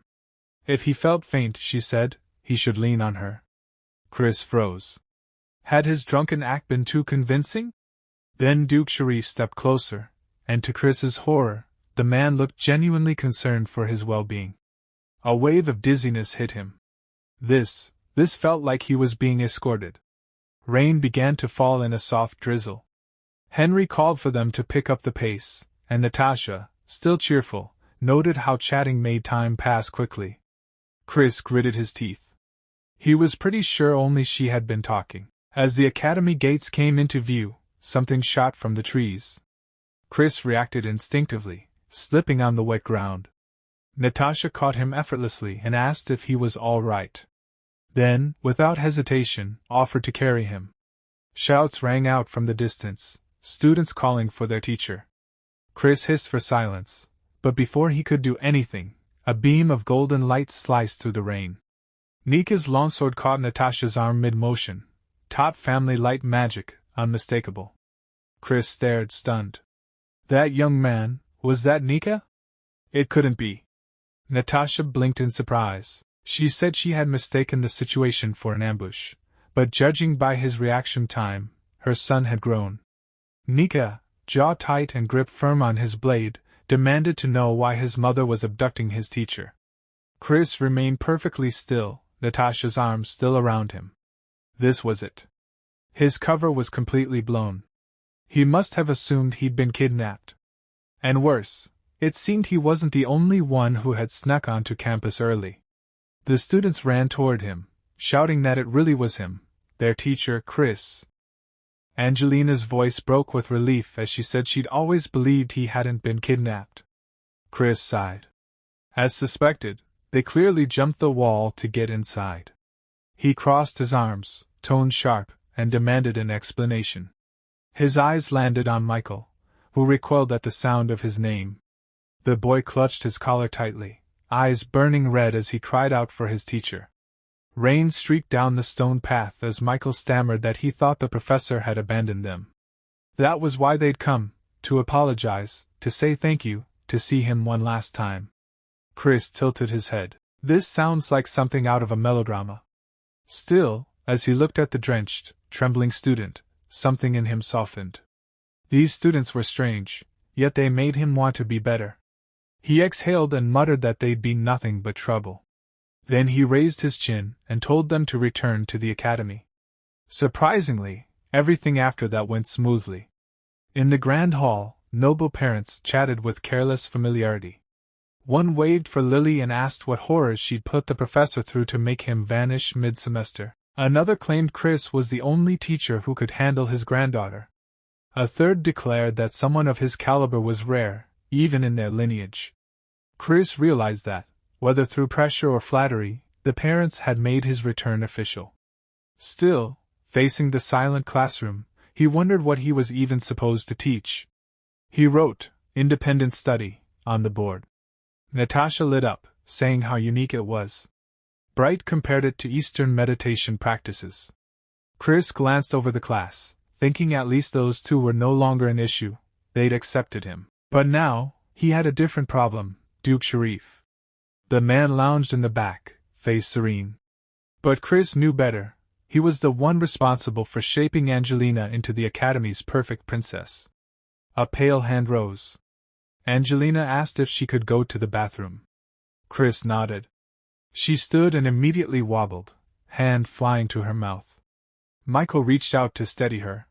If he felt faint, she said, he should lean on her. Chris froze. Had his drunken act been too convincing? Then Duke Sharif stepped closer, and to Chris's horror, the man looked genuinely concerned for his well-being. A wave of dizziness hit him. This felt like he was being escorted. Rain began to fall in a soft drizzle. Henry called for them to pick up the pace, and Natasha, still cheerful, noted how chatting made time pass quickly. Chris gritted his teeth. He was pretty sure only she had been talking. As the academy gates came into view, something shot from the trees. Chris reacted instinctively, slipping on the wet ground. Natasha caught him effortlessly and asked if he was all right. Then, without hesitation, offered to carry him. Shouts rang out from the distance, students calling for their teacher. Chris hissed for silence, but before he could do anything, a beam of golden light sliced through the rain. Nika's longsword caught Natasha's arm mid-motion. Top family light magic, unmistakable. Chris stared, stunned. That young man, was that Nika? It couldn't be. Natasha blinked in surprise. She said she had mistaken the situation for an ambush, but judging by his reaction time, her son had grown. Nika, jaw tight and grip firm on his blade, demanded to know why his mother was abducting his teacher. Chris remained perfectly still, Natasha's arms still around him. This was it. His cover was completely blown. He must have assumed he'd been kidnapped. And worse, it seemed he wasn't the only one who had snuck onto campus early. The students ran toward him, shouting that it really was him, their teacher, Chris. Angelina's voice broke with relief as she said she'd always believed he hadn't been kidnapped. Chris sighed. As suspected, they clearly jumped the wall to get inside. He crossed his arms, tone sharp, and demanded an explanation. His eyes landed on Michael, who recoiled at the sound of his name. The boy clutched his collar tightly, eyes burning red as he cried out for his teacher. Rain streaked down the stone path as Michael stammered that he thought the professor had abandoned them. That was why they'd come, to apologize, to say thank you, to see him one last time. Chris tilted his head. This sounds like something out of a melodrama. Still, as he looked at the drenched, trembling student, something in him softened. These students were strange, yet they made him want to be better. He exhaled and muttered that they'd be nothing but trouble. Then he raised his chin and told them to return to the academy. Surprisingly, everything after that went smoothly. In the grand hall, noble parents chatted with careless familiarity. One waved for Lily and asked what horrors she'd put the professor through to make him vanish mid-semester. Another claimed Chris was the only teacher who could handle his granddaughter. A third declared that someone of his caliber was rare, even in their lineage. Chris realized that, whether through pressure or flattery, the parents had made his return official. Still, facing the silent classroom, he wondered what he was even supposed to teach. He wrote, "Independent Study," on the board. Natasha lit up, saying how unique it was. Bright compared it to Eastern meditation practices. Chris glanced over the class, thinking at least those two were no longer an issue, they'd accepted him. But now, he had a different problem, Duke Sharif. The man lounged in the back, face serene. But Chris knew better. He was the one responsible for shaping Angelina into the Academy's perfect princess. A pale hand rose. Angelina asked if she could go to the bathroom. Chris nodded. She stood and immediately wobbled, hand flying to her mouth. Michael reached out to steady her.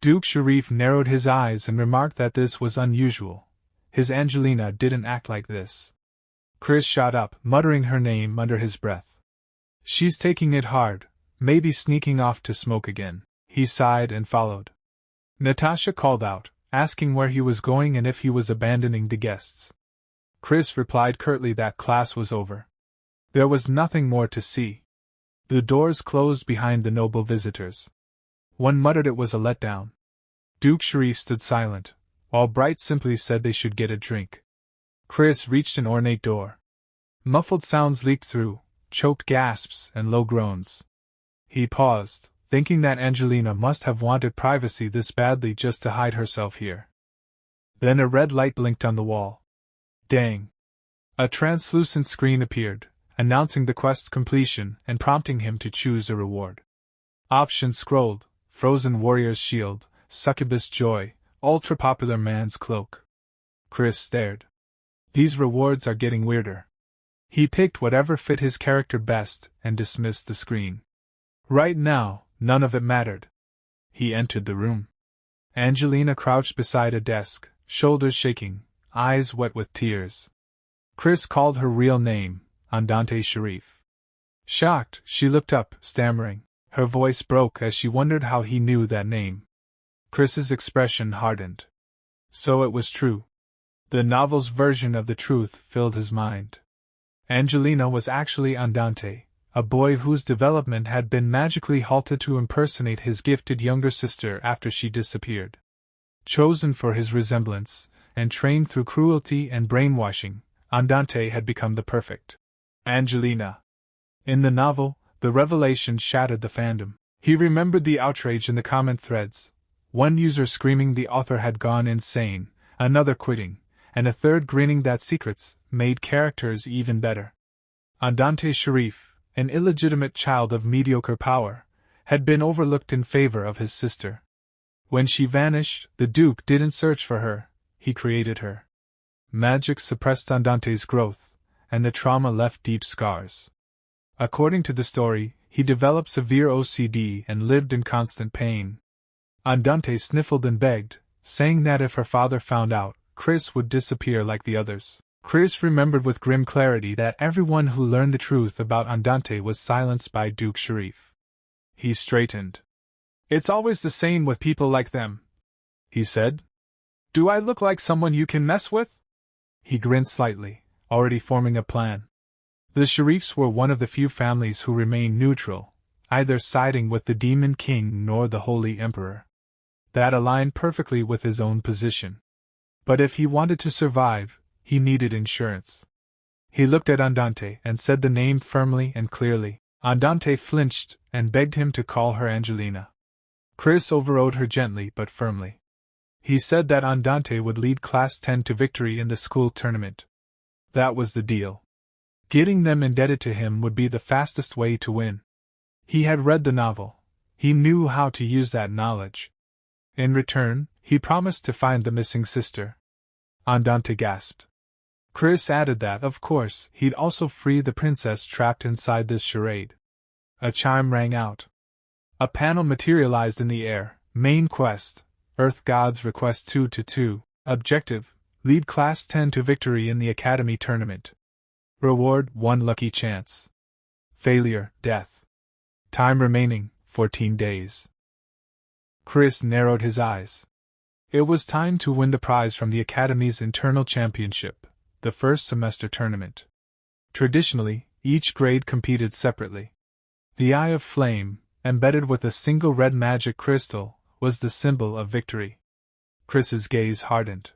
Duke Sharif narrowed his eyes and remarked that this was unusual. His Angelina didn't act like this. Chris shot up, muttering her name under his breath. She's taking it hard, maybe sneaking off to smoke again. He sighed and followed. Natasha called out, asking where he was going and if he was abandoning the guests. Chris replied curtly that class was over. There was nothing more to see. The doors closed behind the noble visitors. One muttered it was a letdown. Duke Sharif stood silent, while Bright simply said they should get a drink. Chris reached an ornate door. Muffled sounds leaked through, choked gasps and low groans. He paused, thinking that Angelina must have wanted privacy this badly just to hide herself here. Then a red light blinked on the wall. Dang! A translucent screen appeared, announcing the quest's completion and prompting him to choose a reward. Options scrolled: Frozen Warrior's Shield, Succubus Joy, Ultra Popular Man's Cloak. Chris stared. These rewards are getting weirder. He picked whatever fit his character best and dismissed the screen. Right now, none of it mattered. He entered the room. Angelina crouched beside a desk, shoulders shaking, eyes wet with tears. Chris called her real name, Andante Sharif. Shocked, she looked up, stammering. Her voice broke as she wondered how he knew that name. Chris's expression hardened. So it was true. The novel's version of the truth filled his mind. Angelina was actually Andante, a boy whose development had been magically halted to impersonate his gifted younger sister after she disappeared. Chosen for his resemblance, and trained through cruelty and brainwashing, Andante had become the perfect Angelina. In the novel, the revelation shattered the fandom. He remembered the outrage in the comment threads, one user screaming the author had gone insane, another quitting, and a third grinning that secrets made characters even better. Andante Sharif, an illegitimate child of mediocre power, had been overlooked in favor of his sister. When she vanished, the Duke didn't search for her, he created her. Magic suppressed Andante's growth, and the trauma left deep scars. According to the story, he developed severe OCD and lived in constant pain. Andante sniffled and begged, saying that if her father found out, Chris would disappear like the others. Chris remembered with grim clarity that everyone who learned the truth about Andante was silenced by Duke Sharif. He straightened. It's always the same with people like them, he said. Do I look like someone you can mess with? He grinned slightly, already forming a plan. The Sharifs were one of the few families who remained neutral, either siding with the Demon King nor the Holy Emperor. That aligned perfectly with his own position. But if he wanted to survive, he needed insurance. He looked at Andante and said the name firmly and clearly. Andante flinched and begged him to call her Angelina. Chris overrode her gently but firmly. He said that Andante would lead Class 10 to victory in the school tournament. That was the deal. Getting them indebted to him would be the fastest way to win. He had read the novel. He knew how to use that knowledge. In return, he promised to find the missing sister. Andante gasped. Chris added that, of course, he'd also free the princess trapped inside this charade. A chime rang out. A panel materialized in the air. Main quest: Earth Gods Request 2-2. Objective: lead Class 10 to victory in the Academy Tournament. Reward: 1 lucky chance. Failure: death. Time remaining: 14 days. Chris narrowed his eyes. It was time to win the prize from the Academy's internal championship, the first semester tournament. Traditionally, each grade competed separately. The Eye of Flame, embedded with a single red magic crystal, was the symbol of victory. Chris's gaze hardened.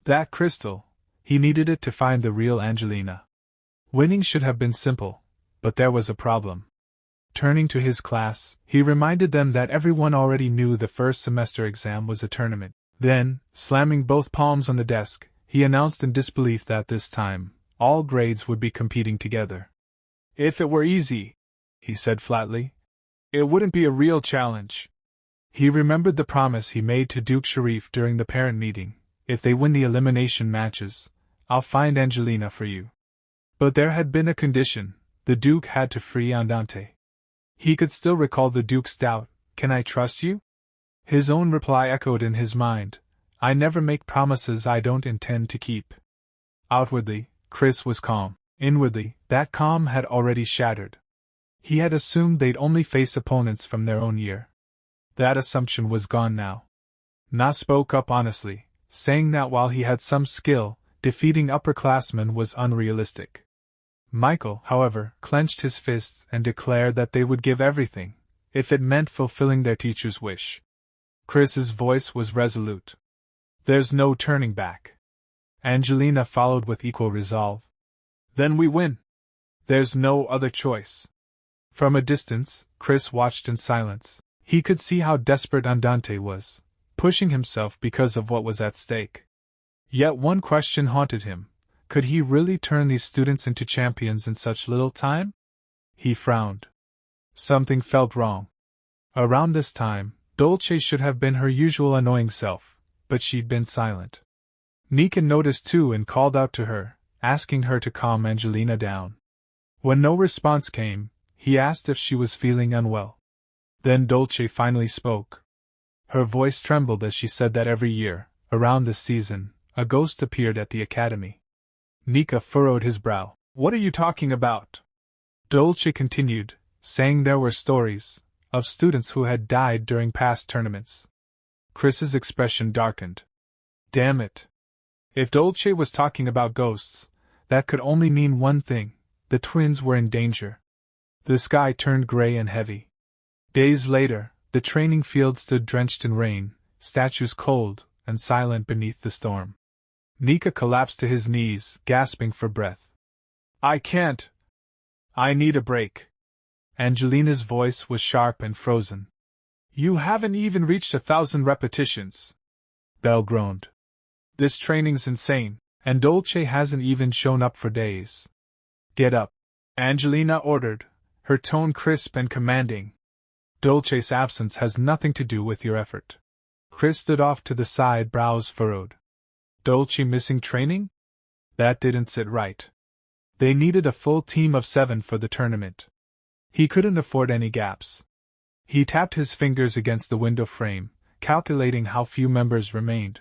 That crystal, he needed it to find the real Angelina. Winning should have been simple, but there was a problem. Turning to his class, he reminded them that everyone already knew the first semester exam was a tournament. Then, slamming both palms on the desk, he announced in disbelief that this time, all grades would be competing together. If it were easy, he said flatly, it wouldn't be a real challenge. He remembered the promise he made to Duke Sharif during the parent meeting: if they win the elimination matches, I'll find Angelina for you. But there had been a condition: the Duke had to free Andante. He could still recall the Duke's doubt: "Can I trust you?" His own reply echoed in his mind: "I never make promises I don't intend to keep." Outwardly, Chris was calm. Inwardly, that calm had already shattered. He had assumed they'd only face opponents from their own year. That assumption was gone now. Na spoke up honestly, saying that while he had some skill, defeating upperclassmen was unrealistic. Michael, however, clenched his fists and declared that they would give everything, if it meant fulfilling their teacher's wish. Chris's voice was resolute. "There's no turning back." Angelina followed with equal resolve. "Then we win. There's no other choice." From a distance, Chris watched in silence. He could see how desperate Andante was, pushing himself because of what was at stake. Yet one question haunted him: could he really turn these students into champions in such little time? He frowned. Something felt wrong. Around this time, Dolce should have been her usual annoying self, but she'd been silent. Nika noticed too and called out to her, asking her to calm Angelina down. When no response came, he asked if she was feeling unwell. Then Dolce finally spoke. Her voice trembled as she said that every year, around this season, a ghost appeared at the academy. Nika furrowed his brow. "What are you talking about?" Dolce continued, saying there were stories of students who had died during past tournaments. Chris's expression darkened. Damn it. If Dolce was talking about ghosts, that could only mean one thing: the twins were in danger. The sky turned gray and heavy. Days later, the training field stood drenched in rain, statues cold and silent beneath the storm. Nika collapsed to his knees, gasping for breath. "I can't. I need a break." Angelina's voice was sharp and frozen. "You haven't even reached 1,000 repetitions." Belle groaned. "This training's insane, and Dolce hasn't even shown up for days." "Get up," Angelina ordered, her tone crisp and commanding. "Dolce's absence has nothing to do with your effort." Chris stood off to the side, brows furrowed. Dolce missing training? That didn't sit right. They needed a full team of 7 for the tournament. He couldn't afford any gaps. He tapped his fingers against the window frame, calculating how few members remained.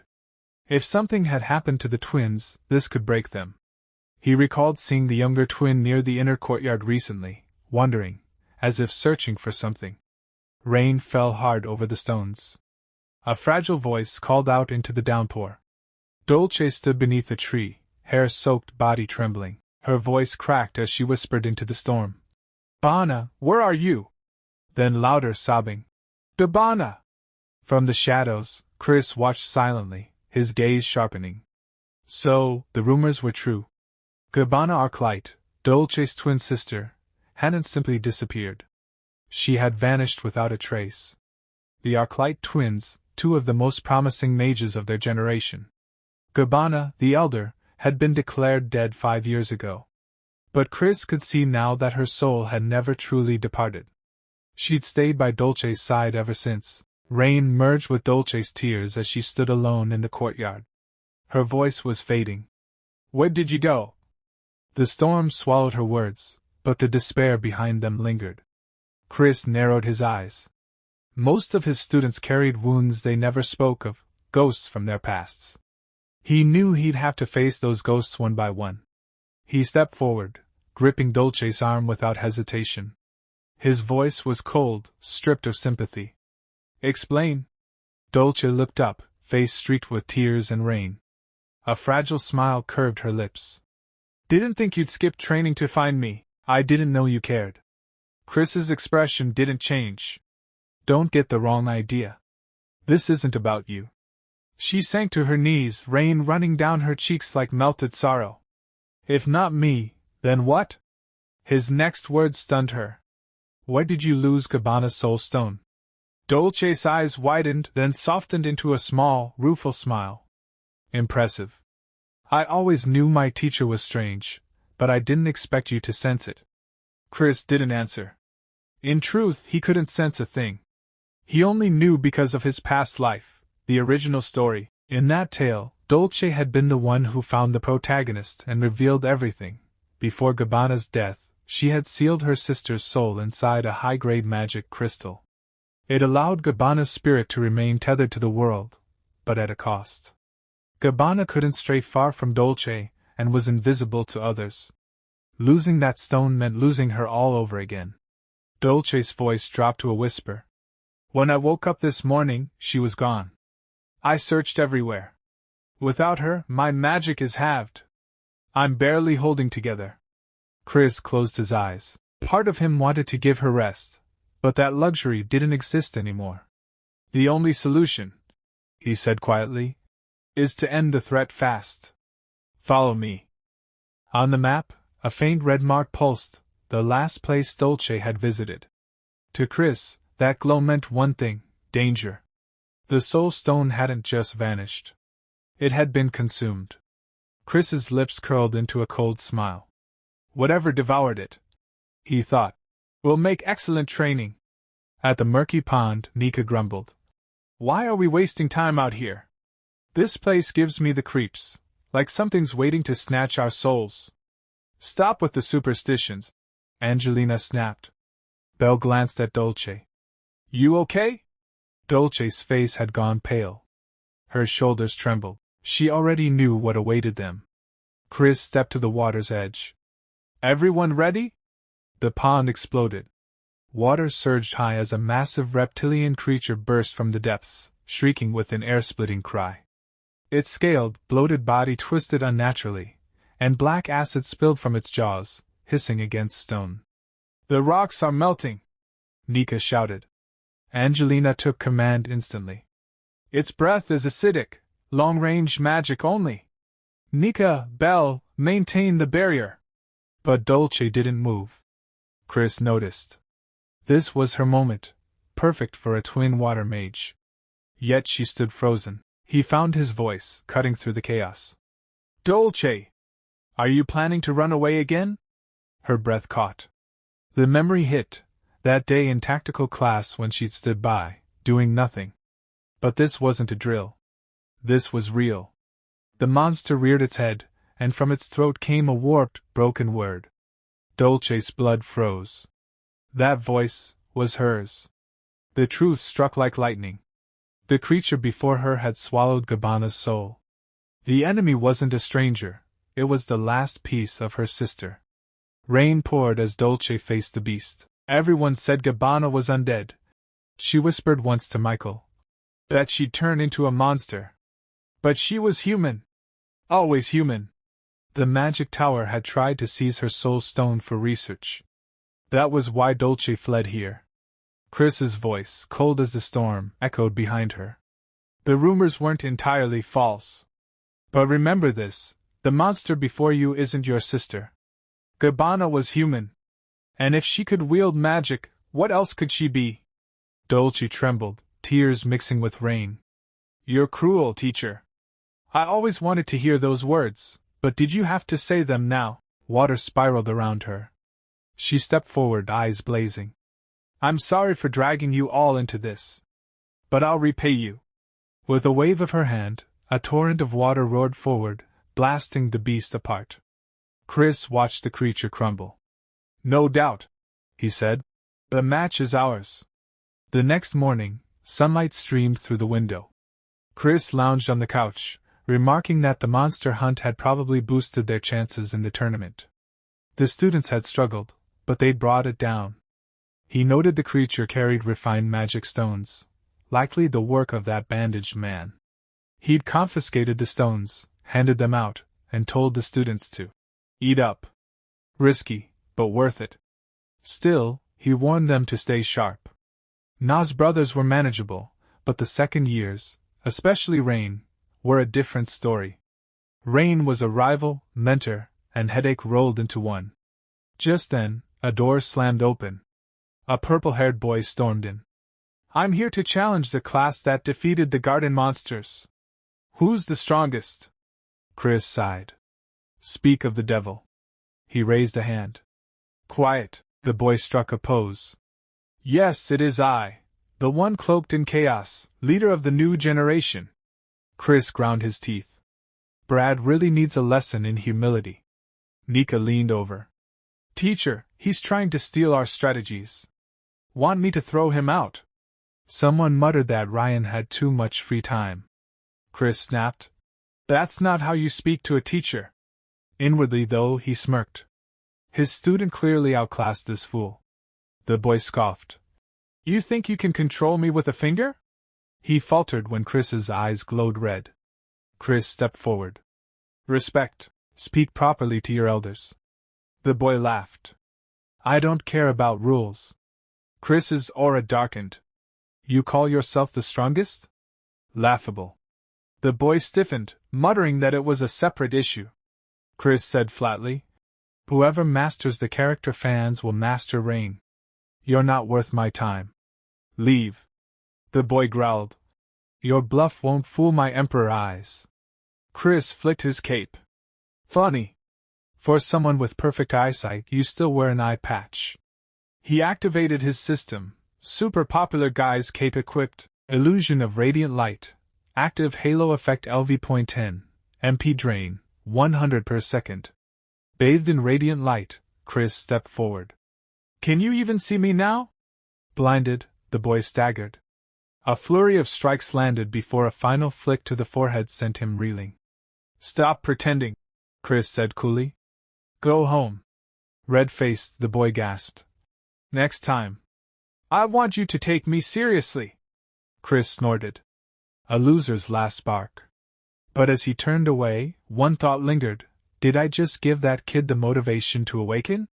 If something had happened to the twins, this could break them. He recalled seeing the younger twin near the inner courtyard recently, wondering, as if searching for something. Rain fell hard over the stones. A fragile voice called out into the downpour. Dolce stood beneath a tree, hair-soaked, body trembling. Her voice cracked as she whispered into the storm. "Bana, where are you?" Then louder, sobbing. "Bana!" From the shadows, Chris watched silently, his gaze sharpening. So, the rumors were true. Gabbana Arclight, Dolce's twin sister, hadn't simply disappeared. She had vanished without a trace. The Arclight twins, 2 of the most promising mages of their generation. Gabbana, the elder, had been declared dead 5 years ago. But Chris could see now that her soul had never truly departed. She'd stayed by Dolce's side ever since. Rain merged with Dolce's tears as she stood alone in the courtyard. Her voice was fading. "Where did you go?" The storm swallowed her words, but the despair behind them lingered. Chris narrowed his eyes. Most of his students carried wounds they never spoke of, ghosts from their pasts. He knew he'd have to face those ghosts one by one. He stepped forward, gripping Dolce's arm without hesitation. His voice was cold, stripped of sympathy. "Explain." Dolce looked up, face streaked with tears and rain. A fragile smile curved her lips. "Didn't think you'd skip training to find me. I didn't know you cared." Chris's expression didn't change. "Don't get the wrong idea. This isn't about you." She sank to her knees, rain running down her cheeks like melted sorrow. "If not me, then what?" His next words stunned her. "Where did you lose Gabbana's soul stone?" Dolce's eyes widened, then softened into a small, rueful smile. "Impressive. I always knew my teacher was strange, but I didn't expect you to sense it." Chris didn't answer. In truth, he couldn't sense a thing. He only knew because of his past life, the original story. In that tale, Dolce had been the one who found the protagonist and revealed everything. Before Gabbana's death, she had sealed her sister's soul inside a high-grade magic crystal. It allowed Gabbana's spirit to remain tethered to the world, but at a cost. Gabbana couldn't stray far from Dolce, and was invisible to others. Losing that stone meant losing her all over again. Dolce's voice dropped to a whisper. When I woke up this morning, she was gone. I searched everywhere. Without her, my magic is halved. I'm barely holding together. Chris closed his eyes. Part of him wanted to give her rest, but that luxury didn't exist anymore. The only solution, he said quietly, is to end the threat fast. Follow me. On the map, a faint red mark pulsed, the last place Dolce had visited. To Chris, that glow meant one thing: danger. The soul stone hadn't just vanished. It had been consumed. Chris's lips curled into a cold smile. Whatever devoured it, he thought, will make excellent training. At the murky pond, Nika grumbled. Why are we wasting time out here? This place gives me the creeps, like something's waiting to snatch our souls. Stop with the superstitions, Angelina snapped. Belle glanced at Dolce. You okay? Dolce's face had gone pale. Her shoulders trembled. She already knew what awaited them. Chris stepped to the water's edge. Everyone ready? The pond exploded. Water surged high as a massive reptilian creature burst from the depths, shrieking with an air-splitting cry. Its scaled, bloated body twisted unnaturally, and black acid spilled from its jaws, hissing against stone. The rocks are melting, Nika shouted. Angelina took command instantly. Its breath is acidic, long-range magic only. Nika, Belle, maintain the barrier. But Dolce didn't move. Chris noticed. This was her moment, perfect for a twin water mage. Yet she stood frozen. He found his voice, cutting through the chaos. Dolce! Are you planning to run away again? Her breath caught. The memory hit, that day in tactical class when she'd stood by, doing nothing. But this wasn't a drill. This was real. The monster reared its head, and from its throat came a warped, broken word. Dolce's blood froze. That voice was hers. The truth struck like lightning. The creature before her had swallowed Gabbana's soul. The enemy wasn't a stranger, it was the last piece of her sister. Rain poured as Dolce faced the beast. Everyone said Gabbana was undead. She whispered once to Michael. That she'd turn into a monster. But she was human. Always human. The magic tower had tried to seize her soul stone for research. That was why Dolce fled here. Chris's voice, cold as the storm, echoed behind her. The rumors weren't entirely false. But remember this, the monster before you isn't your sister. Gabbana was human. And if she could wield magic, what else could she be? Dolce trembled, tears mixing with rain. You're cruel, teacher. I always wanted to hear those words, but did you have to say them now? Water spiraled around her. She stepped forward, eyes blazing. I'm sorry for dragging you all into this. But I'll repay you. With a wave of her hand, a torrent of water roared forward, blasting the beast apart. Chris watched the creature crumble. No doubt, he said. The match is ours. The next morning, sunlight streamed through the window. Chris lounged on the couch, remarking that the monster hunt had probably boosted their chances in the tournament. The students had struggled, but they'd brought it down. He noted the creature carried refined magic stones, likely the work of that bandaged man. He'd confiscated the stones, handed them out, and told the students to eat up. Risky, but worth it. Still, he warned them to stay sharp. Na's brothers were manageable, but the second years, especially Rain, were a different story. Rain was a rival, mentor, and headache rolled into one. Just then, a door slammed open. A purple-haired boy stormed in. I'm here to challenge the class that defeated the garden monsters. Who's the strongest? Chris sighed. Speak of the devil. He raised a hand. Quiet, the boy struck a pose. Yes, it is I, The one cloaked in chaos, leader of the new generation. Chris ground his teeth. Brad really needs a lesson in humility. Nika leaned over. Teacher, he's trying to steal our strategies. Want me to throw him out? Someone muttered that Ryan had too much free time. Chris snapped. That's not how you speak to a teacher. Inwardly, though, he smirked. His student clearly outclassed this fool. The boy scoffed. You think you can control me with a finger? He faltered when Chris's eyes glowed red. Chris stepped forward. Respect. Speak properly to your elders. The boy laughed. I don't care about rules. Chris's aura darkened. You call yourself the strongest? Laughable. The boy stiffened, muttering that it was a separate issue. Chris said flatly, Whoever masters the character fans will master Rain. You're not worth my time. Leave. The boy growled. Your bluff won't fool my emperor eyes. Chris flicked his cape. Funny. For someone with perfect eyesight, you still wear an eye patch. He activated his system, super popular guy's cape equipped, illusion of radiant light, active halo effect LV.10, MP drain, 100 per second. Bathed in radiant light, Chris stepped forward. Can you even see me now? Blinded, the boy staggered. A flurry of strikes landed before a final flick to the forehead sent him reeling. Stop pretending, Chris said coolly. Go home. Red-faced, the boy gasped. Next time. I want you to take me seriously. Chris snorted. A loser's last spark. But as he turned away, one thought lingered. Did I just give that kid the motivation to awaken?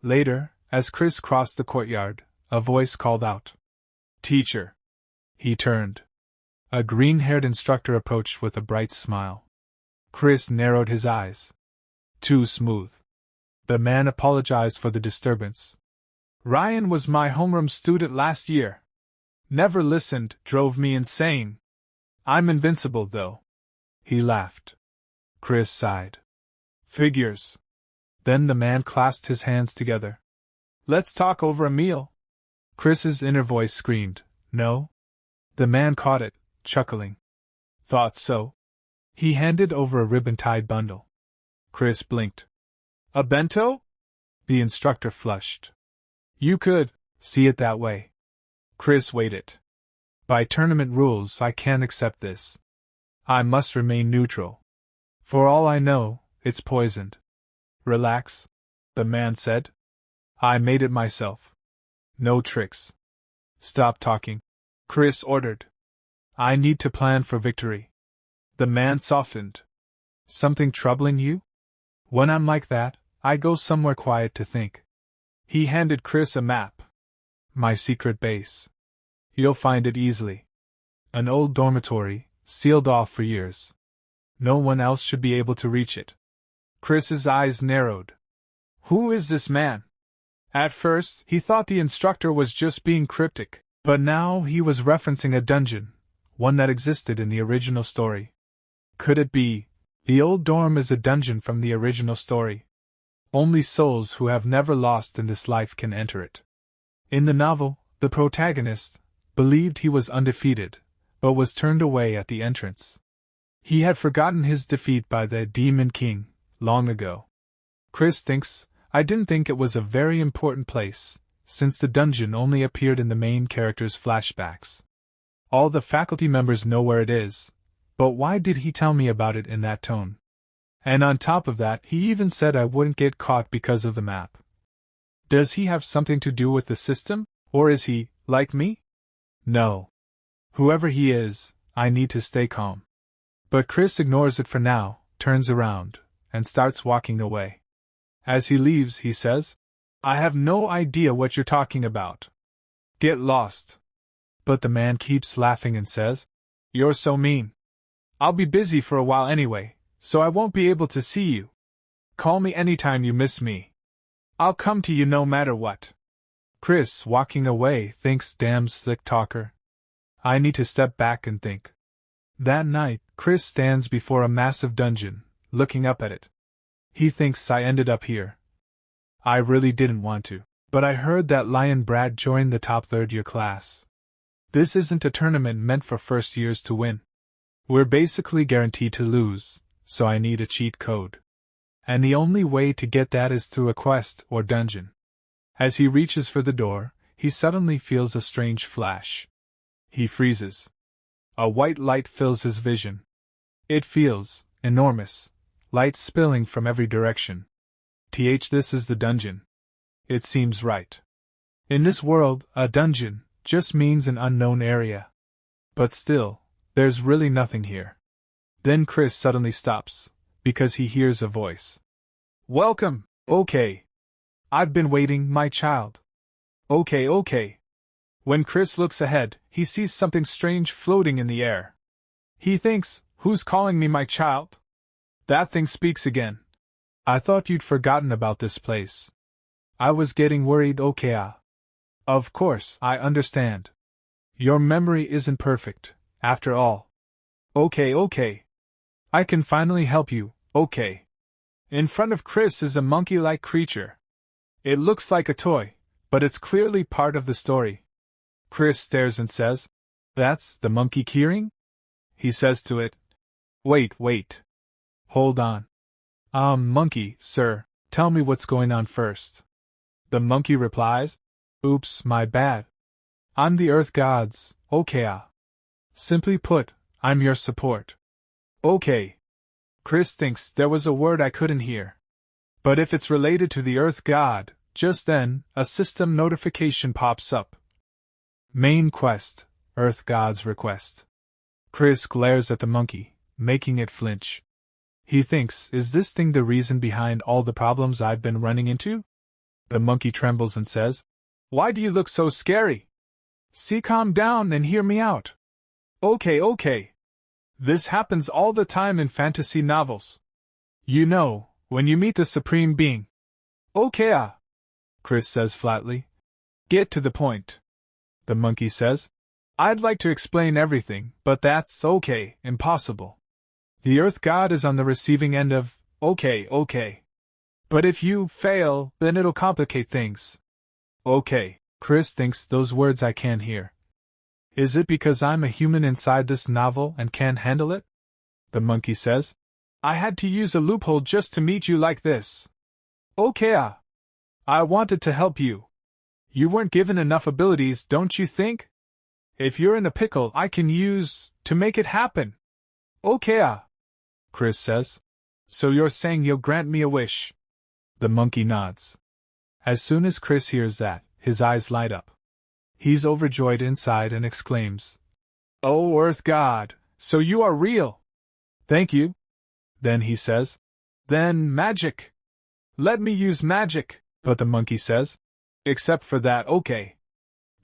Later, as Chris crossed the courtyard, a voice called out. Teacher. He turned. A green-haired instructor approached with a bright smile. Chris narrowed his eyes. Too smooth. The man apologized for the disturbance. Ryan was my homeroom student last year. Never listened, drove me insane. I'm invincible, though. He laughed. Chris sighed. Figures. Then the man clasped his hands together. Let's talk over a meal. Chris's inner voice screamed, No? The man caught it, chuckling. Thought so. He handed over a ribbon-tied bundle. Chris blinked. A bento? The instructor flushed. You could see it that way. Chris weighed it. By tournament rules, I can't accept this. I must remain neutral. For all I know, it's poisoned. Relax, the man said. I made it myself. No tricks. Stop talking, Chris ordered. I need to plan for victory. The man softened. Something troubling you? When I'm like that, I go somewhere quiet to think. He handed Chris a map. My secret base. You'll find it easily. An old dormitory, sealed off for years. No one else should be able to reach it. Chris's eyes narrowed. Who is this man? At first, he thought the instructor was just being cryptic, but now he was referencing a dungeon, one that existed in the original story. Could it be, the old dorm is a dungeon from the original story? Only souls who have never lost in this life can enter it. In the novel, the protagonist believed he was undefeated, but was turned away at the entrance. He had forgotten his defeat by the Demon King long ago. Chris thinks, I didn't think it was a very important place, since the dungeon only appeared in the main character's flashbacks. All the faculty members know where it is, but why did he tell me about it in that tone? And on top of that, he even said I wouldn't get caught because of the map. Does he have something to do with the system, or is he, like me? No. Whoever he is, I need to stay calm. But Chris ignores it for now, turns around, and starts walking away. As he leaves, he says, I have no idea what you're talking about. Get lost. But the man keeps laughing and says, You're so mean. I'll be busy for a while anyway, so I won't be able to see you. Call me anytime you miss me. I'll come to you no matter what. Chris, walking away, thinks, damn slick talker. I need to step back and think. That night, Chris stands before a massive dungeon, looking up at it. He thinks I ended up here. I really didn't want to, but I heard that Lion Brad joined the top third-year class. This isn't a tournament meant for first years to win. We're basically guaranteed to lose, so I need a cheat code. And the only way to get that is through a quest or dungeon. As he reaches for the door, he suddenly feels a strange flash. He freezes. A white light fills his vision. It feels enormous, light spilling from every direction. This is the dungeon. It seems right. In this world, a dungeon just means an unknown area. But still, there's really nothing here. Then Chris suddenly stops, because he hears a voice. Welcome, okay. I've been waiting, my child. Okay. When Chris looks ahead, he sees something strange floating in the air. He thinks, who's calling me my child? That thing speaks again. I thought you'd forgotten about this place. I was getting worried, okay. Of course, I understand. Your memory isn't perfect, after all. Okay. I can finally help you, okay. In front of Chris is a monkey-like creature. It looks like a toy, but it's clearly part of the story. Chris stares and says, That's the monkey keyring? He says to it, Wait. Hold on. Monkey, sir, tell me what's going on first. The monkey replies, Oops, my bad. I'm the Earth Gods, okay. Simply put, I'm your support. Okay. Chris thinks there was a word I couldn't hear. But if it's related to the Earth God, just then, a system notification pops up. Main quest, Earth God's request. Chris glares at the monkey, making it flinch. He thinks, is this thing the reason behind all the problems I've been running into? The monkey trembles and says, Why do you look so scary? See, calm down and hear me out. Okay. This happens all the time in fantasy novels. You know, when you meet the Supreme Being. Okay. Chris says flatly. Get to the point. The monkey says, I'd like to explain everything, but that's impossible. The Earth God is on the receiving end of, okay. But if you fail, then it'll complicate things. Okay, Chris thinks those words I can't hear. Is it because I'm a human inside this novel and can't handle it? The monkey says, I had to use a loophole just to meet you like this. Okay. I wanted to help you. You weren't given enough abilities, don't you think? If you're in a pickle, I can use to make it happen. Okay. Chris says. So you're saying you'll grant me a wish? The monkey nods. As soon as Chris hears that, his eyes light up. He's overjoyed inside and exclaims, Oh, Earth God, so you are real. Thank you. Then he says, Then magic. Let me use magic, but the monkey says, Except for that, okay.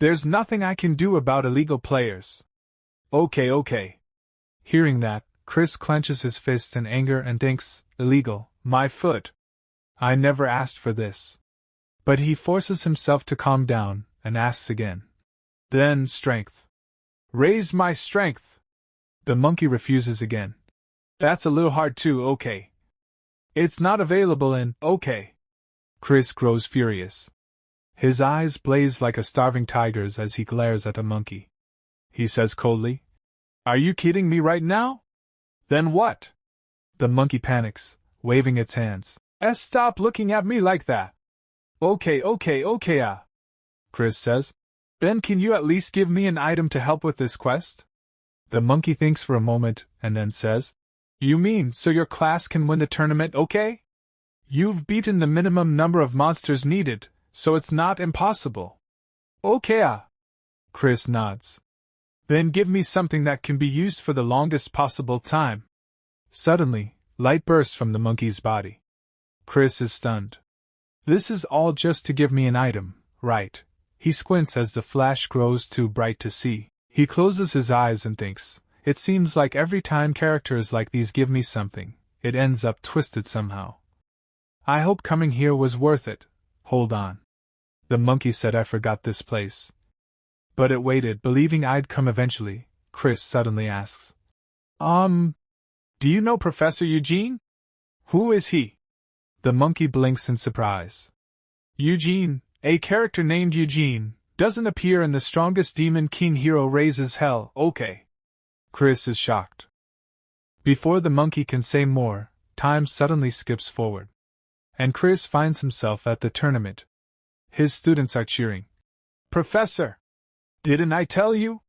There's nothing I can do about illegal players. Okay. Hearing that, Chris clenches his fists in anger and thinks, Illegal, my foot. I never asked for this. But he forces himself to calm down and asks again. Then strength. Raise my strength. The monkey refuses again. That's a little hard too, okay. It's not available in, okay. Chris grows furious. His eyes blaze like a starving tiger's as he glares at the monkey. He says coldly, Are you kidding me right now? Then what? The monkey panics, waving its hands. Stop looking at me like that. Okay. Chris says. Then can you at least give me an item to help with this quest? The monkey thinks for a moment, and then says, You mean so your class can win the tournament, okay? You've beaten the minimum number of monsters needed, so it's not impossible. Okay. Chris nods. Then give me something that can be used for the longest possible time. Suddenly, light bursts from the monkey's body. Chris is stunned. This is all just to give me an item, right? He squints as the flash grows too bright to see. He closes his eyes and thinks, It seems like every time characters like these give me something, it ends up twisted somehow. I hope coming here was worth it. Hold on. The monkey said I forgot this place. But it waited, believing I'd come eventually. Chris suddenly asks, Do you know Professor Eugene? Who is he? The monkey blinks in surprise. Eugene, a character named Eugene, doesn't appear and the strongest demon king hero raises hell, okay. Chris is shocked. Before the monkey can say more, time suddenly skips forward. And Chris finds himself at the tournament. His students are cheering. Professor! Didn't I tell you?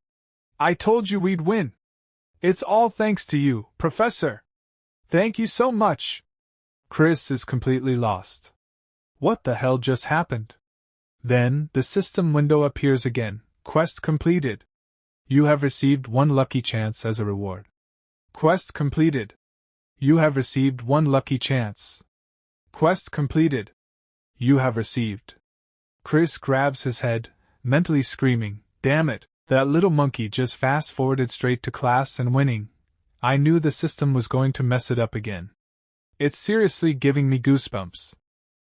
I told you we'd win. It's all thanks to you, Professor. Thank you so much. Chris is completely lost. What the hell just happened? Then, the system window appears again. Quest completed. You have received 1 lucky chance as a reward. Quest completed. You have received 1 lucky chance. Quest completed. You have received. Chris grabs his head, mentally screaming, damn it, that little monkey just fast-forwarded straight to class and winning. I knew the system was going to mess it up again. It's seriously giving me goosebumps.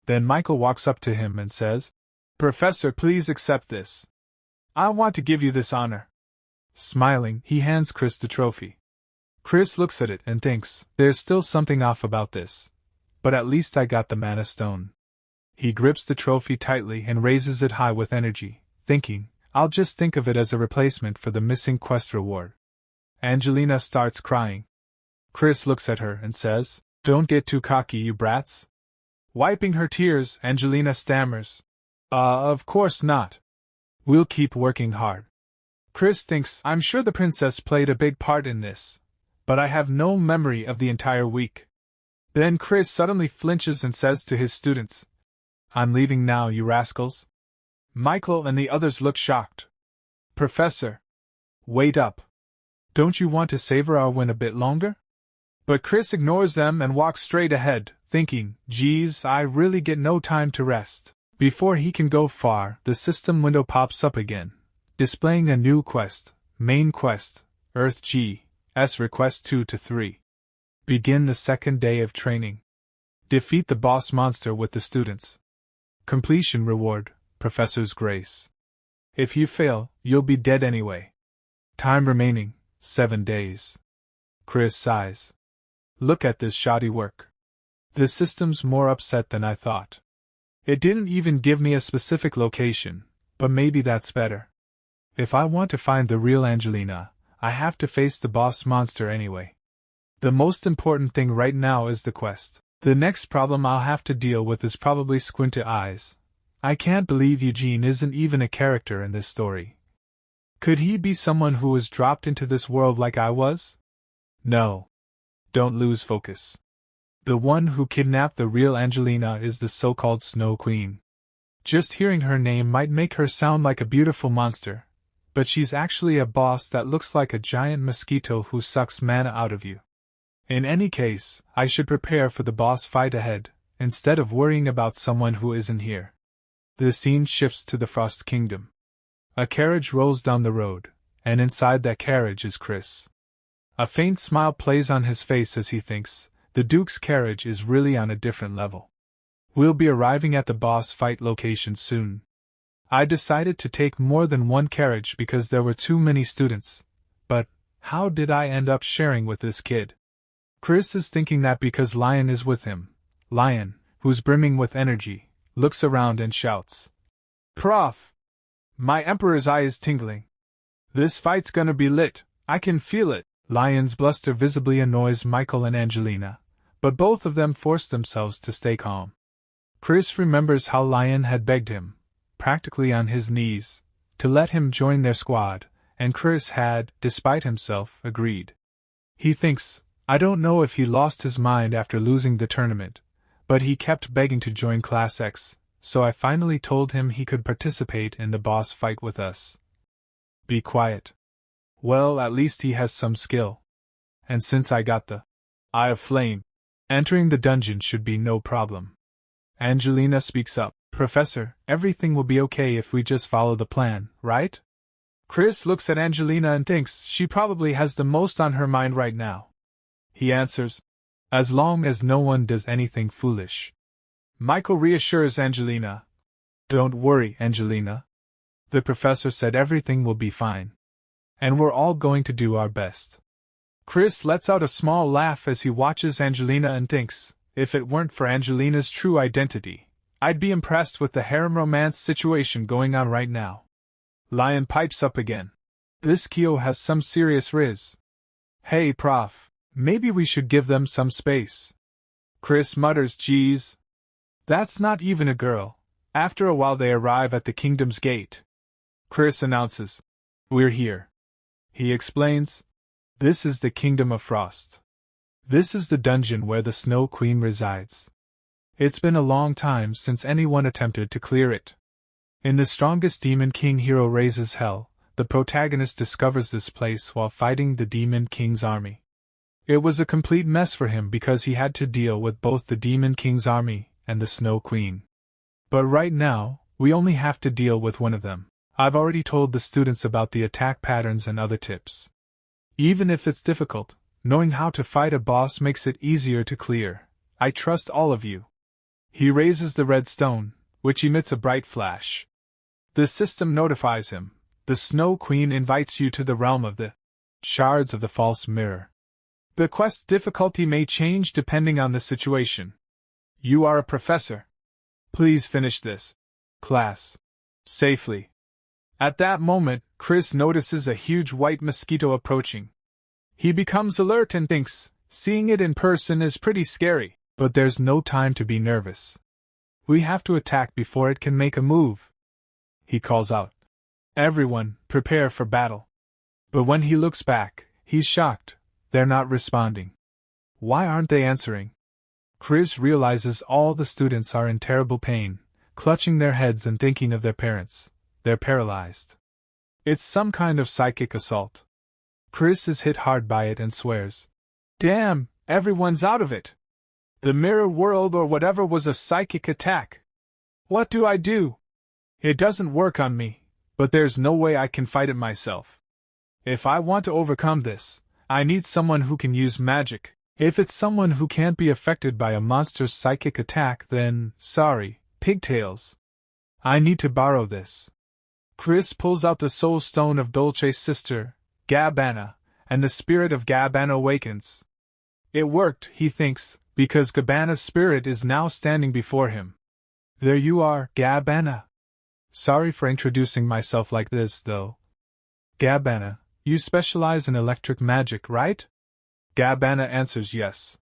Then Michael walks up to him and says, Professor, please accept this. I want to give you this honor. Smiling, he hands Chris the trophy. Chris looks at it and thinks, there's still something off about this. But at least I got the mana stone. He grips the trophy tightly and raises it high with energy, thinking, I'll just think of it as a replacement for the missing quest reward. Angelina starts crying. Chris looks at her and says, Don't get too cocky, you brats. Wiping her tears, Angelina stammers, of course not. We'll keep working hard. Chris thinks, I'm sure the princess played a big part in this, but I have no memory of the entire week. Then Chris suddenly flinches and says to his students, I'm leaving now, you rascals. Michael and the others look shocked. Professor, wait up. Don't you want to savor our win a bit longer? But Chris ignores them and walks straight ahead, thinking, geez, I really get no time to rest. Before he can go far, the system window pops up again, displaying a new quest, Main Quest, Earth G, S Request 2-3. Begin the second day of training. Defeat the boss monster with the students. Completion reward, Professor's Grace. If you fail, you'll be dead anyway. Time remaining, 7 days. Chris sighs. Look at this shoddy work. The system's more upset than I thought. It didn't even give me a specific location, but maybe that's better. If I want to find the real Angelina, I have to face the boss monster anyway. The most important thing right now is the quest. The next problem I'll have to deal with is probably Squinty Eyes. I can't believe Eugene isn't even a character in this story. Could he be someone who was dropped into this world like I was? No. Don't lose focus. The one who kidnapped the real Angelina is the so-called Snow Queen. Just hearing her name might make her sound like a beautiful monster, but she's actually a boss that looks like a giant mosquito who sucks mana out of you. In any case, I should prepare for the boss fight ahead, instead of worrying about someone who isn't here. The scene shifts to the Frost Kingdom. A carriage rolls down the road, and inside that carriage is Chris. A faint smile plays on his face as he thinks, the Duke's carriage is really on a different level. We'll be arriving at the boss fight location soon. I decided to take more than one carriage because there were too many students, but how did I end up sharing with this kid? Chris is thinking that because Lion is with him. Lion, who's brimming with energy, looks around and shouts, Prof! My Emperor's eye is tingling. This fight's gonna be lit, I can feel it. Lion's bluster visibly annoys Michael and Angelina, but both of them force themselves to stay calm. Chris remembers how Lion had begged him, practically on his knees, to let him join their squad, and Chris had, despite himself, agreed. He thinks, I don't know if he lost his mind after losing the tournament, but he kept begging to join Class X, so I finally told him he could participate in the boss fight with us. Be quiet. Well, at least he has some skill. And since I got the Eye of Flame, entering the dungeon should be no problem. Angelina speaks up, Professor, everything will be okay if we just follow the plan, right? Chris looks at Angelina and thinks she probably has the most on her mind right now. He answers, as long as no one does anything foolish. Michael reassures Angelina. Don't worry, Angelina. The professor said everything will be fine. And we're all going to do our best. Chris lets out a small laugh as he watches Angelina and thinks, if it weren't for Angelina's true identity, I'd be impressed with the harem romance situation going on right now. Lion pipes up again. This Kyo has some serious riz. Hey prof, maybe we should give them some space. Chris mutters, geez. That's not even a girl. After a while they arrive at the kingdom's gate. Chris announces, we're here. He explains, this is the Kingdom of Frost. This is the dungeon where the Snow Queen resides. It's been a long time since anyone attempted to clear it. In the strongest Demon King hero raises hell, the protagonist discovers this place while fighting the Demon King's army. It was a complete mess for him because he had to deal with both the Demon King's army and the Snow Queen. But right now, we only have to deal with one of them. I've already told the students about the attack patterns and other tips. Even if it's difficult, knowing how to fight a boss makes it easier to clear. I trust all of you. He raises the red stone, which emits a bright flash. The system notifies him. The Snow Queen invites you to the realm of the shards of the false mirror. The quest's difficulty may change depending on the situation. You are a professor. Please finish this class safely. At that moment, Chris notices a huge white mosquito approaching. He becomes alert and thinks, seeing it in person is pretty scary, but there's no time to be nervous. We have to attack before it can make a move. He calls out, everyone, prepare for battle. But when he looks back, he's shocked. They're not responding. Why aren't they answering? Chris realizes all the students are in terrible pain, clutching their heads and thinking of their parents. They're paralyzed. It's some kind of psychic assault. Chris is hit hard by it and swears, damn, everyone's out of it. The mirror world or whatever was a psychic attack. What do I do? It doesn't work on me, but there's no way I can fight it myself. If I want to overcome this, I need someone who can use magic. If it's someone who can't be affected by a monster's psychic attack, then, sorry, pigtails. I need to borrow this. Chris pulls out the soul stone of Dolce's sister, Gabbana, and the spirit of Gabbana awakens. It worked, he thinks, because Gabbana's spirit is now standing before him. There you are, Gabbana. Sorry for introducing myself like this, though. Gabbana, you specialize in electric magic, right? Gabbana answers yes.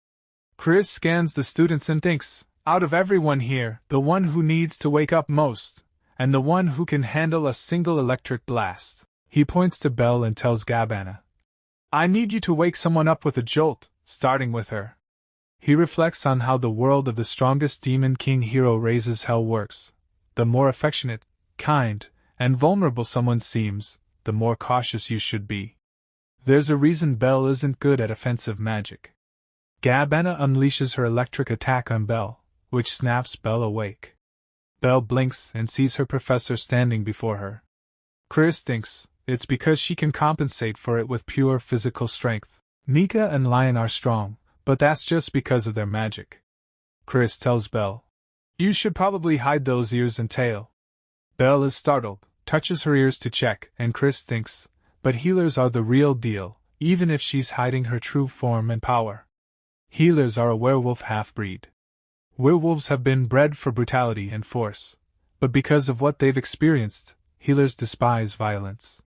Chris scans the students and thinks, out of everyone here, the one who needs to wake up most, and the one who can handle a single electric blast. He points to Belle and tells Gabbana, I need you to wake someone up with a jolt, starting with her. He reflects on how the world of the strongest Demon King hero raises hell works. The more affectionate, kind, and vulnerable someone seems, the more cautious you should be. There's a reason Belle isn't good at offensive magic. Gabbana unleashes her electric attack on Belle, which snaps Belle awake. Belle blinks and sees her professor standing before her. Chris thinks it's because she can compensate for it with pure physical strength. Nika and Lion are strong, but that's just because of their magic. Chris tells Belle, you should probably hide those ears and tail. Belle is startled, touches her ears to check, and Chris thinks, but healers are the real deal, even if she's hiding her true form and power. Healers are a werewolf half-breed. Werewolves have been bred for brutality and force, but because of what they've experienced, healers despise violence.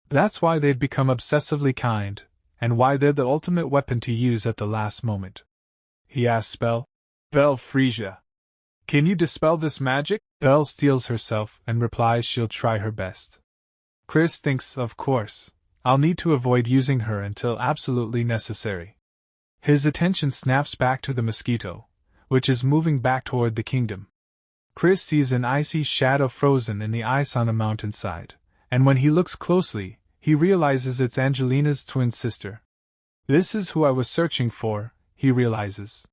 That's why they've become obsessively kind, and why they're the ultimate weapon to use at the last moment. He asks Belle, Belle Frisia, can you dispel this magic? Belle steels herself and replies she'll try her best. Chris thinks, of course, I'll need to avoid using her until absolutely necessary. His attention snaps back to the mosquito, which is moving back toward the kingdom. Chris sees an icy shadow frozen in the ice on a mountainside, and when he looks closely, he realizes it's Angelina's twin sister. This is who I was searching for, he realizes.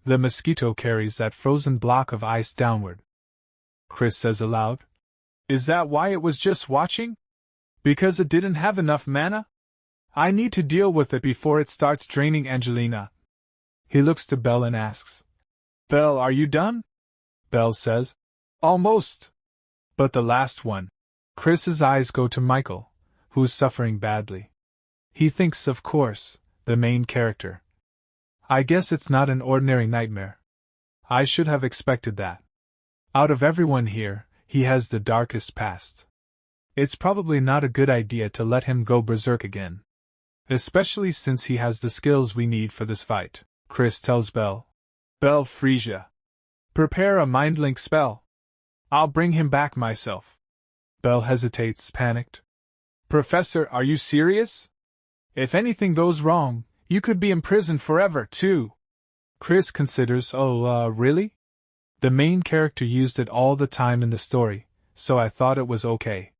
The mosquito carries that frozen block of ice downward. Chris says aloud, is that why it was just watching? Because it didn't have enough mana? I need to deal with it before it starts draining Angelina. He looks to Belle and asks, Belle, are you done? Belle says, almost. But the last one. Chris's eyes go to Michael, who's suffering badly. He thinks, of course, the main character. I guess it's not an ordinary nightmare. I should have expected that. Out of everyone here, he has the darkest past. It's probably not a good idea to let him go berserk again. Especially since he has the skills we need for this fight, Chris tells Belle. Belle Frisia. Prepare a mind link spell. I'll bring him back myself. Belle hesitates, panicked. Professor, are you serious? If anything goes wrong, you could be imprisoned forever, too. Chris considers, really? The main character used it all the time in the story, so I thought it was okay.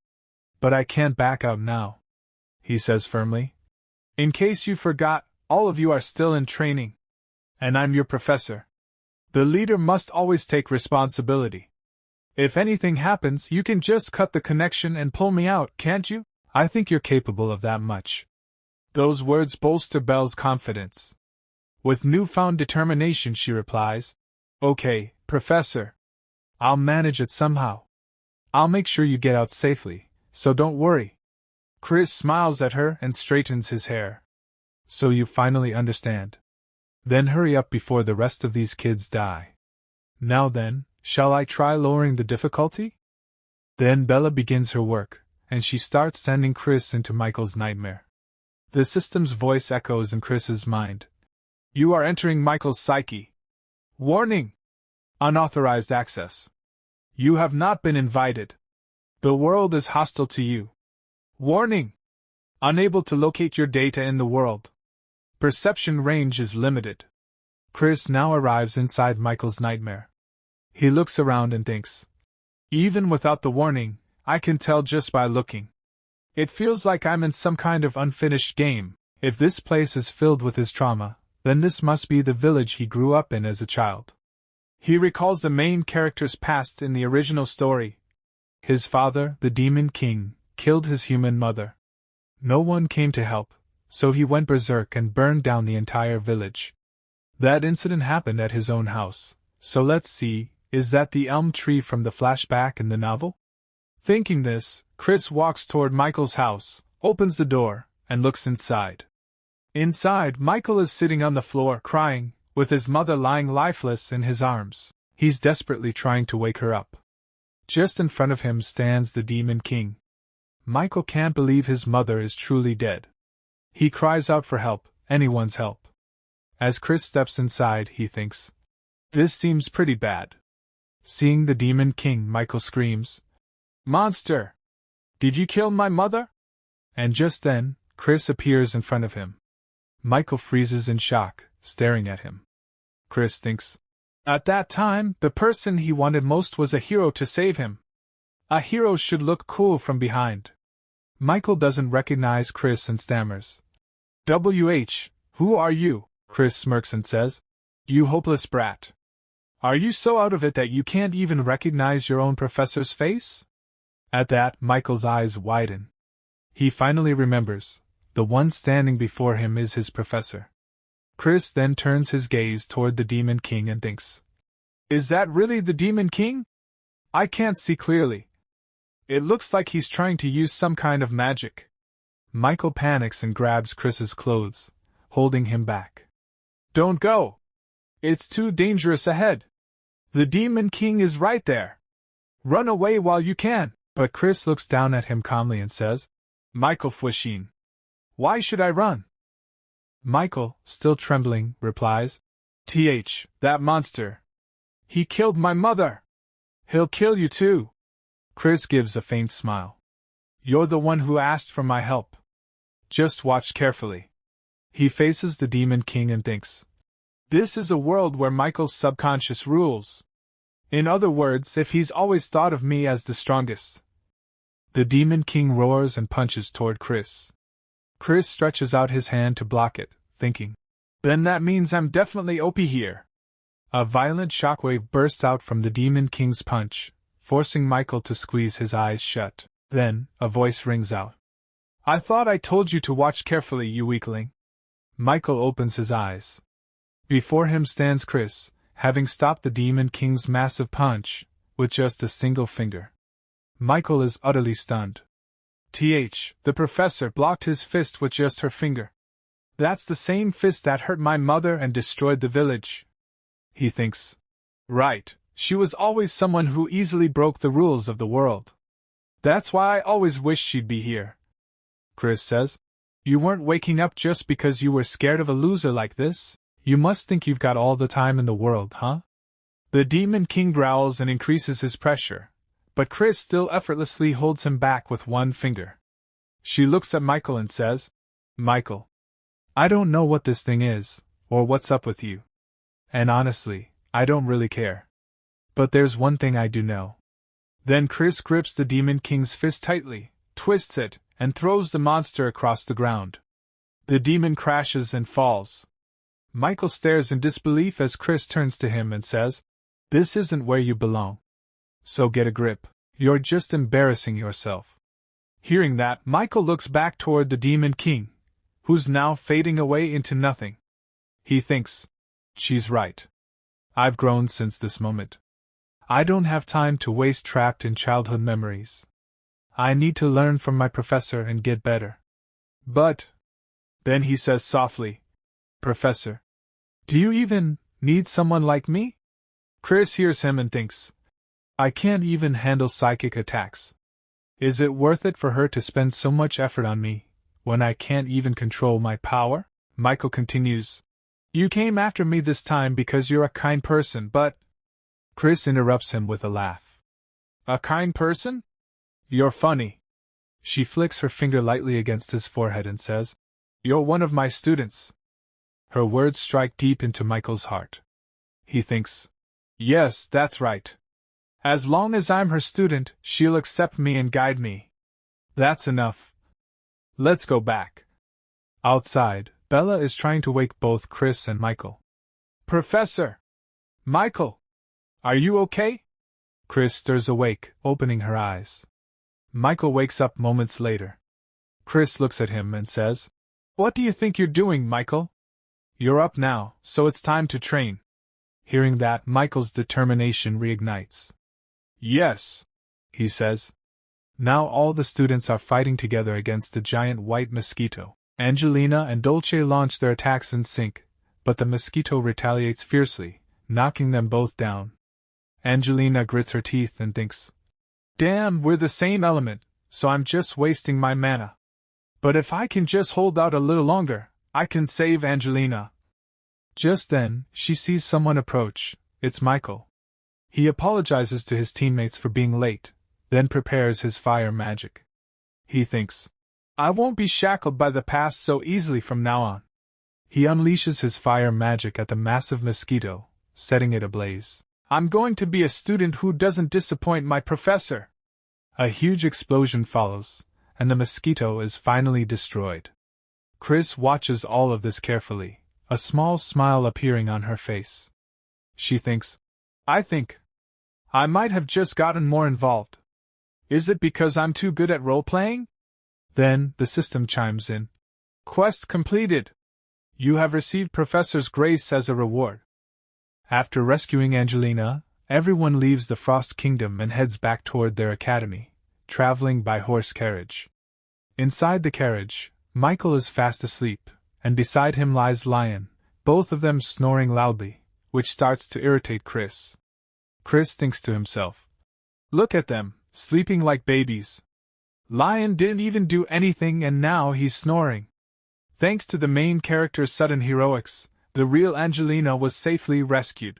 But I can't back out now, he says firmly. In case you forgot, all of you are still in training. And I'm your professor. The leader must always take responsibility. If anything happens, you can just cut the connection and pull me out, can't you? I think you're capable of that much. Those words bolster Belle's confidence. With newfound determination, she replies, Okay, Professor. I'll manage it somehow. I'll make sure you get out safely, so don't worry. Chris smiles at her and straightens his hair. So you finally understand. Then hurry up before the rest of these kids die. Now then, shall I try lowering the difficulty? Then Bella begins her work, and she starts sending Chris into Michael's nightmare. The system's voice echoes in Chris's mind. You are entering Michael's psyche. Warning! Unauthorized access. You have not been invited. The world is hostile to you. Warning! Unable to locate your data in the world. Perception range is limited. Chris now arrives inside Michael's nightmare. He looks around and thinks. Even without the warning, I can tell just by looking. It feels like I'm in some kind of unfinished game. If this place is filled with his trauma, then this must be the village he grew up in as a child. He recalls the main character's past in the original story. His father, the Demon King, killed his human mother. No one came to help, so he went berserk and burned down the entire village. That incident happened at his own house, so let's see, is that the elm tree from the flashback in the novel? Thinking this, Chris walks toward Michael's house, opens the door, and looks inside. Inside, Michael is sitting on the floor crying, with his mother lying lifeless in his arms. He's desperately trying to wake her up. Just in front of him stands the Demon King. Michael can't believe his mother is truly dead. He cries out for help, anyone's help. As Chris steps inside, he thinks, this seems pretty bad. Seeing the Demon King, Michael screams, Monster! Did you kill my mother? And just then, Chris appears in front of him. Michael freezes in shock, staring at him. Chris thinks, at that time, the person he wanted most was a hero to save him. A hero should look cool from behind. Michael doesn't recognize Chris and stammers. Who are you? Chris smirks and says, You hopeless brat. Are you so out of it that you can't even recognize your own professor's face? At that, Michael's eyes widen. He finally remembers. The one standing before him is his professor. Chris then turns his gaze toward the Demon King and thinks, is that really the Demon King? I can't see clearly. It looks like he's trying to use some kind of magic. Michael panics and grabs Chris's clothes, holding him back. Don't go! It's too dangerous ahead. The Demon King is right there. Run away while you can. But Chris looks down at him calmly and says, Michael Fwishin. Why should I run? Michael, still trembling, replies, that monster. He killed my mother. He'll kill you too. Chris gives a faint smile. You're the one who asked for my help. Just watch carefully. He faces the Demon King and thinks, this is a world where Michael's subconscious rules. In other words, if he's always thought of me as the strongest. The Demon King roars and punches toward Chris. Chris stretches out his hand to block it, thinking, then that means I'm definitely OP here. A violent shockwave bursts out from the Demon King's punch, forcing Michael to squeeze his eyes shut. Then, a voice rings out. I thought I told you to watch carefully, you weakling. Michael opens his eyes. Before him stands Chris, having stopped the Demon King's massive punch, with just a single finger. Michael is utterly stunned. The professor blocked his fist with just her finger. That's the same fist that hurt my mother and destroyed the village. He thinks. Right, she was always someone who easily broke the rules of the world. That's why I always wished she'd be here. Chris says. You weren't waking up just because you were scared of a loser like this? You must think you've got all the time in the world, huh? The Demon King growls and increases his pressure, but Chris still effortlessly holds him back with one finger. She looks at Michael and says, Michael, I don't know what this thing is, or what's up with you. And honestly, I don't really care. But there's one thing I do know. Then Chris grips the Demon King's fist tightly, twists it, and throws the monster across the ground. The demon crashes and falls. Michael stares in disbelief as Chris turns to him and says, This isn't where you belong. So get a grip. You're just embarrassing yourself. Hearing that, Michael looks back toward the Demon King, who's now fading away into nothing. He thinks, she's right. I've grown since this moment. I don't have time to waste trapped in childhood memories. I need to learn from my professor and get better. But, then he says softly, Professor, do you even need someone like me? Chris hears him and thinks, I can't even handle psychic attacks. Is it worth it for her to spend so much effort on me, when I can't even control my power? Michael continues, You came after me this time because you're a kind person, but... Chris interrupts him with a laugh. A kind person? You're funny. She flicks her finger lightly against his forehead and says, You're one of my students. Her words strike deep into Michael's heart. He thinks, Yes, that's right. As long as I'm her student, she'll accept me and guide me. That's enough. Let's go back. Outside, Bella is trying to wake both Chris and Michael. Professor! Michael! Are you okay? Chris stirs awake, opening her eyes. Michael wakes up moments later. Chris looks at him and says, What do you think you're doing, Michael? You're up now, so it's time to train. Hearing that, Michael's determination reignites. Yes, he says. Now all the students are fighting together against the giant white mosquito. Angelina and Dolce launch their attacks in sync, but the mosquito retaliates fiercely, knocking them both down. Angelina grits her teeth and thinks, Damn, we're the same element, so I'm just wasting my mana. But if I can just hold out a little longer, I can save Angelina. Just then, she sees someone approach. It's Michael. He apologizes to his teammates for being late, then prepares his fire magic. He thinks, I won't be shackled by the past so easily from now on. He unleashes his fire magic at the massive mosquito, setting it ablaze. I'm going to be a student who doesn't disappoint my professor. A huge explosion follows, and the mosquito is finally destroyed. Chris watches all of this carefully, a small smile appearing on her face. She thinks, I think I might have just gotten more involved. Is it because I'm too good at role-playing? Then, the system chimes in. Quest completed. You have received Professor's Grace as a reward. After rescuing Angelina, everyone leaves the Frost Kingdom and heads back toward their academy, traveling by horse carriage. Inside the carriage, Michael is fast asleep, and beside him lies Lion, both of them snoring loudly, which starts to irritate Chris. Chris thinks to himself, Look at them, sleeping like babies. Lion didn't even do anything and now he's snoring. Thanks to the main character's sudden heroics, the real Angelina was safely rescued.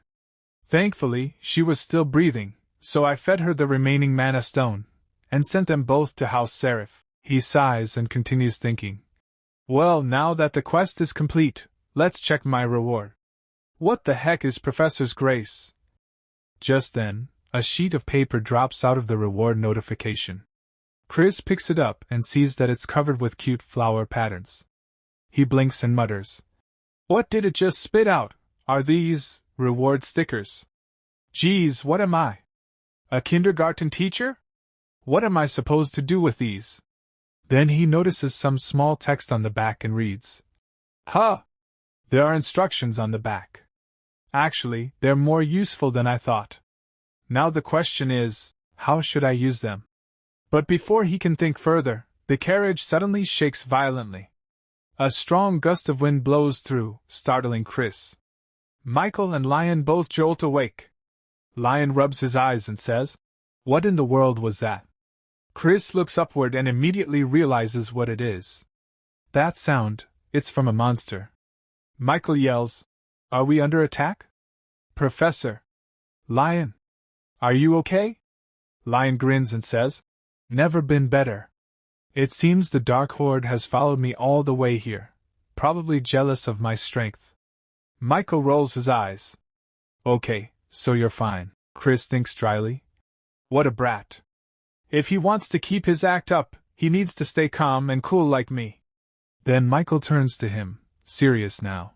Thankfully, she was still breathing, so I fed her the remaining mana stone, and sent them both to House Seraph. He sighs and continues thinking. Well, now that the quest is complete, let's check my reward. What the heck is Professor's Grace? Just then, a sheet of paper drops out of the reward notification. Chris picks it up and sees that it's covered with cute flower patterns. He blinks and mutters, What did it just spit out? Are these reward stickers? Geez, what am I? A kindergarten teacher? What am I supposed to do with these? Then he notices some small text on the back and reads, Huh! There are instructions on the back. Actually, they're more useful than I thought. Now the question is, how should I use them? But before he can think further, the carriage suddenly shakes violently. A strong gust of wind blows through, startling Chris. Michael and Lion both jolt awake. Lion rubs his eyes and says, What in the world was that? Chris looks upward and immediately realizes what it is. That sound, it's from a monster. Michael yells, "Are we under attack? Professor! Lion! Are you okay?" Lion grins and says, "Never been better. It seems the Dark Horde has followed me all the way here, probably jealous of my strength." Michael rolls his eyes. "Okay, so you're fine," Chris thinks dryly. What a brat. If he wants to keep his act up, he needs to stay calm and cool like me. Then Michael turns to him, serious now.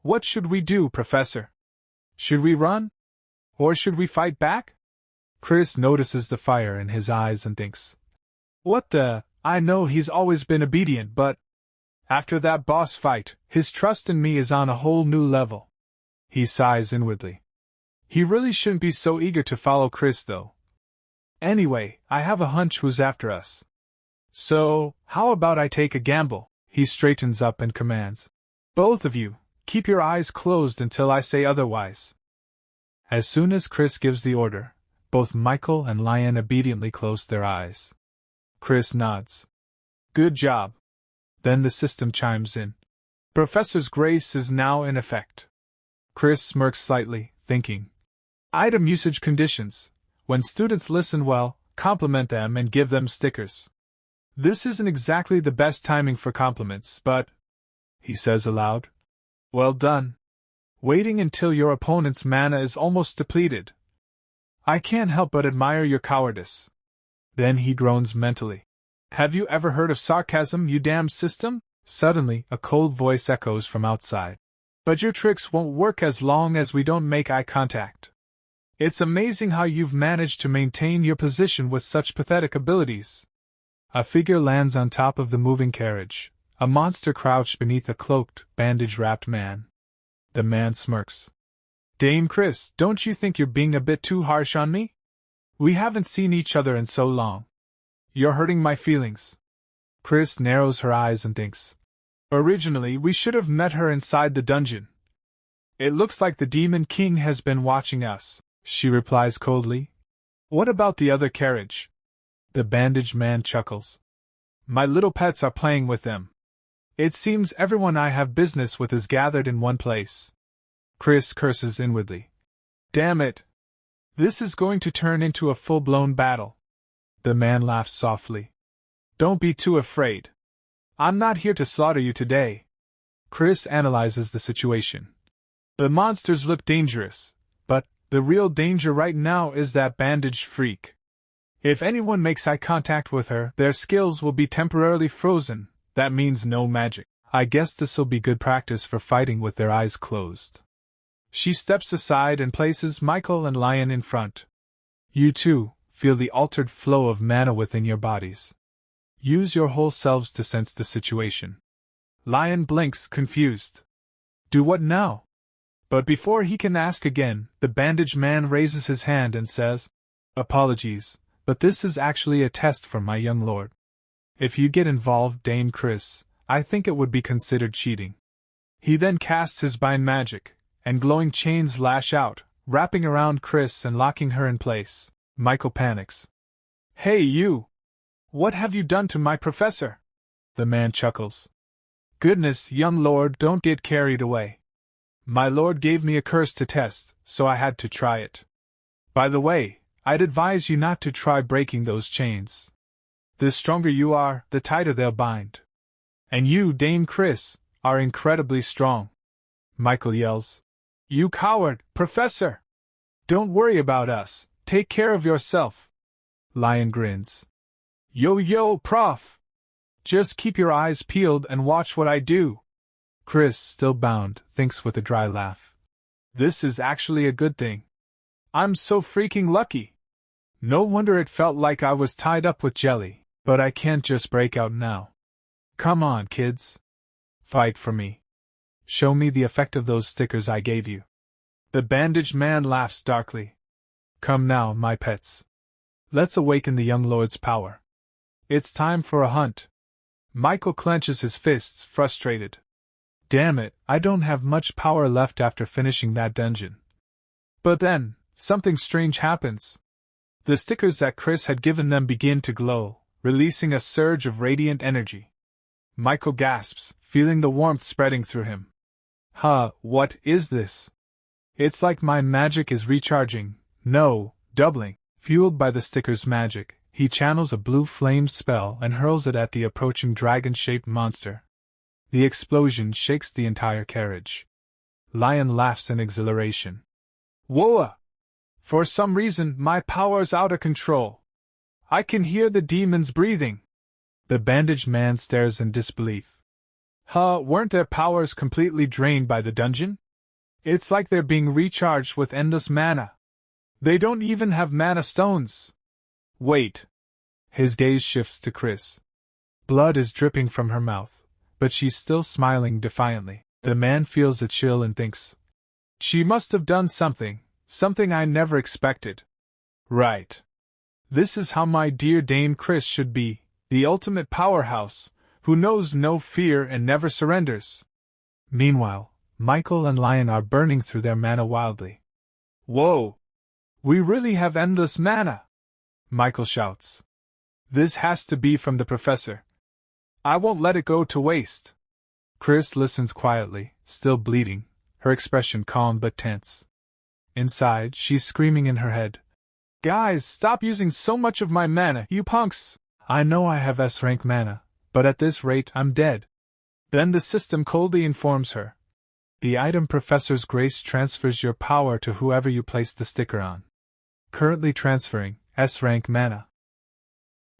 "What should we do, Professor? Should we run? Or should we fight back?" Chris notices the fire in his eyes and thinks, "What the? I know he's always been obedient, but after that boss fight, his trust in me is on a whole new level." He sighs inwardly. He really shouldn't be so eager to follow Chris, though. "Anyway, I have a hunch who's after us. So, how about I take a gamble?" He straightens up and commands, "Both of you, keep your eyes closed until I say otherwise." As soon as Chris gives the order, both Michael and Lion obediently close their eyes. Chris nods. "Good job." Then the system chimes in. Professor's grace is now in effect. Chris smirks slightly, thinking. Item usage conditions. When students listen well, compliment them and give them stickers. This isn't exactly the best timing for compliments, but, he says aloud, well done. Waiting until your opponent's mana is almost depleted. I can't help but admire your cowardice. Then he groans mentally. Have you ever heard of sarcasm, you damn system? Suddenly, a cold voice echoes from outside. But your tricks won't work as long as we don't make eye contact. It's amazing how you've managed to maintain your position with such pathetic abilities. A figure lands on top of the moving carriage, a monster crouched beneath a cloaked, bandage-wrapped man. The man smirks. Dame Chris, don't you think you're being a bit too harsh on me? We haven't seen each other in so long. You're hurting my feelings. Chris narrows her eyes and thinks. Originally, we should have met her inside the dungeon. It looks like the Demon King has been watching us, she replies coldly. What about the other carriage? The bandaged man chuckles. My little pets are playing with them. It seems everyone I have business with is gathered in one place. Chris curses inwardly. Damn it! This is going to turn into a full-blown battle. The man laughs softly. Don't be too afraid. I'm not here to slaughter you today. Chris analyzes the situation. The monsters look dangerous, but the real danger right now is that bandaged freak. If anyone makes eye contact with her, their skills will be temporarily frozen. That means no magic. I guess this'll be good practice for fighting with their eyes closed. She steps aside and places Michael and Lion in front. You too, feel the altered flow of mana within your bodies. Use your whole selves to sense the situation. Lion blinks, confused. Do what now? But before he can ask again, the bandaged man raises his hand and says, Apologies, but this is actually a test for my young lord. If you get involved, Dame Chris, I think it would be considered cheating. He then casts his bind magic, and glowing chains lash out, wrapping around Chris and locking her in place. Michael panics. Hey you! What have you done to my professor? The man chuckles. Goodness, young lord, don't get carried away. My lord gave me a curse to test, so I had to try it. By the way, I'd advise you not to try breaking those chains. The stronger you are, the tighter they'll bind. And you, Dame Chris, are incredibly strong. Michael yells. You coward, Professor! Don't worry about us, take care of yourself. Lion grins. Yo, Prof! Just keep your eyes peeled and watch what I do. Chris, still bound, thinks with a dry laugh. This is actually a good thing. I'm so freaking lucky. No wonder it felt like I was tied up with jelly, but I can't just break out now. Come on, kids. Fight for me. Show me the effect of those stickers I gave you. The bandaged man laughs darkly. Come now, my pets. Let's awaken the young lord's power. It's time for a hunt. Michael clenches his fists, frustrated. Damn it, I don't have much power left after finishing that dungeon. But then, something strange happens. The stickers that Chris had given them begin to glow, releasing a surge of radiant energy. Michael gasps, feeling the warmth spreading through him. What is this? It's like my magic is recharging, no, doubling. Fueled by the sticker's magic, he channels a blue flame spell and hurls it at the approaching dragon-shaped monster. The explosion shakes the entire carriage. Lion laughs in exhilaration. Whoa! For some reason, my power's out of control. I can hear the demons breathing. The bandaged man stares in disbelief. Weren't their powers completely drained by the dungeon? It's like they're being recharged with endless mana. They don't even have mana stones. Wait. His gaze shifts to Chris. Blood is dripping from her mouth, but she's still smiling defiantly. The man feels a chill and thinks, she must have done something I never expected. Right. This is how my dear Dame Chris should be, the ultimate powerhouse, who knows no fear and never surrenders. Meanwhile, Michael and Lion are burning through their mana wildly. Whoa! We really have endless mana! Michael shouts. This has to be from the professor. I won't let it go to waste. Chris listens quietly, still bleeding, her expression calm but tense. Inside, she's screaming in her head. Guys, stop using so much of my mana, you punks! I know I have S-rank mana, but at this rate I'm dead. Then the system coldly informs her. The item Professor's Grace transfers your power to whoever you place the sticker on. Currently transferring S-rank mana.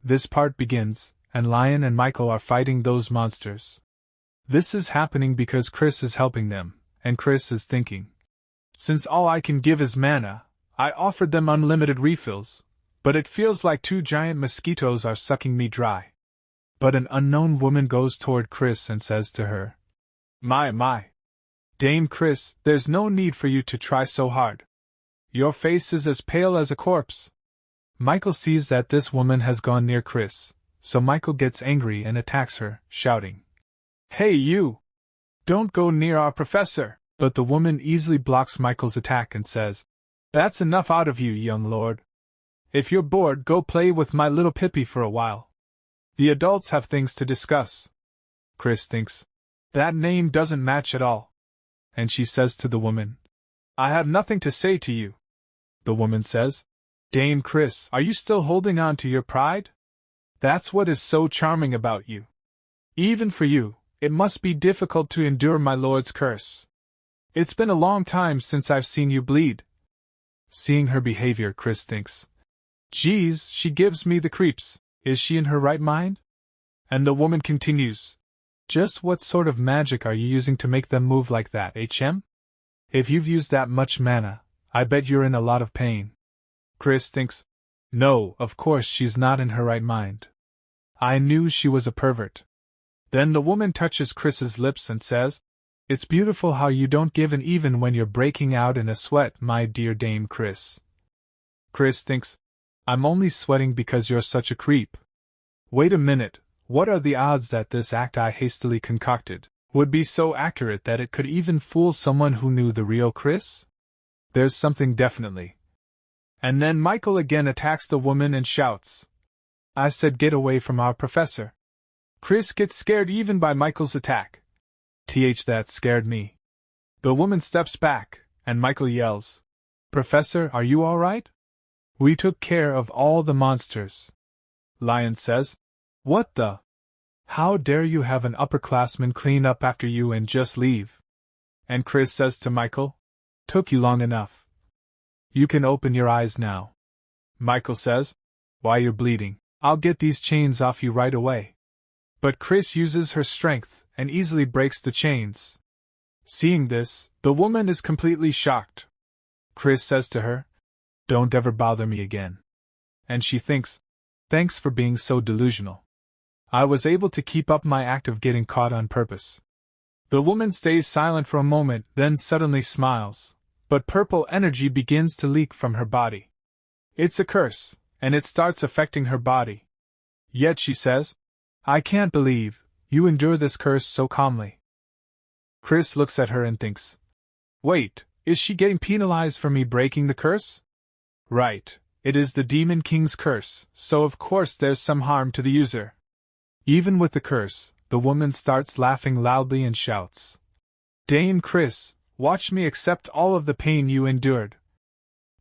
This part begins, and Lion and Michael are fighting those monsters. This is happening because Chris is helping them, and Chris is thinking. Since all I can give is mana, I offered them unlimited refills, but it feels like 2 giant mosquitoes are sucking me dry. But an unknown woman goes toward Chris and says to her, My. Dame Chris, there's no need for you to try so hard. Your face is as pale as a corpse. Michael sees that this woman has gone near Chris, so Michael gets angry and attacks her, shouting, Hey you! Don't go near our professor! But the woman easily blocks Michael's attack and says, That's enough out of you, young lord. If you're bored, go play with my little Pippi for a while. The adults have things to discuss. Chris thinks, that name doesn't match at all. And she says to the woman, I have nothing to say to you. The woman says, Dame Chris, are you still holding on to your pride? That's what is so charming about you. Even for you, it must be difficult to endure my lord's curse. It's been a long time since I've seen you bleed. Seeing her behavior, Chris thinks, Geez, she gives me the creeps. Is she in her right mind? And the woman continues, Just what sort of magic are you using to make them move like that, HM? If you've used that much mana, I bet you're in a lot of pain. Chris thinks, No, of course she's not in her right mind. I knew she was a pervert. Then the woman touches Chris's lips and says, It's beautiful how you don't give in even when you're breaking out in a sweat, my dear Dame Chris. Chris thinks, I'm only sweating because you're such a creep. Wait a minute, what are the odds that this act I hastily concocted would be so accurate that it could even fool someone who knew the real Chris? There's something definitely. And then Michael again attacks the woman and shouts, I said get away from our professor. Chris gets scared even by Michael's attack. That scared me. The woman steps back, and Michael yells, Professor, are you all right? We took care of all the monsters. Lion says, What the? How dare you have an upperclassman clean up after you and just leave? And Chris says to Michael, Took you long enough. You can open your eyes now. Michael says, Why you're bleeding, I'll get these chains off you right away. But Chris uses her strength and easily breaks the chains. Seeing this, the woman is completely shocked. Chris says to her, Don't ever bother me again. And she thinks, Thanks for being so delusional. I was able to keep up my act of getting caught on purpose. The woman stays silent for a moment, then suddenly smiles, but purple energy begins to leak from her body. It's a curse, and it starts affecting her body. Yet she says, I can't believe you endure this curse so calmly. Chris looks at her and thinks, Wait, is she getting penalized for me breaking the curse? Right, it is the Demon King's curse, so of course there's some harm to the user. Even with the curse, the woman starts laughing loudly and shouts, "Dame Chris, watch me accept all of the pain you endured."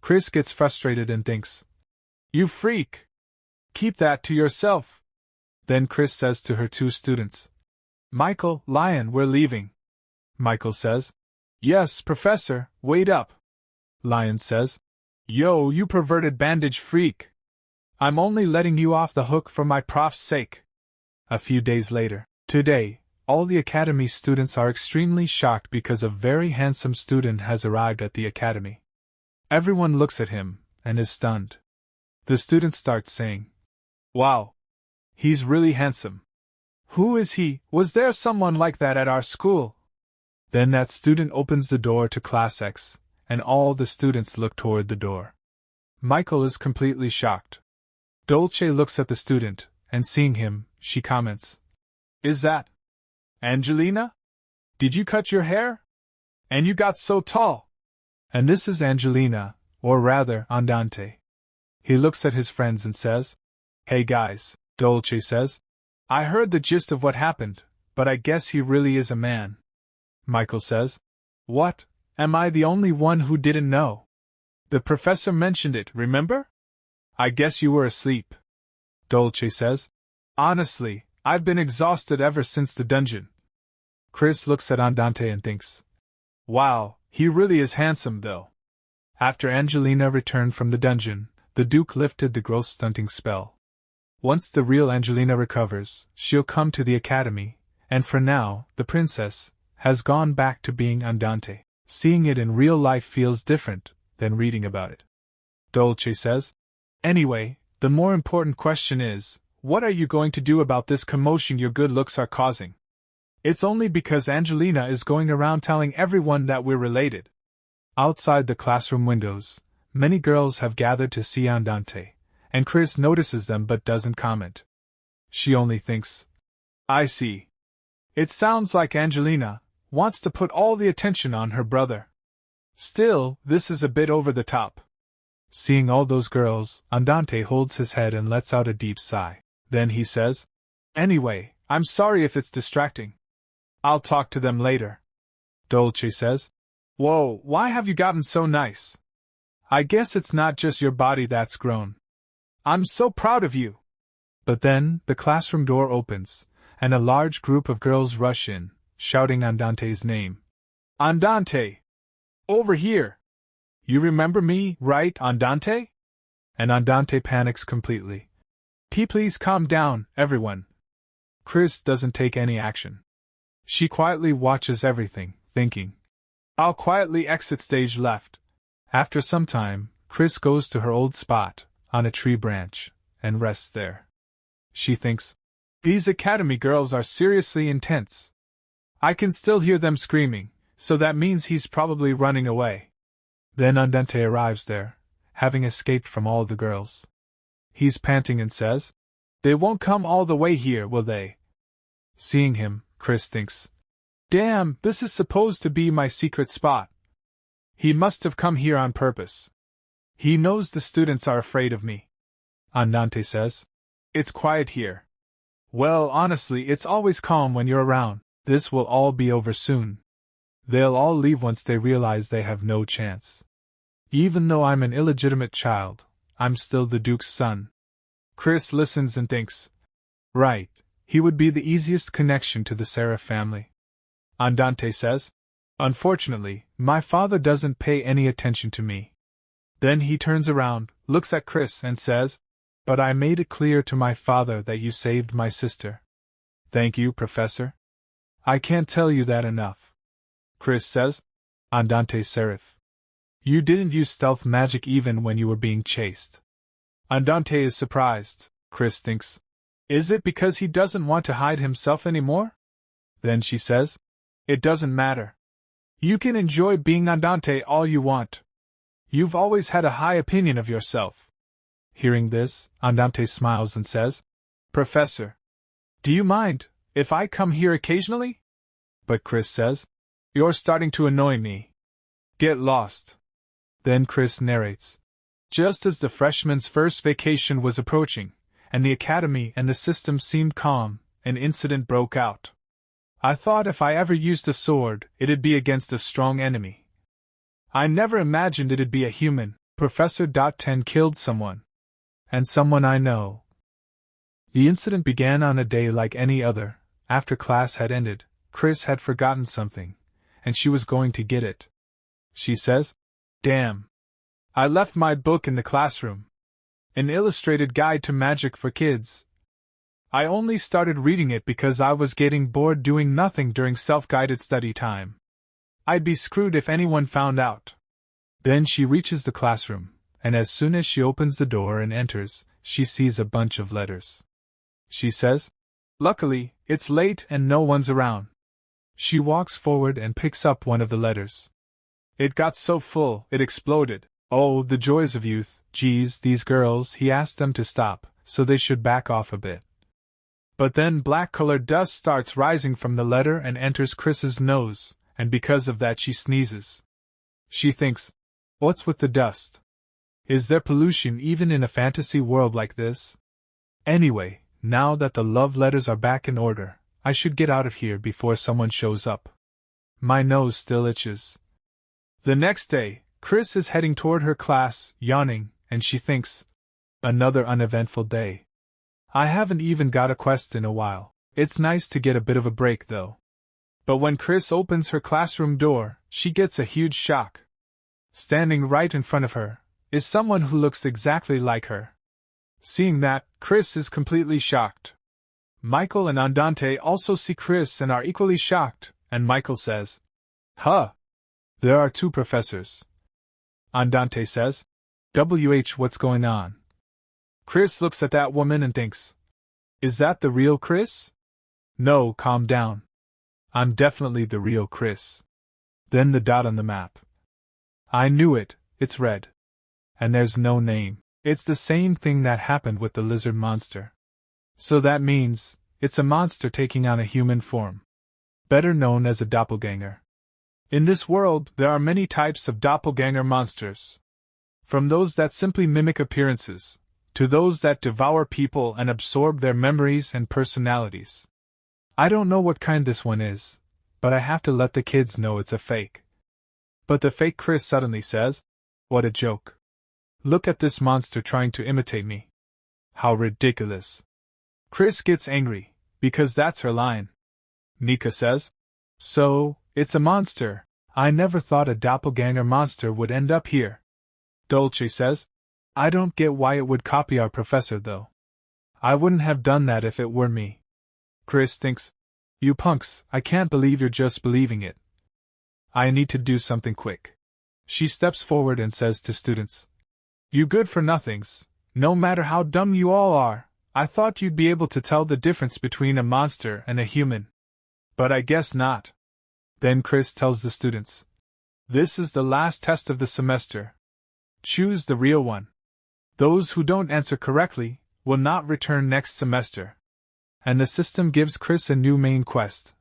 Chris gets frustrated and thinks, "You freak! Keep that to yourself." Then Chris says to her two students, "Michael, Lion, we're leaving." Michael says, "Yes, Professor, wait up." Lion says, "Yo, you perverted bandage freak. I'm only letting you off the hook for my prof's sake." A few days later, today, all the academy students are extremely shocked because a very handsome student has arrived at the academy. Everyone looks at him and is stunned. The students start saying, "Wow! He's really handsome. Who is he? Was there someone like that at our school?" Then that student opens the door to Class X, and all the students look toward the door. Michael is completely shocked. Dolce looks at the student, and seeing him, she comments, "Is that Angelina? Did you cut your hair? And you got so tall." And this is Angelina, or rather, Andante. He looks at his friends and says, "Hey guys," Dolce says, "I heard the gist of what happened, but I guess he really is a man." Michael says, "What? Am I the only one who didn't know? The professor mentioned it, remember? I guess you were asleep." Dolce says, "Honestly, I've been exhausted ever since the dungeon." Chris looks at Andante and thinks, "Wow, he really is handsome though." After Angelina returned from the dungeon, the Duke lifted the growth stunting spell. Once the real Angelina recovers, she'll come to the academy, and for now, the princess has gone back to being Andante. Seeing it in real life feels different than reading about it. Dolce says, "Anyway, the more important question is, what are you going to do about this commotion your good looks are causing? It's only because Angelina is going around telling everyone that we're related." Outside the classroom windows, many girls have gathered to see Andante, and Chris notices them but doesn't comment. She only thinks, "I see. It sounds like Angelina wants to put all the attention on her brother. Still, this is a bit over the top." Seeing all those girls, Andante holds his head and lets out a deep sigh. Then he says, "Anyway, I'm sorry if it's distracting. I'll talk to them later." Dolce says, "Whoa, why have you gotten so nice? I guess it's not just your body that's grown. I'm so proud of you." But then, the classroom door opens, and a large group of girls rush in, shouting Andante's name. "Andante! Over here! You remember me, right, Andante?" And Andante panics completely. Please calm down, everyone." Chris doesn't take any action. She quietly watches everything, thinking, "I'll quietly exit stage left." After some time, Chris goes to her old spot, on a tree branch, and rests there. She thinks, "These academy girls are seriously intense. I can still hear them screaming, so that means he's probably running away." Then Andante arrives there, having escaped from all the girls. He's panting and says, "They won't come all the way here, will they?" Seeing him, Chris thinks, "Damn, this is supposed to be my secret spot. He must have come here on purpose. He knows the students are afraid of me." Andante says, "It's quiet here." "Well, honestly, it's always calm when you're around. This will all be over soon. They'll all leave once they realize they have no chance. Even though I'm an illegitimate child, I'm still the Duke's son." Chris listens and thinks, "Right, he would be the easiest connection to the Seraph family." Andante says, "Unfortunately, my father doesn't pay any attention to me." Then he turns around, looks at Chris and says, "But I made it clear to my father that you saved my sister." "Thank you, Professor. I can't tell you that enough." Chris says, "Andante Seraph. You didn't use stealth magic even when you were being chased." Andante is surprised. Chris thinks, "Is it because he doesn't want to hide himself anymore?" Then she says, "It doesn't matter. You can enjoy being Andante all you want. You've always had a high opinion of yourself." Hearing this, Andante smiles and says, "Professor, do you mind if I come here occasionally?" But Chris says, "You're starting to annoy me. Get lost." Then Chris narrates, Just as the freshman's first vacation was approaching, and the academy and the system seemed calm, an incident broke out. I thought if I ever used a sword, it'd be against a strong enemy. I never imagined it'd be a human. Professor 10 killed someone. And someone I know. The incident began on a day like any other. After class had ended, Chris had forgotten something, and she was going to get it. She says, "Damn. I left my book in the classroom. An illustrated guide to magic for kids. I only started reading it because I was getting bored doing nothing during self-guided study time. I'd be screwed if anyone found out." Then she reaches the classroom, and as soon as she opens the door and enters, she sees a bunch of letters. She says, "Luckily, it's late and no one's around." She walks forward and picks up one of the letters. It got so full, it exploded. Oh, the joys of youth. Geez, these girls, he asked them to stop, so they should back off a bit. But then black-colored dust starts rising from the letter and enters Chris's nose, and because of that she sneezes. She thinks, what's with the dust? Is there pollution even in a fantasy world like this? Anyway, now that the love letters are back in order, I should get out of here before someone shows up. My nose still itches. The next day, Chris is heading toward her class, yawning, and she thinks, another uneventful day. I haven't even got a quest in a while. It's nice to get a bit of a break, though. But when Chris opens her classroom door, she gets a huge shock. Standing right in front of her is someone who looks exactly like her. Seeing that, Chris is completely shocked. Michael and Andante also see Chris and are equally shocked, and Michael says, "Huh. There are two professors." Andante says, what's going on?" Chris looks at that woman and thinks, is that the real Chris? No, calm down. I'm definitely the real Chris. Then the dot on the map. I knew it, it's red. And there's no name. It's the same thing that happened with the lizard monster. So that means, it's a monster taking on a human form. Better known as a doppelganger. In this world, there are many types of doppelganger monsters. From those that simply mimic appearances, to those that devour people and absorb their memories and personalities. I don't know what kind this one is, but I have to let the kids know it's a fake. But the fake Chris suddenly says, what a joke. Look at this monster trying to imitate me. How ridiculous. Chris gets angry, because that's her line. Nika says, so, it's a monster. I never thought a doppelganger monster would end up here. Dolce says, I don't get why it would copy our professor though. I wouldn't have done that if it were me. Chris thinks, you punks, I can't believe you're just believing it. I need to do something quick. She steps forward and says to students, you good-for-nothings, no matter how dumb you all are, I thought you'd be able to tell the difference between a monster and a human. But I guess not. Then Chris tells the students, this is the last test of the semester. Choose the real one. Those who don't answer correctly will not return next semester. And the system gives Chris a new main quest,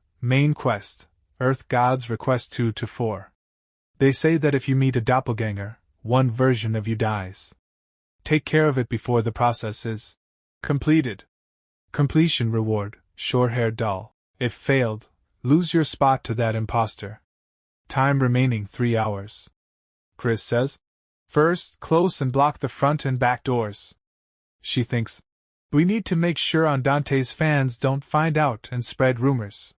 Earth Gods Request 2-4. They say that if you meet a doppelganger, one version of you dies. Take care of it before the process is completed. Completion reward, short-haired doll. If failed, lose your spot to that imposter. Time remaining 3 hours. Chris says, first, close and block the front and back doors. She thinks, we need to make sure Andante's fans don't find out and spread rumors.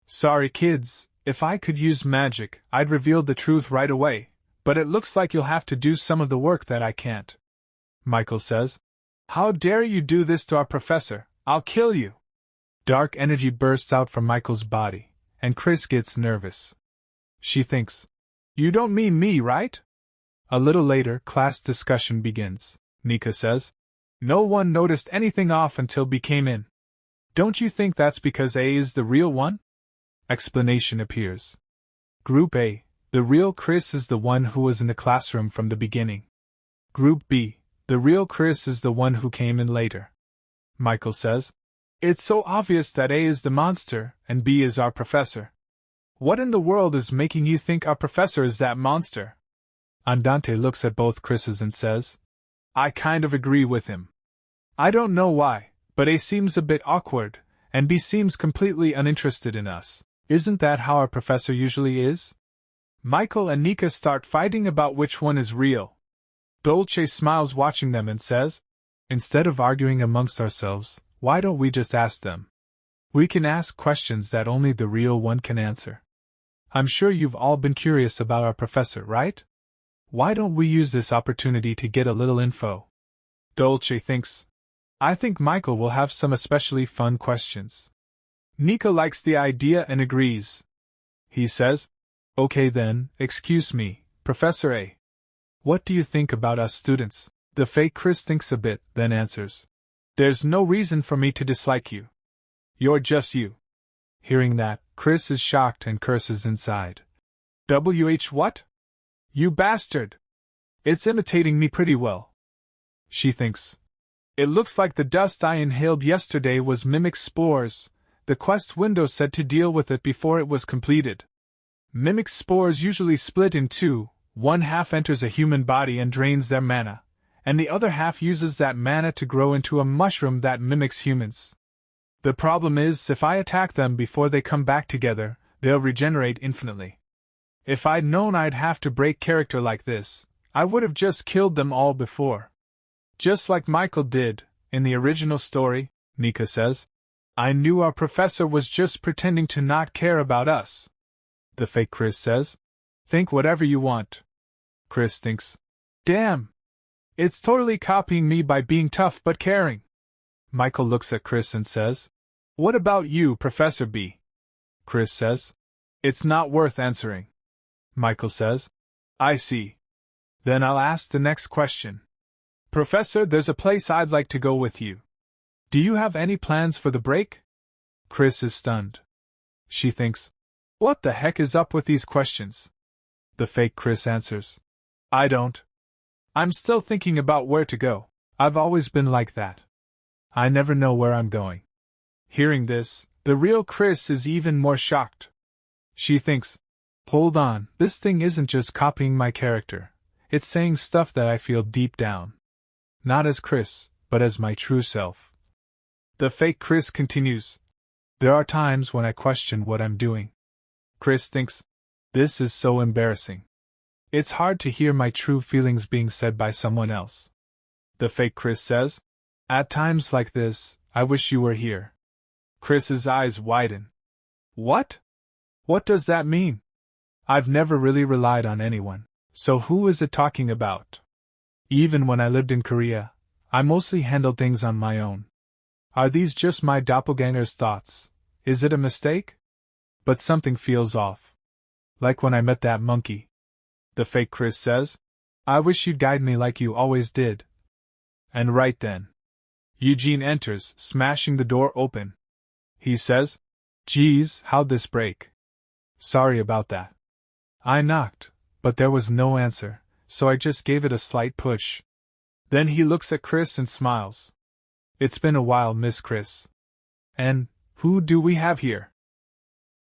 Sorry kids, if I could use magic, I'd reveal the truth right away, but it looks like you'll have to do some of the work that I can't. Michael says, how dare you do this to our professor, I'll kill you. Dark energy bursts out from Michael's body, and Chris gets nervous. She thinks, you don't mean me, right? A little later, class discussion begins. Nika says, no one noticed anything off until B came in. Don't you think that's because A is the real one? Explanation appears. Group A, the real Chris is the one who was in the classroom from the beginning. Group B, the real Chris is the one who came in later. Michael says, it's so obvious that A is the monster and B is our professor. What in the world is making you think our professor is that monster? Andante looks at both Chris's and says, I kind of agree with him. I don't know why, but A seems a bit awkward, and B seems completely uninterested in us. Isn't that how our professor usually is? Michael and Nika start fighting about which one is real. Dolce smiles watching them and says, "Instead of arguing amongst ourselves, why don't we just ask them? We can ask questions that only the real one can answer. I'm sure you've all been curious about our professor, right? Why don't we use this opportunity to get a little info?" Dolce thinks, "I think Michael will have some especially fun questions." Nika likes the idea and agrees. He says, "Okay then, excuse me, Professor A. What do you think about us students?" The fake Chris thinks a bit, then answers, "There's no reason for me to dislike you. You're just you." Hearing that, Chris is shocked and curses inside. What? You bastard! It's imitating me pretty well. She thinks. It looks like the dust I inhaled yesterday was mimic spores. The quest window said to deal with it before it was completed. Mimic spores usually split in two. One half enters a human body and drains their mana, and the other half uses that mana to grow into a mushroom that mimics humans. The problem is, if I attack them before they come back together, they'll regenerate infinitely. If I'd known I'd have to break character like this, I would have just killed them all before. Just like Michael did, in the original story, Nika says. I knew our professor was just pretending to not care about us. The fake Chris says. Think whatever you want. Chris thinks. Damn! It's totally copying me by being tough but caring. Michael looks at Chris and says, What about you, Professor B? Chris says, It's not worth answering. Michael says, I see. Then I'll ask the next question. Professor, there's a place I'd like to go with you. Do you have any plans for the break? Chris is stunned. She thinks, What the heck is up with these questions? The fake Chris answers, I don't. I'm still thinking about where to go. I've always been like that. I never know where I'm going. Hearing this, the real Chris is even more shocked. She thinks, Hold on, this thing isn't just copying my character. It's saying stuff that I feel deep down. Not as Chris, but as my true self. The fake Chris continues, There are times when I question what I'm doing. Chris thinks, This is so embarrassing. It's hard to hear my true feelings being said by someone else. The fake Chris says, At times like this, I wish you were here. Chris's eyes widen. What? What does that mean? I've never really relied on anyone, so who is it talking about? Even when I lived in Korea, I mostly handled things on my own. Are these just my doppelganger's thoughts? Is it a mistake? But something feels off. Like when I met that monkey. The fake Chris says, I wish you'd guide me like you always did. And right then, Eugene enters, smashing the door open. He says, Geez, how'd this break? Sorry about that. I knocked, but there was no answer, so I just gave it a slight push. Then he looks at Chris and smiles. It's been a while, Miss Chris. And, who do we have here?